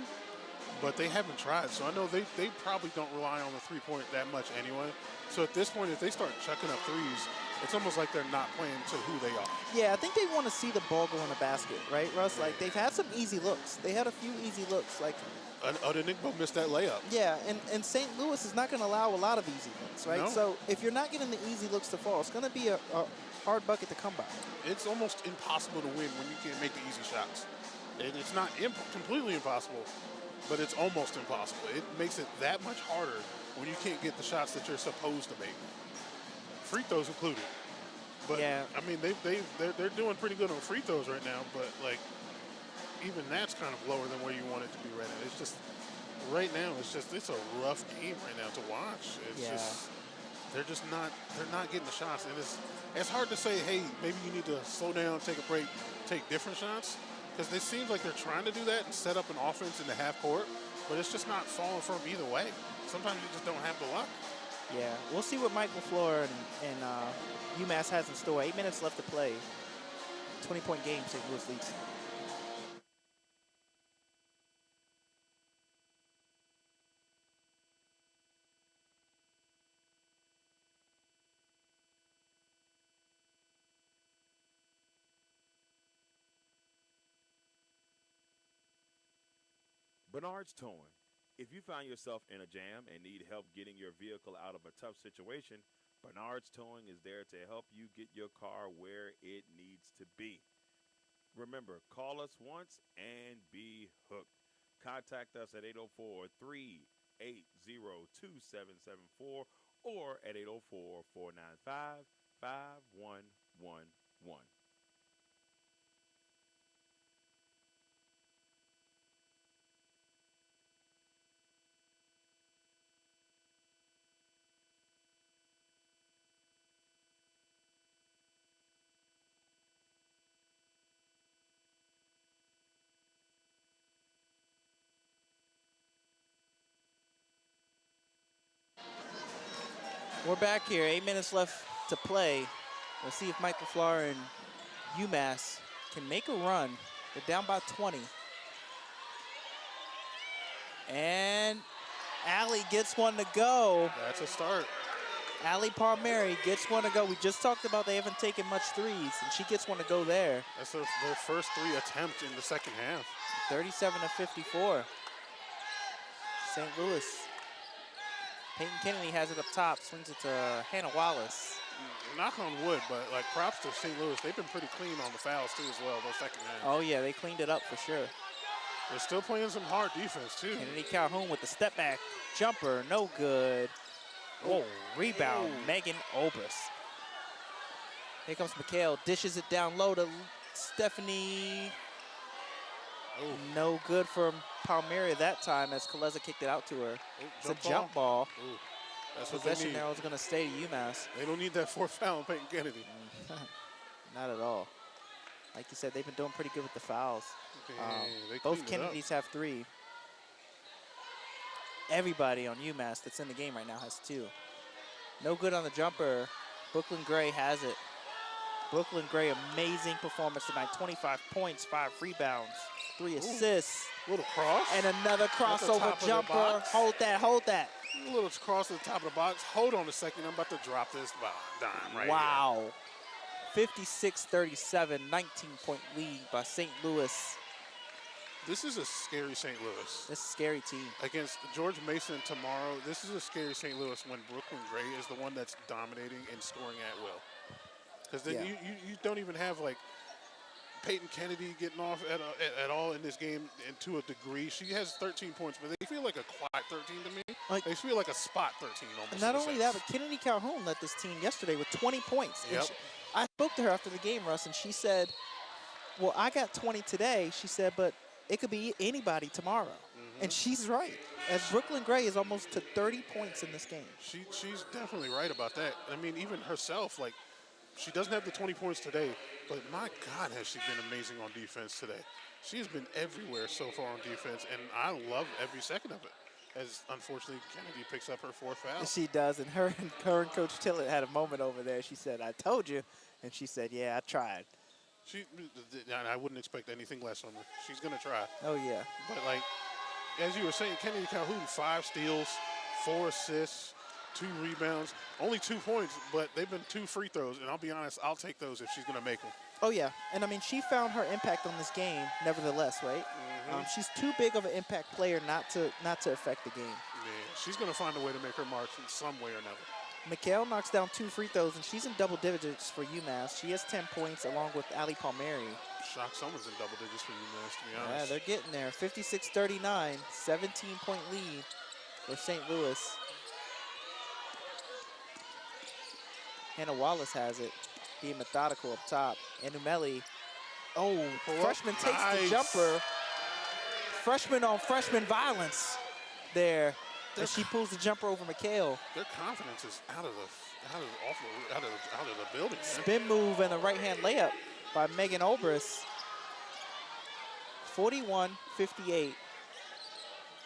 S2: but they haven't tried. So I know they probably don't rely on the three-point that much anyway. So at this point, if they start chucking up threes, it's almost like they're not playing to who they are.
S1: Yeah, I think they want to see the ball go in the basket, right, Russ? Like, they've had some easy looks. They had a few easy looks, like.
S2: Odenigbo missed that layup.
S1: Yeah, and St. Louis is not going to allow a lot of easy looks, right?
S2: No.
S1: So if you're not getting the easy looks to fall, it's going to be a hard bucket to come by.
S2: It's almost impossible to win when you can't make the easy shots. And it's not completely impossible, but it's almost impossible. It makes it that much harder when you can't get the shots that you're supposed to make. Free throws included. But,
S1: yeah.
S2: I mean, they're doing pretty good on free throws right now, but, like, even that's kind of lower than where you want it to be right now. It's just, right now, it's a rough game right now to watch. It's just, they're not getting the shots. And it's hard to say, hey, maybe you need to slow down, take a break, take different shots. Because it seems like they're trying to do that and set up an offense in the half court, but it's just not falling for them either way. Sometimes you just don't have the luck.
S1: Yeah, we'll see what Mike LaFleur and UMass has in store. 8 minutes left to play. 20-point game, St. Louis leads.
S3: Bernard's Towing. If you find yourself in a jam and need help getting your vehicle out of a tough situation, Bernard's Towing is there to help you get your car where it needs to be. Remember, call us once and be hooked. Contact us at 804-380-2774 or at 804-495-5111.
S1: We're back here. 8 minutes left to play. We'll see if Mike LaFleur and UMass can make a run. They're down by 20. And Allie gets one to go.
S2: That's a start.
S1: Allie Palmieri gets one to go. We just talked about they haven't taken much threes, and she gets one to go there.
S2: That's their first three attempt in the second half.
S1: 37-54. St. Louis. Peyton Kennedy has it up top, swings it to Hannah Wallace.
S2: Knock on wood, but like props to St. Louis. They've been pretty clean on the fouls too as well, the second half.
S1: Oh yeah, they cleaned it up for sure.
S2: They're still playing some hard defense too.
S1: Kennedy Calhoun with the step back jumper, no good. Oh, rebound, Megan Obrus. Here comes McHale, dishes it down low to Stephanie.
S2: Ooh.
S1: No good from Palmieri that time as Kaleza kicked it out to her.
S2: Ooh,
S1: It's a jump ball.
S2: Ooh. That's what they
S1: Possession
S2: need.
S1: now is going to stay to UMass.
S2: They don't need that fourth foul on Peyton Kennedy.
S1: Not at all. Like you said, they've been doing pretty good with the fouls.
S2: They
S1: Both
S2: cleaned it up.
S1: Kennedys have 3. Everybody on UMass that's in the game right now has 2. No good on the jumper. Brooklyn Gray has it. Brooklyn Gray, amazing performance tonight. 25 points, 5 rebounds, 3 assists.
S2: Little cross.
S1: And another
S2: At the top
S1: crossover
S2: of the
S1: jumper.
S2: box.
S1: Hold that, hold that.
S2: A little cross to the top of the box. Hold on a second. I'm about to drop this dime right
S1: Wow. 56-37, 19-point lead by St. Louis.
S2: here. This is a scary St. Louis.
S1: This is a scary team.
S2: Against George Mason tomorrow, this is a scary St. Louis when Brooklyn Gray is the one that's dominating and scoring at will. Because then
S1: Yeah.
S2: you don't even have, like, Peyton Kennedy getting off at all in this game, and to a degree. She has 13 points, but they feel like a quiet 13 to me.
S1: Like,
S2: they feel like a spot 13 almost.
S1: Not only that, but Kennedy Calhoun led this team yesterday with 20 points.
S2: Yep.
S1: I spoke to her after the game, Russ, and she said, well, I got 20 today. She said, but it could be anybody tomorrow. And she's right. As Brooklyn Gray is almost to 30 points in this game.
S2: She's definitely right about that. I mean, even herself, like, she doesn't have the 20 points today, but my God, has she been amazing on defense today. She has been everywhere so far on defense, and I love every second of it. As, unfortunately, Kennedy picks up her 4th foul.
S1: She does, and her and Coach Tillett had a moment over there. She said, I told you. And she said, yeah, I tried.
S2: I wouldn't expect anything less from her. She's going to try.
S1: Oh, yeah.
S2: But, like, as you were saying, Kennedy Calhoun, 5 steals, 4 assists, 2 rebounds, only 2 points, but they've been 2 free throws, and I'll be honest, I'll take those if she's going to make them.
S1: Oh, yeah. And, I mean, she found her impact on this game, nevertheless, right? She's too big of an impact player not to affect the game.
S2: Yeah, she's going to find a way to make her mark in some way or another.
S1: Mikhail knocks down 2 free throws, and she's in double digits for UMass. She has 10 points along with Ali Palmieri.
S2: Shocked someone's in double digits for UMass, to be honest.
S1: Yeah, they're getting there. 56-39, 17-point lead for St. Louis. Hannah Wallace has it, being methodical up top. And Umeli, freshman takes the jumper. Freshman on freshman violence there. As she pulls the jumper over Mikhail.
S2: Their confidence is out of the building.
S1: Spin move and a right-hand layup by Megan Obrist. 41-58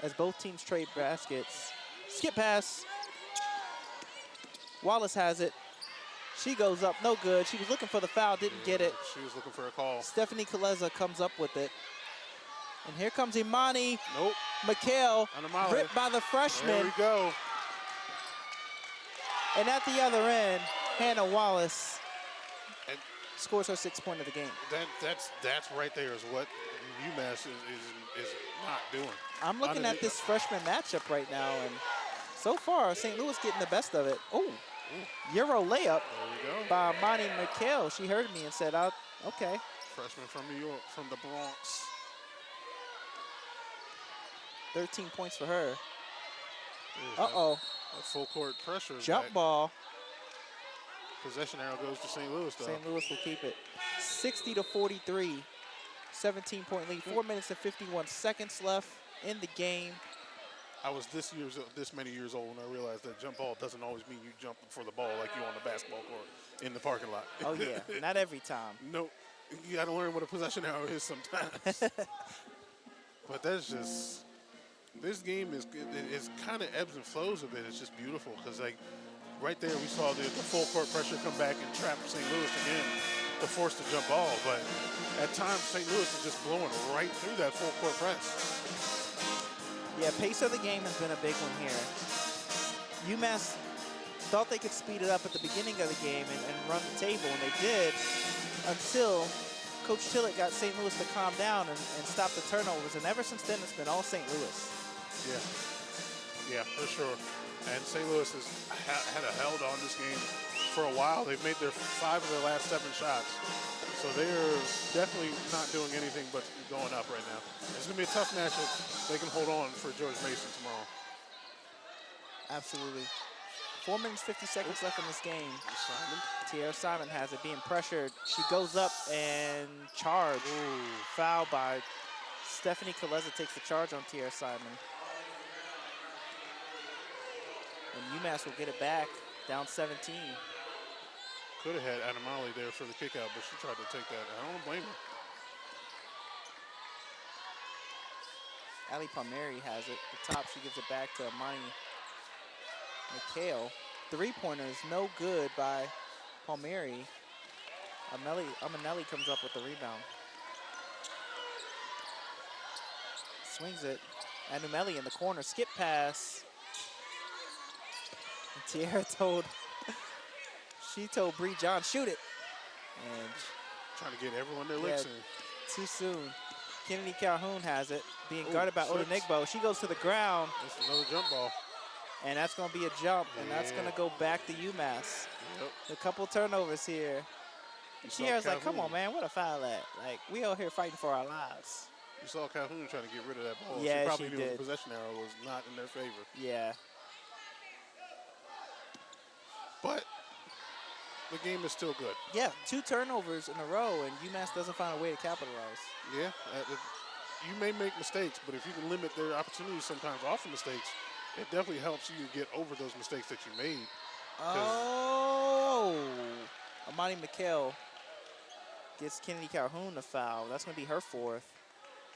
S1: as both teams trade baskets. Skip pass. Wallace has it. She goes up, no good. She was looking for the foul, didn't get it.
S2: She was looking for a call.
S1: Stephanie Kaleza comes up with it. And here comes Imani.
S2: Nope.
S1: Mikhail, ripped by the freshman.
S2: There we go.
S1: And at the other end, Hannah Wallace scores her 6th point of the game.
S2: That's right there is what UMass is not doing.
S1: I'm looking at this freshman matchup right now, and so far, St. Louis getting the best of it. Oh, Euro layup
S2: there we go.
S1: by Imani Mikhail. She heard me and said, okay.
S2: Freshman from New York, from the Bronx.
S1: 13 points for her. Uh-oh.
S2: That full court pressure.
S1: Jump ball.
S2: Possession arrow goes to St. Louis, though.
S1: St. Louis will keep it. 60-43. 17-point lead. 4 minutes and 51 seconds left in the game.
S2: I was this many years old when I realized that jump ball doesn't always mean you jump for the ball like you on the basketball court in the parking lot.
S1: Oh, yeah. Not every time.
S2: No. You got to learn what a possession arrow is sometimes. But that's just... This game is kind of ebbs and flows a bit. It's just beautiful because, like, right there we saw the full court pressure come back and trap St. Louis again to force the jump ball. But at times, St. Louis is just blowing right through that full court press.
S1: Yeah, pace of the game has been a big one here. UMass thought they could speed it up at the beginning of the game and run the table, and they did until Coach Tillett got St. Louis to calm down and stop the turnovers. And ever since then, it's been all St. Louis.
S2: Yeah, for sure. And St. Louis has had a held on this game for a while. They've made 5 of their last 7 shots. So they're definitely not doing anything but going up right now. It's going to be a tough matchup. They can hold on for George Mason tomorrow.
S1: Absolutely. 4 minutes, 50 seconds left in this game. Tierra Simon has it, being pressured. She goes up and charged. Foul by Stephanie Kaleza takes the charge on Tierra Simon. And UMass will get it back, down 17.
S2: Could have had Adamali there for the kick out, but she tried to take that. I don't blame her.
S1: Ali Palmieri has it. At the top, she gives it back to Imani Mikhail. 3-pointer is no good by Palmieri. Amanelli comes up with the rebound. Swings it. Anumeli in the corner. Skip pass. And Tierra told Bree John, shoot it. And
S2: trying to get everyone their licks in.
S1: Too soon. Kennedy Calhoun has it, being guarded by Odenigbo. She goes to the ground.
S2: That's another jump ball.
S1: And that's going to be a jump, and that's going to go back to UMass.
S2: Yep.
S1: A couple turnovers here. Tierra's like, come on, man, what a foul at? Like, we out here fighting for our lives.
S2: You saw Calhoun trying to get rid of that ball.
S1: Yeah,
S2: she probably knew
S1: did.
S2: the possession arrow was not in their favor.
S1: Yeah.
S2: But the game is still good.
S1: Yeah, 2 turnovers in a row, and UMass doesn't find a way to capitalize.
S2: Yeah, you may make mistakes, but if you can limit their opportunities sometimes off of mistakes, it definitely helps you get over those mistakes that you made.
S1: Oh, Amani McHale gets Kennedy Calhoun a foul. That's going to be her 4th.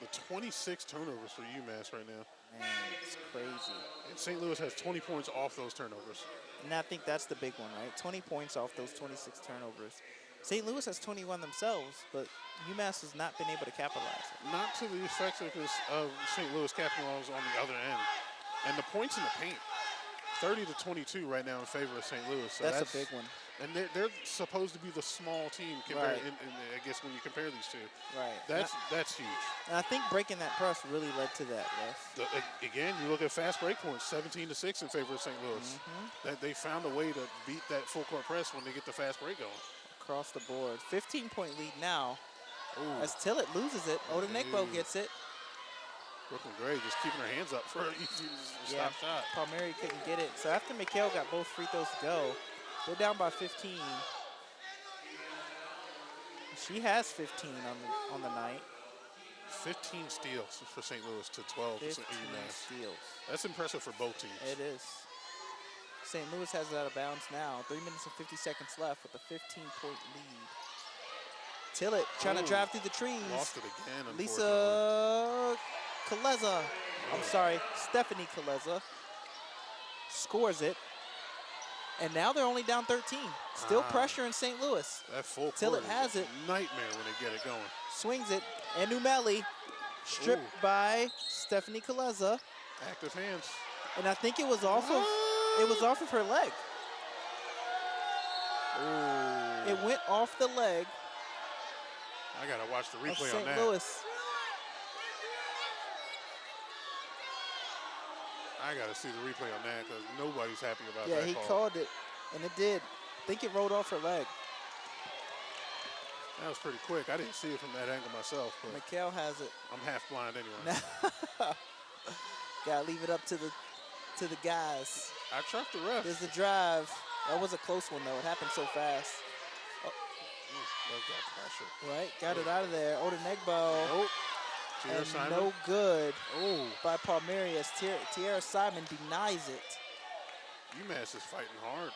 S2: The 26 turnovers for UMass right now.
S1: Man, it's crazy.
S2: And St. Louis has 20 points off those turnovers.
S1: And I think that's the big one, right? 20 points off those 26 turnovers. St. Louis has 21 themselves, but UMass has not been able to capitalize.
S2: Not to the effectiveness of St. Louis capitalizing on the other end. And the points in the paint, 30 to 22 right now in favor of St. Louis. So
S1: that's a big one.
S2: And they're supposed to be the small team, compared,
S1: Right.
S2: I guess, when you compare these two.
S1: Right.
S2: That's huge.
S1: And I think breaking that press really led to that, Russ.
S2: Again, you look at fast break points, 17 to 6 in favor of St. Louis. That they found a way to beat that full court press when they get the fast break going.
S1: Across the board. 15-point lead now.
S2: Ooh.
S1: As Tillett loses it, Odenegbo gets it.
S2: Brooklyn Gray just keeping her hands up for an easy stop shot.
S1: Palmieri couldn't get it. So after McHale got both free throws to go, they're down by 15. She has 15 on the night.
S2: 15 steals for St. Louis to 12 for
S1: 15
S2: UMass.
S1: steals.
S2: That's impressive for both teams.
S1: It is. St. Louis has it out of bounds now. 3 minutes and 50 seconds left with a 15-point lead. Tillett trying to drive through the trees.
S2: Lost it again, unfortunately.
S1: Lisa Kaleza. I'm sorry, Stephanie Kaleza scores it. And now they're only down 13. Still pressure in St. Louis.
S2: That full court
S1: Tillett has
S2: is
S1: it.
S2: a nightmare when they get it going.
S1: Swings it. And Numeli stripped by Stephanie Kaleza.
S2: Active hands.
S1: And I think it was off of her leg.
S2: Ooh.
S1: It went off the leg
S2: I got to watch the
S1: of
S2: replay
S1: St.
S2: on that.
S1: Louis.
S2: I got to see the replay on that because nobody's happy about
S1: Yeah,
S2: that
S1: he
S2: call.
S1: called it, and it did. I think it rolled off her leg.
S2: That was pretty quick. I didn't see it from that angle myself, but
S1: McHale has it.
S2: I'm half blind anyway.
S1: Gotta leave it up to the guys.
S2: I trust the ref.
S1: There's the drive. That was a close one though. It happened so fast.
S2: Love that pressure.
S1: Right, got it out of there. Odenegbo.
S2: Nope. Tierra
S1: And
S2: Simon.
S1: no good
S2: Oh,
S1: by Palmieri as Tierra Simon denies it.
S2: UMass is fighting hard.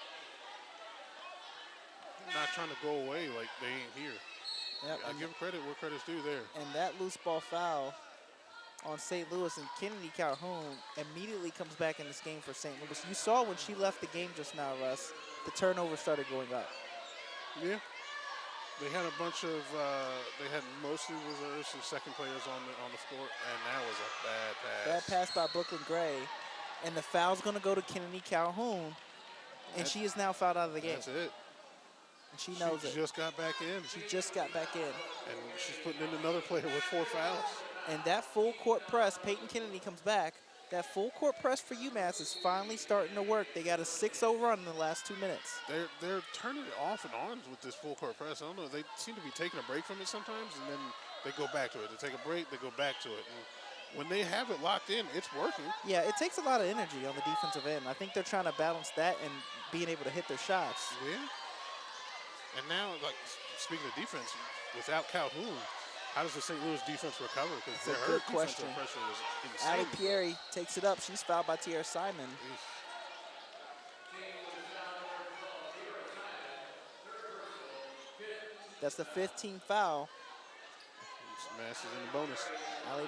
S2: They're not trying to go away like they ain't here.
S1: Yep,
S2: I give credit where credit's due there.
S1: and that loose ball foul on St. Louis, and Kennedy Calhoun immediately comes back in this game for St. Louis. You saw when she left the game just now, Russ, the turnover started going up.
S2: Yeah. They had a bunch of, they had mostly reserves and second players on the court, and that was a bad pass.
S1: Bad pass by Brooklyn Gray, and the foul's going to go to Kennedy Calhoun, and she is now fouled out of the game.
S2: That's it.
S1: And she knows
S2: She
S1: it.
S2: just got back in.
S1: She just got back in.
S2: And she's putting in another player with 4 fouls.
S1: And that full court press, Peyton Kennedy comes back. That full court press for UMass is finally starting to work. They got a 6-0 run in the last 2 minutes.
S2: They're turning it off and on with this full court press. I don't know. They seem to be taking a break from it sometimes, and then they go back to it. They take a break, they go back to it. And when they have it locked in, it's working.
S1: Yeah, it takes a lot of energy on the defensive end. I think they're trying to balance that and being able to hit their shots.
S2: Yeah. And now, like, speaking of defense, without Calhoun, how does the St. Louis defense recover? Because
S1: That's a
S2: her
S1: good
S2: defensive
S1: question.
S2: pressure was
S1: Ali
S2: insane.
S1: Pieri takes it up. She's fouled by Tierra Simon. That's the 15th foul.
S2: Mass is in the bonus.
S1: Ali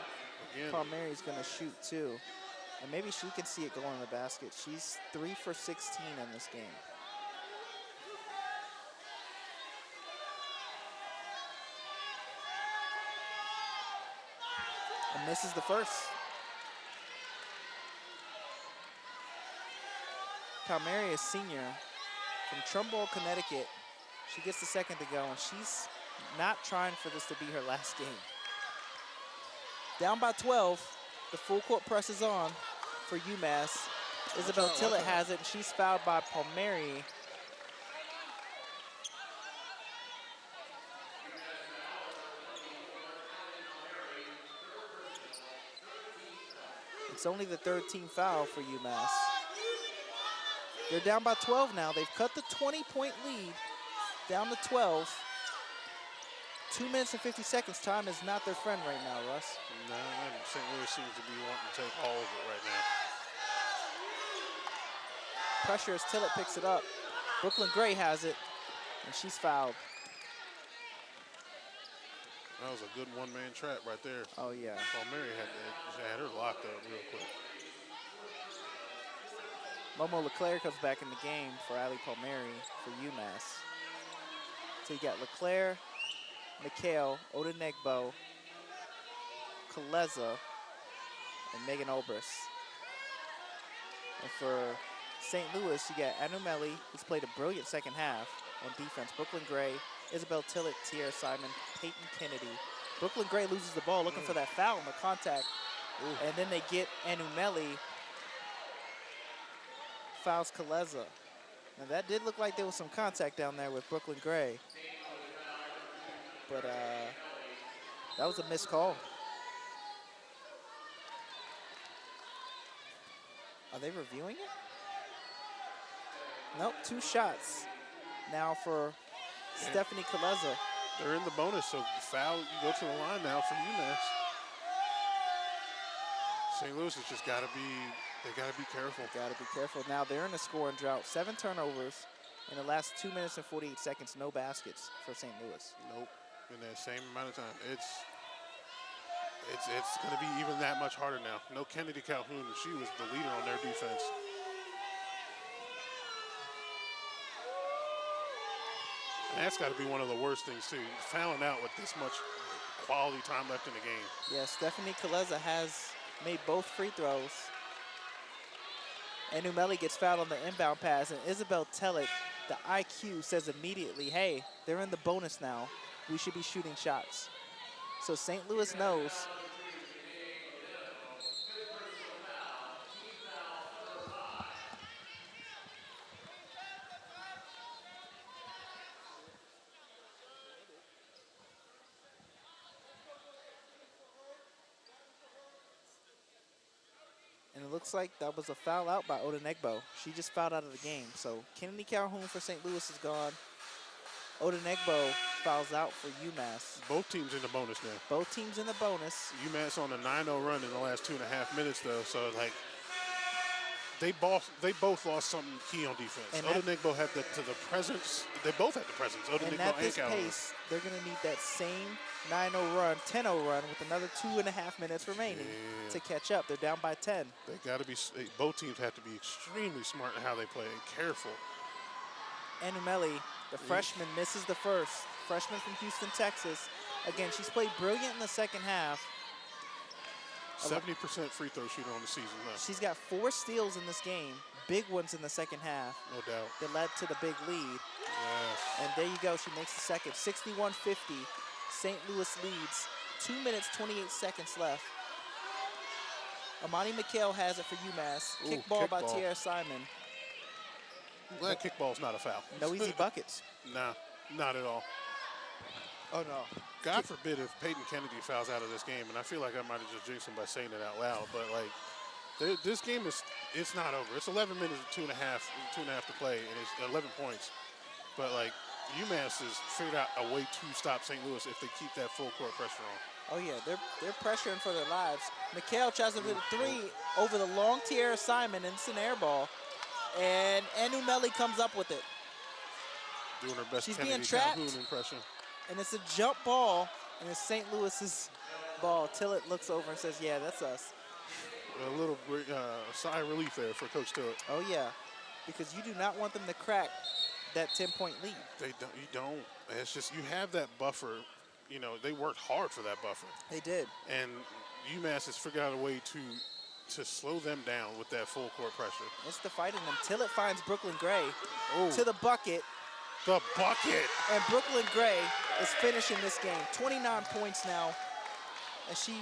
S2: Again.
S1: Palmieri's going to shoot too. And maybe she can see it going in the basket. She's 3 for 16 in this game. And misses the first. Palmieri is senior from Trumbull, Connecticut. She gets the second to go, and she's not trying for this to be her last game. Down by 12, the full court press is on for UMass. Isabel Tillett has it, and she's fouled by Palmieri. It's only the third team foul for UMass. They're down by 12 now. They've cut the 20-point lead down to 12. 2 minutes and 50 seconds. Time is not their friend right now, Russ.
S2: No, St. Louis seems to be wanting to take all of it right now.
S1: Pressure as Tillett picks it up. Brooklyn Gray has it, and she's fouled.
S2: That was a good one-man trap right there.
S1: Oh, yeah.
S2: Palmieri had her locked up real quick.
S1: Momo Leclerc comes back in the game for Ali Palmieri for UMass. So you got Leclerc, McHale, Odenegbo, Kaleza, and Megan Olbrus. And for St. Louis, you got Anumeli, who's played a brilliant second half on defense. Brooklyn Gray, Isabel Tillett, Tierra Simon, Peyton Kennedy. Brooklyn Gray loses the ball looking for that foul on the contact. And then they get Anumeli, fouls Kaleza. Now that did look like there was some contact down there with Brooklyn Gray. But that was a missed call. Are they reviewing it? Nope, 2 shots now for Stephanie Kaleza.
S2: They're in the bonus, so foul, you go to the line now for UMass. St. Louis has just got to be, they got to be careful.
S1: Got to be careful. Now they're in a scoring drought. 7 turnovers in the last 2 minutes and 48 seconds. No baskets for St. Louis.
S2: Nope, in that same amount of time. It's going to be even that much harder now. No Kennedy Calhoun, she was the leader on their defense. And that's got to be one of the worst things, too. Fouling out with this much quality time left in the game.
S1: Yeah, Stephanie Kaleza has made both free throws. And Umeli gets fouled on the inbound pass. And Isabel Tellett, the IQ, says immediately, hey, they're in the bonus now. We should be shooting shots. So St. Louis knows. And it looks like that was a foul out by Odenegbo. She just fouled out of the game. So Kennedy Calhoun for St. Louis is gone. Odenegbo fouls out for UMass.
S2: Both teams in the bonus now.
S1: Both teams in the bonus.
S2: UMass on a 9-0 run in the last 2.5 minutes, though. So, like, they both lost something key on defense.
S1: And
S2: Odenegbo had the presence. They both had the presence. Odenegbo
S1: and at this
S2: Calhoun.
S1: pace, they're going to need that same 9-0 run, 10-0 run with another 2.5 minutes remaining to catch up. They're down by 10.
S2: They got to be. Both teams have to be extremely smart in how they play and careful.
S1: Anumeli, the freshman, misses the first. Freshman from Houston, Texas. Again, she's played brilliant in the second half.
S2: 70% free throw shooter on the season, though.
S1: She's got 4 steals in this game, big ones in the second half.
S2: No doubt.
S1: That led to the big lead.
S2: Yes.
S1: And there you go, she makes the second. 61-50, St. Louis leads. 2 minutes, 28 seconds left. Amani McHale has it for UMass. Kickball by Tierra Simon.
S2: I'm glad kickball's not a foul.
S1: No easy buckets.
S2: Nah, not at all.
S1: Oh, no.
S2: God forbid if Peyton Kennedy fouls out of this game, and I feel like I might have just jinxed him by saying it out loud, but, like, this game it's not over. It's 11 minutes and 2.5 to play, and it's 11 points. But, like, UMass has figured out a way to stop St. Louis if they keep that full court pressure on.
S1: Oh, yeah, they're pressuring for their lives. McHale tries to hit a 3 over the long Tierra Simon, and it's an air ball. And Anumeli comes up with it.
S2: Doing her best
S1: She's
S2: Kennedy
S1: being trapped.
S2: Calhoun impression.
S1: And it's a jump ball, and it's St. Louis's ball. Tillett looks over and says, yeah, that's us.
S2: A little sigh of relief there for Coach Tillett.
S1: Oh, yeah, because you do not want them to crack that 10-point lead.
S2: You don't. It's just you have that buffer. You know, they worked hard for that buffer.
S1: They did.
S2: And UMass has figured out a way to slow them down with that full court pressure.
S1: It's the fight in them. Tillett finds Brooklyn Gray to the bucket.
S2: The bucket.
S1: And Brooklyn Gray is finishing this game. 29 points now as she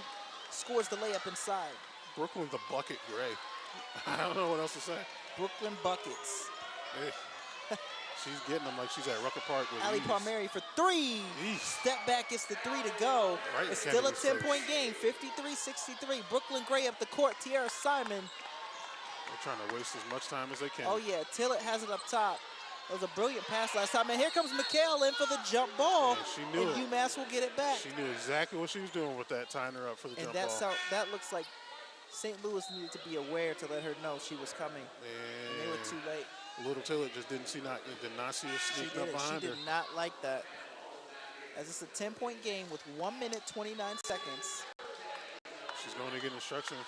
S1: scores the layup inside.
S2: Brooklyn the bucket Gray. I don't know what else to say.
S1: Brooklyn buckets.
S2: Hey. she's getting them like she's at Rucker Park with
S1: Ali
S2: ease.
S1: Palmieri for three.
S2: Ease.
S1: Step back gets the 3 to go.
S2: Right,
S1: It's still a
S2: Kennedy's
S1: 10-point game, 53-63. Brooklyn Gray up the court. Tiara Simon.
S2: They're trying to waste as much time as they can.
S1: Oh, yeah. Tillett has it up top. It was a brilliant pass last time. And here comes Mikhail in for the jump ball.
S2: And she knew
S1: and
S2: it.
S1: UMass will get it back.
S2: She knew exactly what she was doing with that, tying her up for the jump
S1: that's
S2: ball.
S1: that looks like St. Louis needed to be aware to let her know she was coming. And they were too late.
S2: Little Tillett just did not see her sneak up behind her.
S1: She did not like that. As it's a 10-point game with 1 minute, 29 seconds.
S2: She's going to get instructions.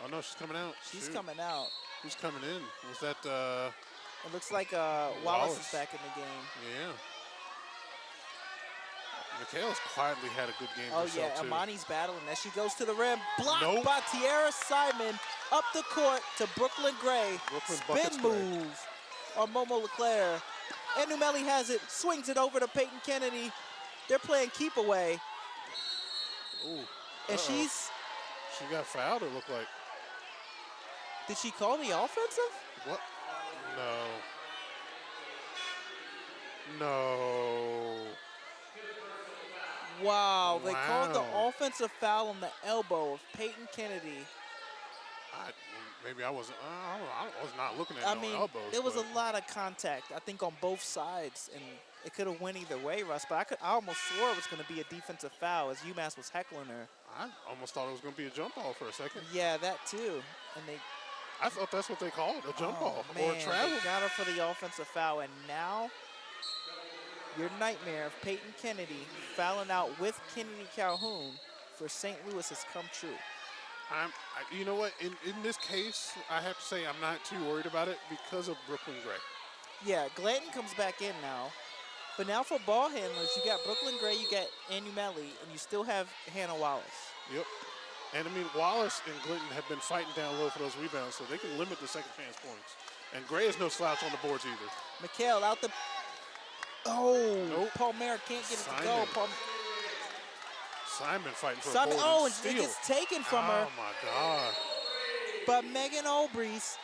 S2: Oh, no, she's coming out.
S1: She's coming out.
S2: Who's coming in? Was that
S1: It looks like Wallace is back in the game.
S2: Yeah. Mikhail's quietly had a good game herself, too.
S1: Amani's battling as she goes to the rim. Blocked
S2: Nope.
S1: by Tiara Simon. Up the court to Brooklyn Gray.
S2: Brooklyn
S1: Spin
S2: buckets Gray.
S1: move on Momo Leclerc. And Numeli has it, swings it over to Peyton Kennedy. They're playing keep away.
S2: Ooh.
S1: And
S2: She got fouled, it looked like.
S1: Did she call the offensive?
S2: What? No.
S1: Wow, they called the offensive foul on the elbow of Peyton Kennedy.
S2: Maybe I wasn't. I was not looking at elbows.
S1: There was a lot of contact, I think, on both sides, and it could have went either way, Russ. But I almost swore it was going to be a defensive foul as UMass was heckling her.
S2: I almost thought it was going to be a jump ball for a second.
S1: Yeah, that too. And
S2: I thought that's what they called a jump ball
S1: man,
S2: or a travel.
S1: They got her for the offensive foul, and now your nightmare of Peyton Kennedy fouling out with Kennedy Calhoun for St. Louis has come true.
S2: You know what? In this case, I have to say I'm not too worried about it because of Brooklyn Gray.
S1: Yeah, Glanton comes back in now. But now for ball handlers, you got Brooklyn Gray, you got Anu Melly, and you still have Hannah Wallace.
S2: Yep. And, I mean, Wallace and Glinton have been fighting down low for those rebounds, so they can limit the second chance points. And Gray is no slouch on the boards either.
S1: Mikhail out the... Oh,
S2: nope.
S1: Palmer can't get it to go.
S2: Simon fighting for
S1: Simon,
S2: a board
S1: and
S2: steal.
S1: it gets taken from her.
S2: Oh, my God.
S1: But Megan Olbreeze,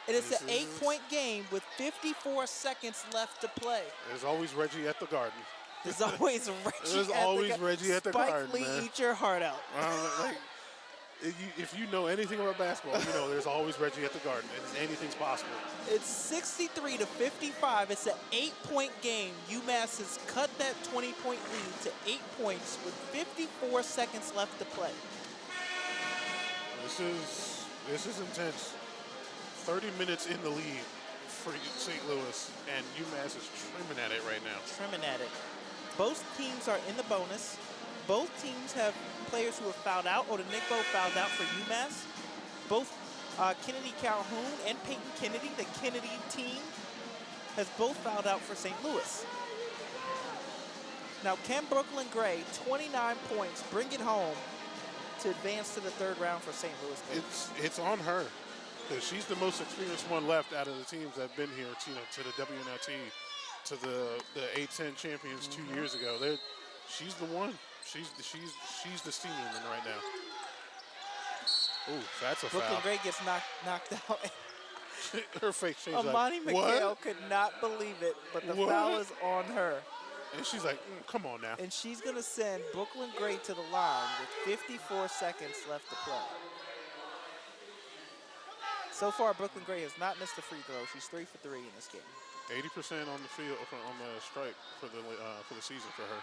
S1: it is an 8-point game with 54 seconds left to play.
S2: There's always Reggie at the Garden.
S1: There's always
S2: Reggie at the Garden,
S1: Spike Lee,
S2: man.
S1: eat your heart out.
S2: If you know anything about basketball, you know there's always Reggie at the Garden, and anything's possible.
S1: It's 63-55. It's an 8-point game. UMass has cut that 20-point lead to 8 points with 54 seconds left to play.
S2: This is intense. 30 minutes in the lead for St. Louis, and UMass is trimming at it right now.
S1: Trimming at it. Both teams are in the bonus. Both teams have players who have fouled out. Odenigbo fouled out for UMass. Both Kennedy Calhoun and Peyton Kennedy, the Kennedy team, has both fouled out for St. Louis. Now, can Brooklyn Gray, 29 points, bring it home to advance to the third round for St. Louis?
S2: It's on her, because she's the most experienced one left out of the teams that have been here to the WNLT, to the A10 champions 2 years ago. She's the one. She's the steam woman right now. Ooh, that's a
S1: Brooklyn
S2: foul.
S1: Gray gets knocked out.
S2: Her face changed.
S1: Amani
S2: like,
S1: Mikhail could not believe it, but the foul is on her.
S2: And she's like, come on now.
S1: And she's going to send Brooklyn Gray to the line with 54 seconds left to play. So far, Brooklyn Gray has not missed a free throw. She's 3 for 3 in this game.
S2: 80% on the field, on the strike for the season for her.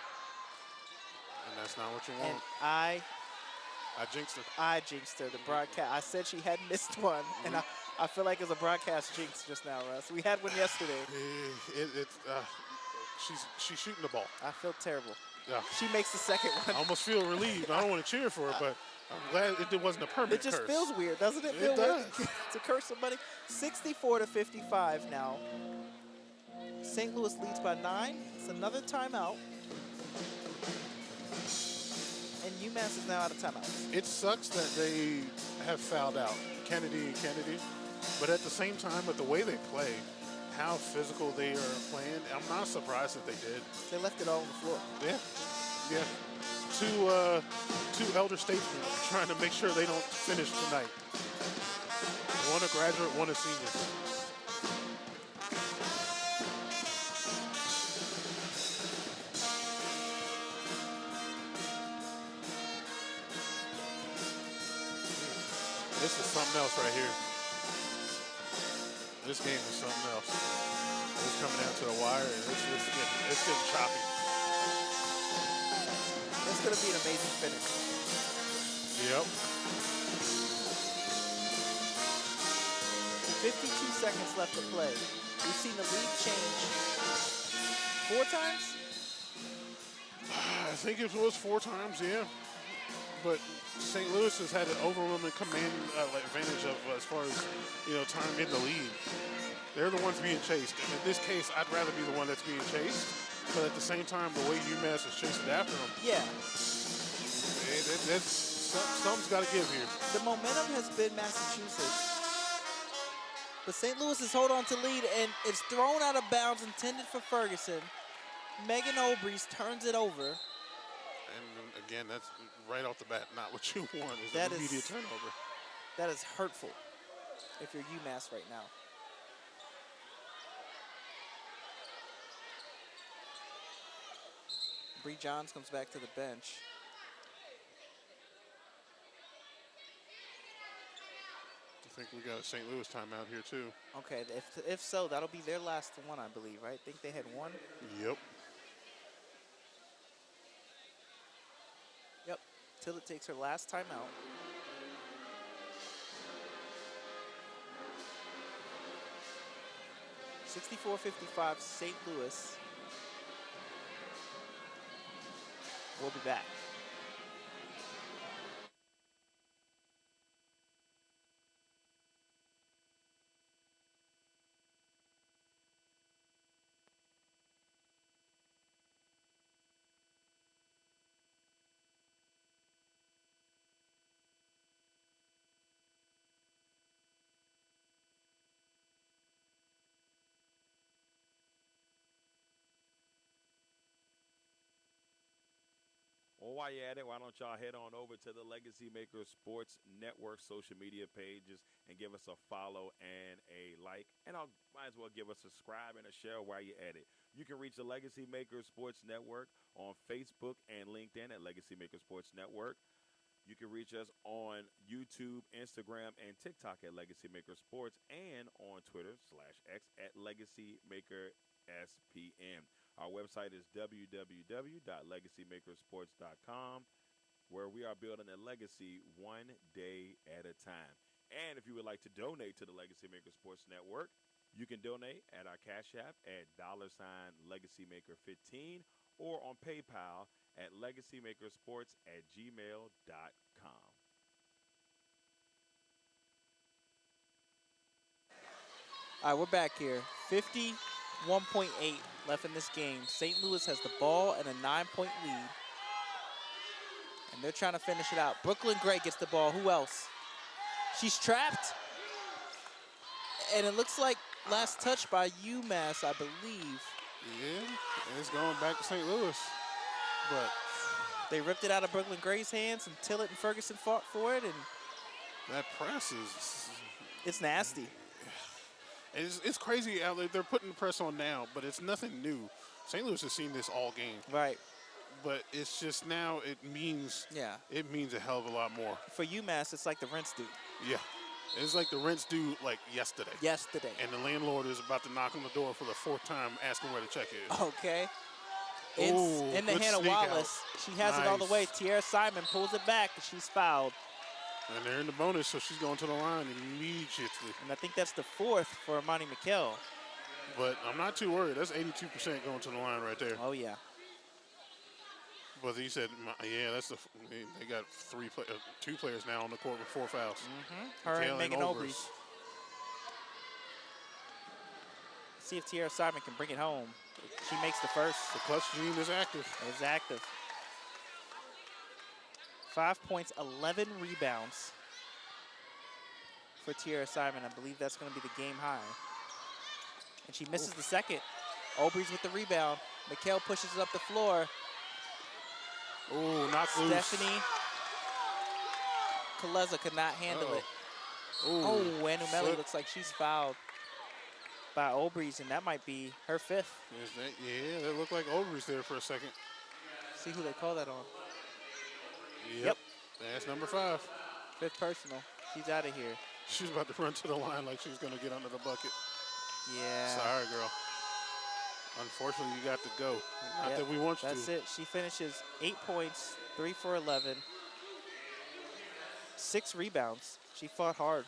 S2: And that's not what you want.
S1: And I
S2: jinxed her.
S1: I jinxed her. The broadcast. I said she hadn't missed one, and I feel like it was a broadcast jinx just now, Russ. We had one yesterday.
S2: She's shooting the ball.
S1: I feel terrible.
S2: Yeah.
S1: She makes the second one.
S2: I almost feel relieved. I don't want to cheer for her, but I'm glad it wasn't a permanent
S1: curse. It just
S2: curse.
S1: feels weird, doesn't it?
S2: It does.
S1: To curse somebody. 64-55 now. St. Louis leads by 9. It's another timeout. And UMass is now out of timeouts.
S2: It sucks that they have fouled out Kennedy, but at the same time, with the way they play, how physical they are playing, I'm not surprised that they did.
S1: They left it all on the floor.
S2: Yeah. Two elder statesmen trying to make sure they don't finish tonight. One a graduate, one a senior. This is something else right here. This game is something else. It's coming down to the wire, and it's getting choppy.
S1: It's going to be an amazing finish.
S2: Yep.
S1: 52 seconds left to play. We've seen the lead change 4 times?
S2: I think it was 4 times, yeah. But St. Louis has had an overwhelming command advantage of as far as time in the lead. They're the ones being chased. And in this case, I'd rather be the one that's being chased. But at the same time, the way UMass is chasing after them,
S1: yeah,
S2: something's got to give here.
S1: The momentum has been Massachusetts. But St. Louis is hold on to lead, and it's thrown out of bounds, intended for Ferguson. Megan Obrys turns it over.
S2: And again, that's right off the bat not what you want, is an immediate turnover.
S1: That is hurtful if you're UMass right now. Bree Johns comes back to the bench.
S2: I think we got a St. Louis timeout here too.
S1: Okay, if so, that'll be their last one, I believe, right? I think they had one.
S2: Yep.
S1: Yep. Tillett takes her last timeout. (64-55) St. Louis. We'll be back.
S3: Well, while you're at it, why don't y'all head on over to the Legacy Makers Sports Network social media pages and give us a follow and a like. And might as well give a subscribe and a share while you're at it. You can reach the Legacy Makers Sports Network on Facebook and LinkedIn at Legacy Makers Sports Network. You can reach us on YouTube, Instagram, and TikTok at Legacy Maker Sports, and on Twitter/X at Legacy Maker SPN. Our website is www.legacymakersports.com, where we are building a legacy one day at a time. And if you would like to donate to the Legacy Maker Sports Network, you can donate at our Cash App at $LegacyMaker15 or on PayPal at legacymakersports@gmail.com.
S1: All right, we're back here. 51.8 left in this game. St. Louis has the ball and a 9-point lead. And they're trying to finish it out. Brooklyn Gray gets the ball. Who else? She's trapped. And it looks like last touch by UMass, I believe.
S2: Yeah, and it's going back to St. Louis. But
S1: they ripped it out of Brooklyn Gray's hands, and Tillett and Ferguson fought for it. And
S2: that press is...
S1: It's nasty.
S2: It's crazy how they're putting the press on now, but it's nothing new. St. Louis has seen this all game.
S1: Right.
S2: But it's just now it means a hell of a lot more.
S1: For UMass, it's like the rent's due.
S2: Yeah. It's like the rent's due like yesterday.
S1: Yesterday.
S2: And the landlord is about to knock on the door for the 4th time asking where the check is.
S1: Okay. In the Hannah Wallace. She has it all the way. Tierra Simon pulls it back, and she's fouled.
S2: And they're in the bonus, so she's going to the line immediately.
S1: And I think that's the 4th for Imani McKell.
S2: But I'm not too worried. That's 82% going to the line right there.
S1: Oh, yeah.
S2: But he said, yeah, they got 2 players now on the court with 4 fouls.
S1: Mm-hmm. Her and Megan Obrys. See if Tierra Simon can bring it home. She makes the first.
S2: The clutch gene is active.
S1: It's active. 5 points, 11 rebounds for Tierra Simon. I believe that's going to be the game high. And she misses the second. Obrys with the rebound. McHale pushes it up the floor.
S2: Oh, knocked loose.
S1: Stephanie Kaleza could not handle it. Oh, and Umeli looks like she's fouled by Obrys, and that might be her 5th.
S2: Yeah, they look like Obrys there for a second.
S1: See who they call that on.
S2: Yep. That's number 5.
S1: 5th personal. She's out of here.
S2: She's about to run to the line like she's going to get under the bucket.
S1: Yeah.
S2: Sorry, girl. Unfortunately, you got to go. Not that we want you to.
S1: That's it. She finishes 8 points, 3 for 11, 6 rebounds. She fought hard.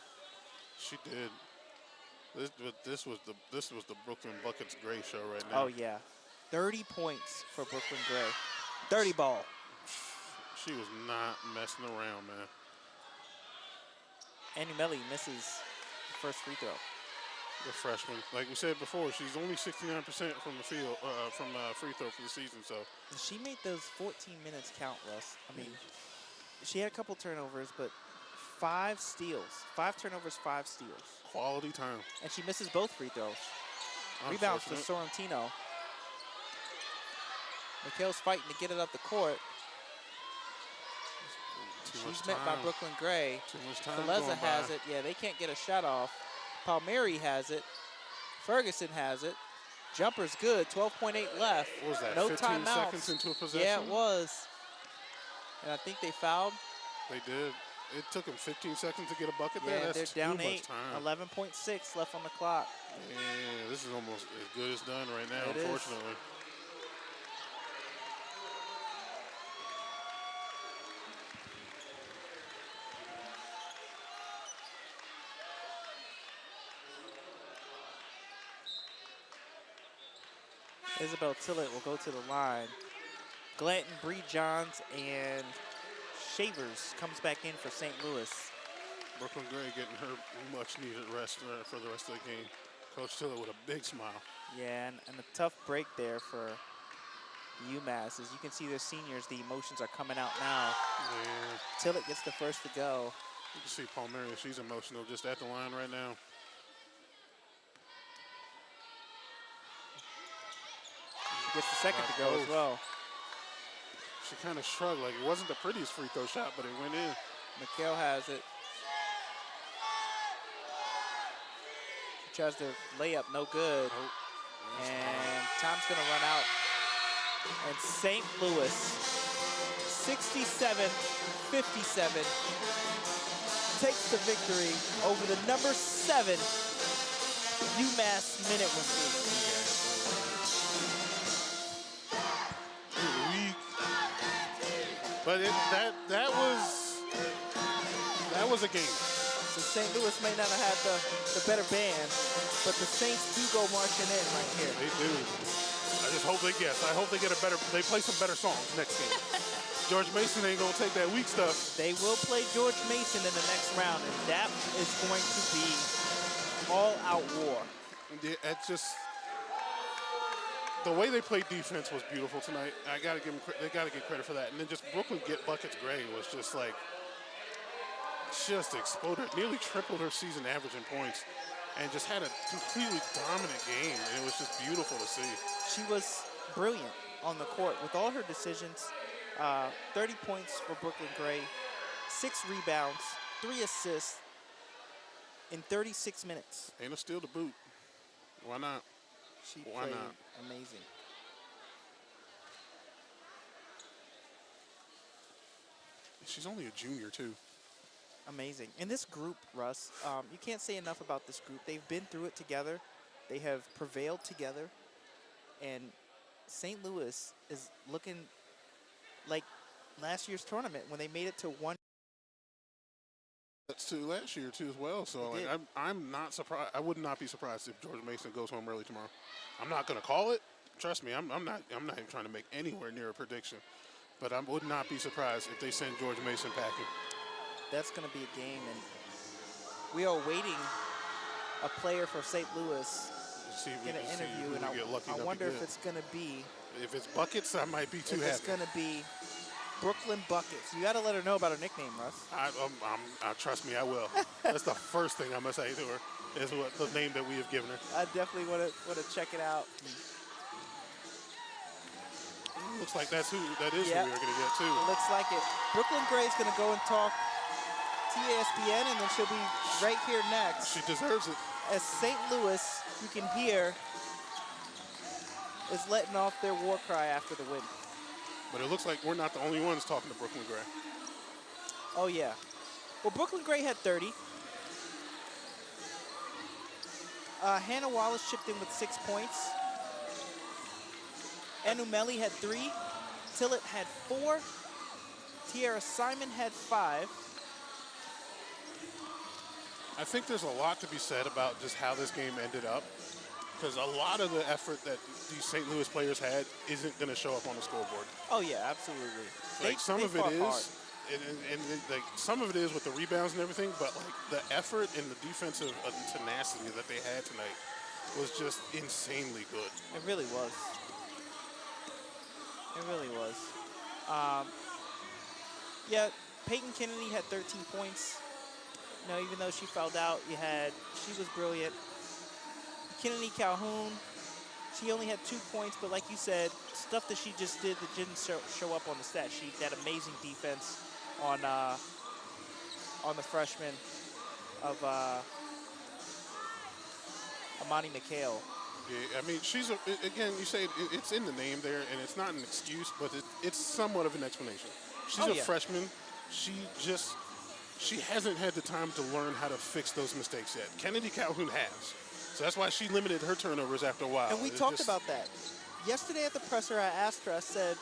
S2: She did. This was the Brooklyn Buckets Gray show right now.
S1: Oh yeah, 30 points for Brooklyn Gray. 30 ball.
S2: She was not messing around, man.
S1: Annie Melly misses the first free throw.
S2: The freshman, like we said before, she's only 69% from the field, from free throw for the season. So
S1: she made those 14 minutes count, Russ. I mean, she had a couple turnovers, but 5 steals, 5 turnovers, 5 steals.
S2: Quality time.
S1: And she misses both free throws. Rebounds for Sorrentino. Mikhail's fighting to get it up the court. She's met by Brooklyn Gray.
S2: Too much time.
S1: Faleza has it. Yeah, they can't get a shot off. Palmieri has it. Ferguson has it. Jumper's good. 12.8 left.
S2: What was that?
S1: No
S2: 15
S1: timeouts.
S2: seconds into a possession?
S1: Yeah, it was. And I think they fouled.
S2: They did. It took them 15 seconds to get a bucket there.
S1: Yeah,
S2: That's
S1: they're down
S2: too
S1: 8.
S2: much time.
S1: 11.6 left on the clock.
S2: Yeah, this is almost as good as done right now,
S1: It
S2: unfortunately.
S1: Isabel Tillett will go to the line. Glanton, Bree Johns, and Shavers comes back in for St. Louis.
S2: Brooklyn Gray getting her much-needed rest for the rest of the game. Coach Tillett with a big smile.
S1: Yeah, and a tough break there for UMass. As you can see, their seniors, the emotions are coming out now.
S2: Yeah.
S1: Tillett gets the first to go.
S2: You can see Palmieri, she's emotional just at the line right now.
S1: She gets the second to go as well.
S2: She kind of shrugged like it wasn't the prettiest free throw shot, but it went in.
S1: Mikhail has it. She tries to lay up, no good. And time's gonna run out. And St. Louis, 67-57, takes the victory over the number 7 UMass Minutewomen.
S2: But that was a game.
S1: So St. Louis may not have had the better band, but the Saints do go marching in right here.
S2: They do. I just hope they they play some better songs next game. George Mason ain't gonna take that weak stuff.
S1: They will play George Mason in the next round, and that is going to be all-out war.
S2: It's just the way they played defense was beautiful tonight. They gotta give credit for that. And then just Brooklyn get buckets. Gray was just like exploded, nearly tripled her season average in points, and just had a completely dominant game. And it was just beautiful to see.
S1: She was brilliant on the court with all her decisions. 30 points for Brooklyn Gray, 6 rebounds, 3 assists in 36 minutes.
S2: Ain't a steal to boot. Why not?
S1: She played amazing.
S2: She's only a junior, too.
S1: Amazing. And this group, Russ, you can't say enough about this group. They've been through it together. They have prevailed together. And St. Louis is looking like last year's tournament when they made it to 1.
S2: That's to last year, too, as well. So like, I'm not surprised. I would not be surprised if George Mason goes home early tomorrow. I'm not going to call it. Trust me, I'm not even trying to make anywhere near a prediction. But I would not be surprised if they send George Mason packing.
S1: That's going to be a game, and we are waiting a player for St. Louis get an interview, and I wonder if it's going to be.
S2: If it's Buckets, I might be too happy.
S1: It's going to be Brooklyn Buckets. You got to let her know about her nickname, Russ.
S2: Trust me, I will. That's the first thing I'm going to say to her is what the name that we have given her.
S1: I definitely want to check it out.
S2: Looks like that is who we are going to get, too.
S1: It looks like it. Brooklyn Gray's going to go and talk TASPN, and then she'll be right here next.
S2: She deserves it.
S1: As St. Louis, you can hear, is letting off their war cry after the win.
S2: But it looks like we're not the only ones talking to Brooklyn Gray.
S1: Oh, yeah. Well, Brooklyn Gray had 30. Hannah Wallace chipped in with 6 points. Enumeli had 3. Tillett had 4. Tiara Simon had 5.
S2: I think there's a lot to be said about just how this game ended up, because a lot of the effort that these St. Louis players had isn't going to show up on the scoreboard.
S1: Oh yeah, absolutely.
S2: Like some
S1: they
S2: of it
S1: fought
S2: is,
S1: hard.
S2: and like some of it is with the rebounds and everything, but like the effort and the defensive tenacity that they had tonight was just insanely good.
S1: It really was. It really was. Yeah, Peyton Kennedy had 13 points. You know, even though she fouled out, she was brilliant. Kennedy Calhoun, she only had 2 points, but like you said, stuff that she just did that didn't show up on the stat sheet. That amazing defense on the freshman of Amani McHale.
S2: Yeah, I mean, again, you say it's in the name there, and it's not an excuse, but it's somewhat of an explanation. She's a freshman. She hasn't had the time to learn how to fix those mistakes yet. Kennedy Calhoun has. So that's why she limited her turnovers after a while.
S1: And we talked about that. Yesterday at the presser, I asked her, I said,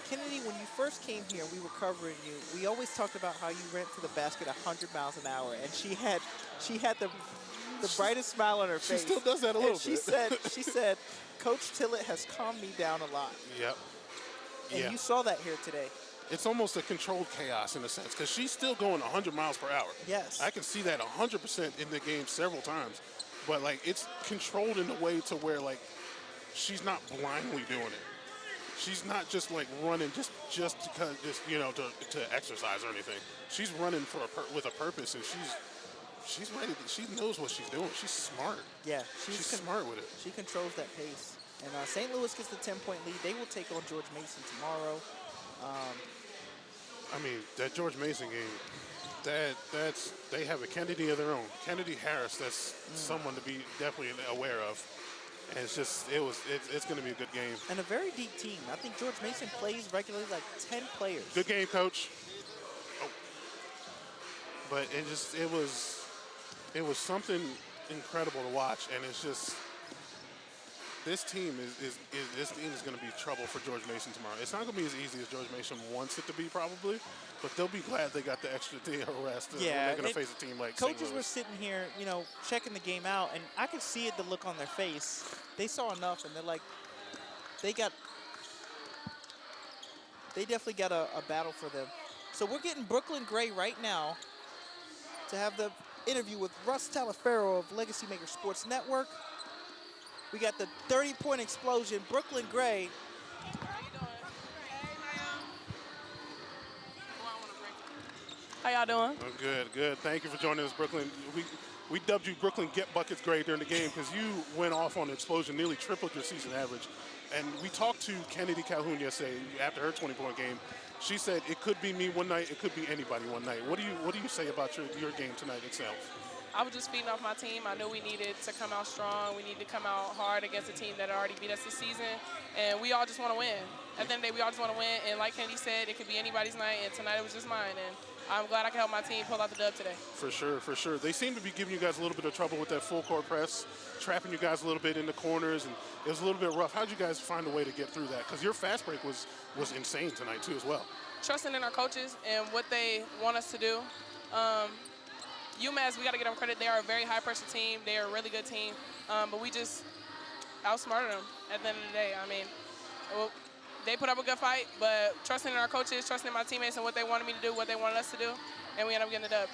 S1: Kennedy, when you first came here, we were covering you. We always talked about how you ran to the basket 100 miles an hour. And she had the brightest smile on her face.
S2: She still does that a little
S1: bit. She said, Coach Tillett has calmed me down a lot.
S2: Yep.
S1: And you saw that here today.
S2: It's almost a controlled chaos in a sense, because she's still going 100 miles per hour.
S1: Yes.
S2: I can see that 100% in the game several times. But, like, it's controlled in a way to where, like, she's not blindly doing it. She's not just, like, running just because, to exercise or anything. She's running with a purpose, and she's ready. She knows what she's doing. She's smart.
S1: Yeah.
S2: She's smart with it.
S1: She controls that pace. And St. Louis gets the 10-point lead. They will take on George Mason tomorrow.
S2: I mean, that George Mason game, they have a Kennedy of their own. Kennedy Harris, that's someone to be definitely aware of. And it's going to be a good game.
S1: And a very deep team. I think George Mason plays regularly like 10 players.
S2: Good game, Coach. Oh. But it was something incredible to watch, and it's just. This team is going to be trouble for George Mason tomorrow. It's not going to be as easy as George Mason wants it to be, probably, but they'll be glad they got the extra day of rest.
S1: Yeah,
S2: they're going to face a team like
S1: coaches
S2: St. Louis.
S1: were sitting here, checking the game out, and I could see it, the look on their face. They saw enough, and they're like, they definitely got a battle for them. So we're getting Brooklyn Gray right now to have the interview with Russ Taliaferro of Legacy Maker Sports Network. We got the 30-point explosion. Brooklyn Gray.
S4: How y'all doing?
S2: Oh, good. Thank you for joining us, Brooklyn. We dubbed you Brooklyn Get Buckets Gray during the game because you went off on the explosion, nearly tripled your season average. And we talked to Kennedy Calhoun yesterday after her 20-point game. She said it could be me one night, it could be anybody one night. What do you say about your game tonight itself?
S4: I was just feeding off my team. I knew we needed to come out strong. We needed to come out hard against a team that already beat us this season. And we all just want to win. At the end of the day, we all just want to win. And like Kennedy said, it could be anybody's night. And tonight it was just mine. And I'm glad I could help my team pull out the dub today. For sure. They seem to be giving you guys a little bit of trouble with that full court press, trapping you guys a little bit in the corners. And it was a little bit rough. How'd you guys find a way to get through that? Because your fast break was insane tonight, too, as well. Trusting in our coaches and what they want us to do. UMass, we got to get them credit. They are a very high-pressure team. They are a really good team. But we just outsmarted them at the end of the day. I mean, they put up a good fight, but trusting in our coaches, trusting in my teammates and what they wanted me to do, what they wanted us to do, and we ended up getting the dub.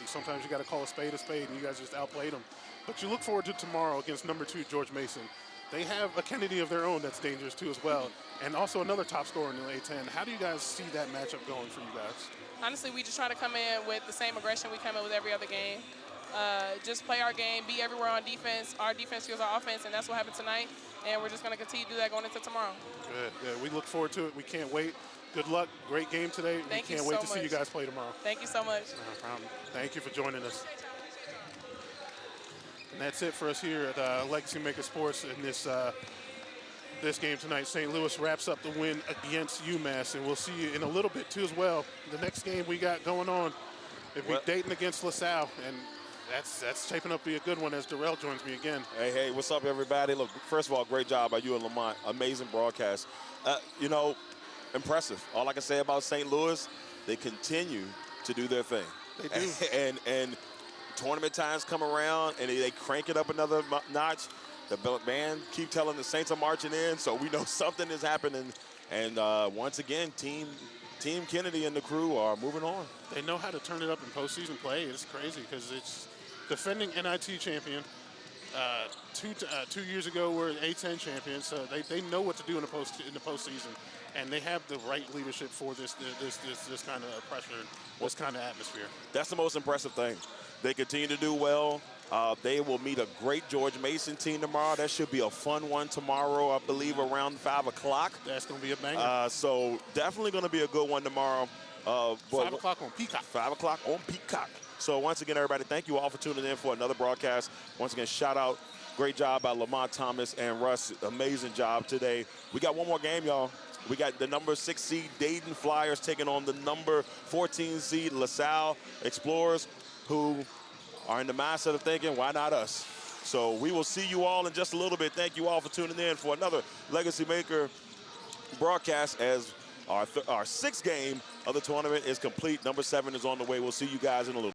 S2: Sometimes you got to call a spade, and you guys just outplayed them. But you look forward to tomorrow against number 2, George Mason. They have a Kennedy of their own that's dangerous, too, as well, and also another top scorer in the A10. How do you guys see that matchup going for you guys?
S4: Honestly, we just try to come in with the same aggression we come in with every other game. Just play our game, be everywhere on defense. Our defense fuels our offense, and that's what happened tonight. And we're just going to continue to do that going into tomorrow. Good.
S2: We look forward to it. We can't wait. Good luck. Great game today. We can't wait to see you guys play tomorrow.
S4: Thank you so much.
S2: No problem. Thank you for joining us. And that's it for us here at Legacy Maker Sports in this game tonight. St. Louis wraps up the win against UMass, and we'll see you in a little bit too as well. The next game we got going on It'd be Dayton against LaSalle, and that's shaping up to be a good one as Darrell joins me again.
S5: Hey, what's up, everybody? Look, first of all, great job by you and Lamont. Amazing broadcast. Impressive. All I can say about St. Louis, they continue to do their thing.
S2: They do.
S5: And tournament times come around, and they crank it up another notch. The band keep telling the Saints are marching in, so we know something is happening. And once again, Team Kennedy and the crew are moving on.
S2: They know how to turn it up in postseason play. It's crazy because it's defending NIT champion. 2 years ago, we're an A10 champions, so they know what to do in the postseason, and they have the right leadership for this kind of pressure, this kind of atmosphere.
S5: That's the most impressive thing. They continue to do well. They will meet a great George Mason team tomorrow. That should be a fun one tomorrow, I believe, around 5 o'clock.
S2: That's going to be a banger.
S5: So definitely going to be a good one tomorrow.
S2: 5 o'clock on Peacock.
S5: 5 o'clock on Peacock. So once again, everybody, thank you all for tuning in for another broadcast. Once again, shout out. Great job by Lamont Thomas and Russ. Amazing job today. We got one more game, y'all. We got the number 6 seed Dayton Flyers taking on the number 14 seed LaSalle Explorers, who are in the mindset of thinking, why not us? So we will see you all in just a little bit. Thank you all for tuning in for another Legacy Maker broadcast as our 6th game of the tournament is complete. Number 7 is on the way. We'll see you guys in a little bit.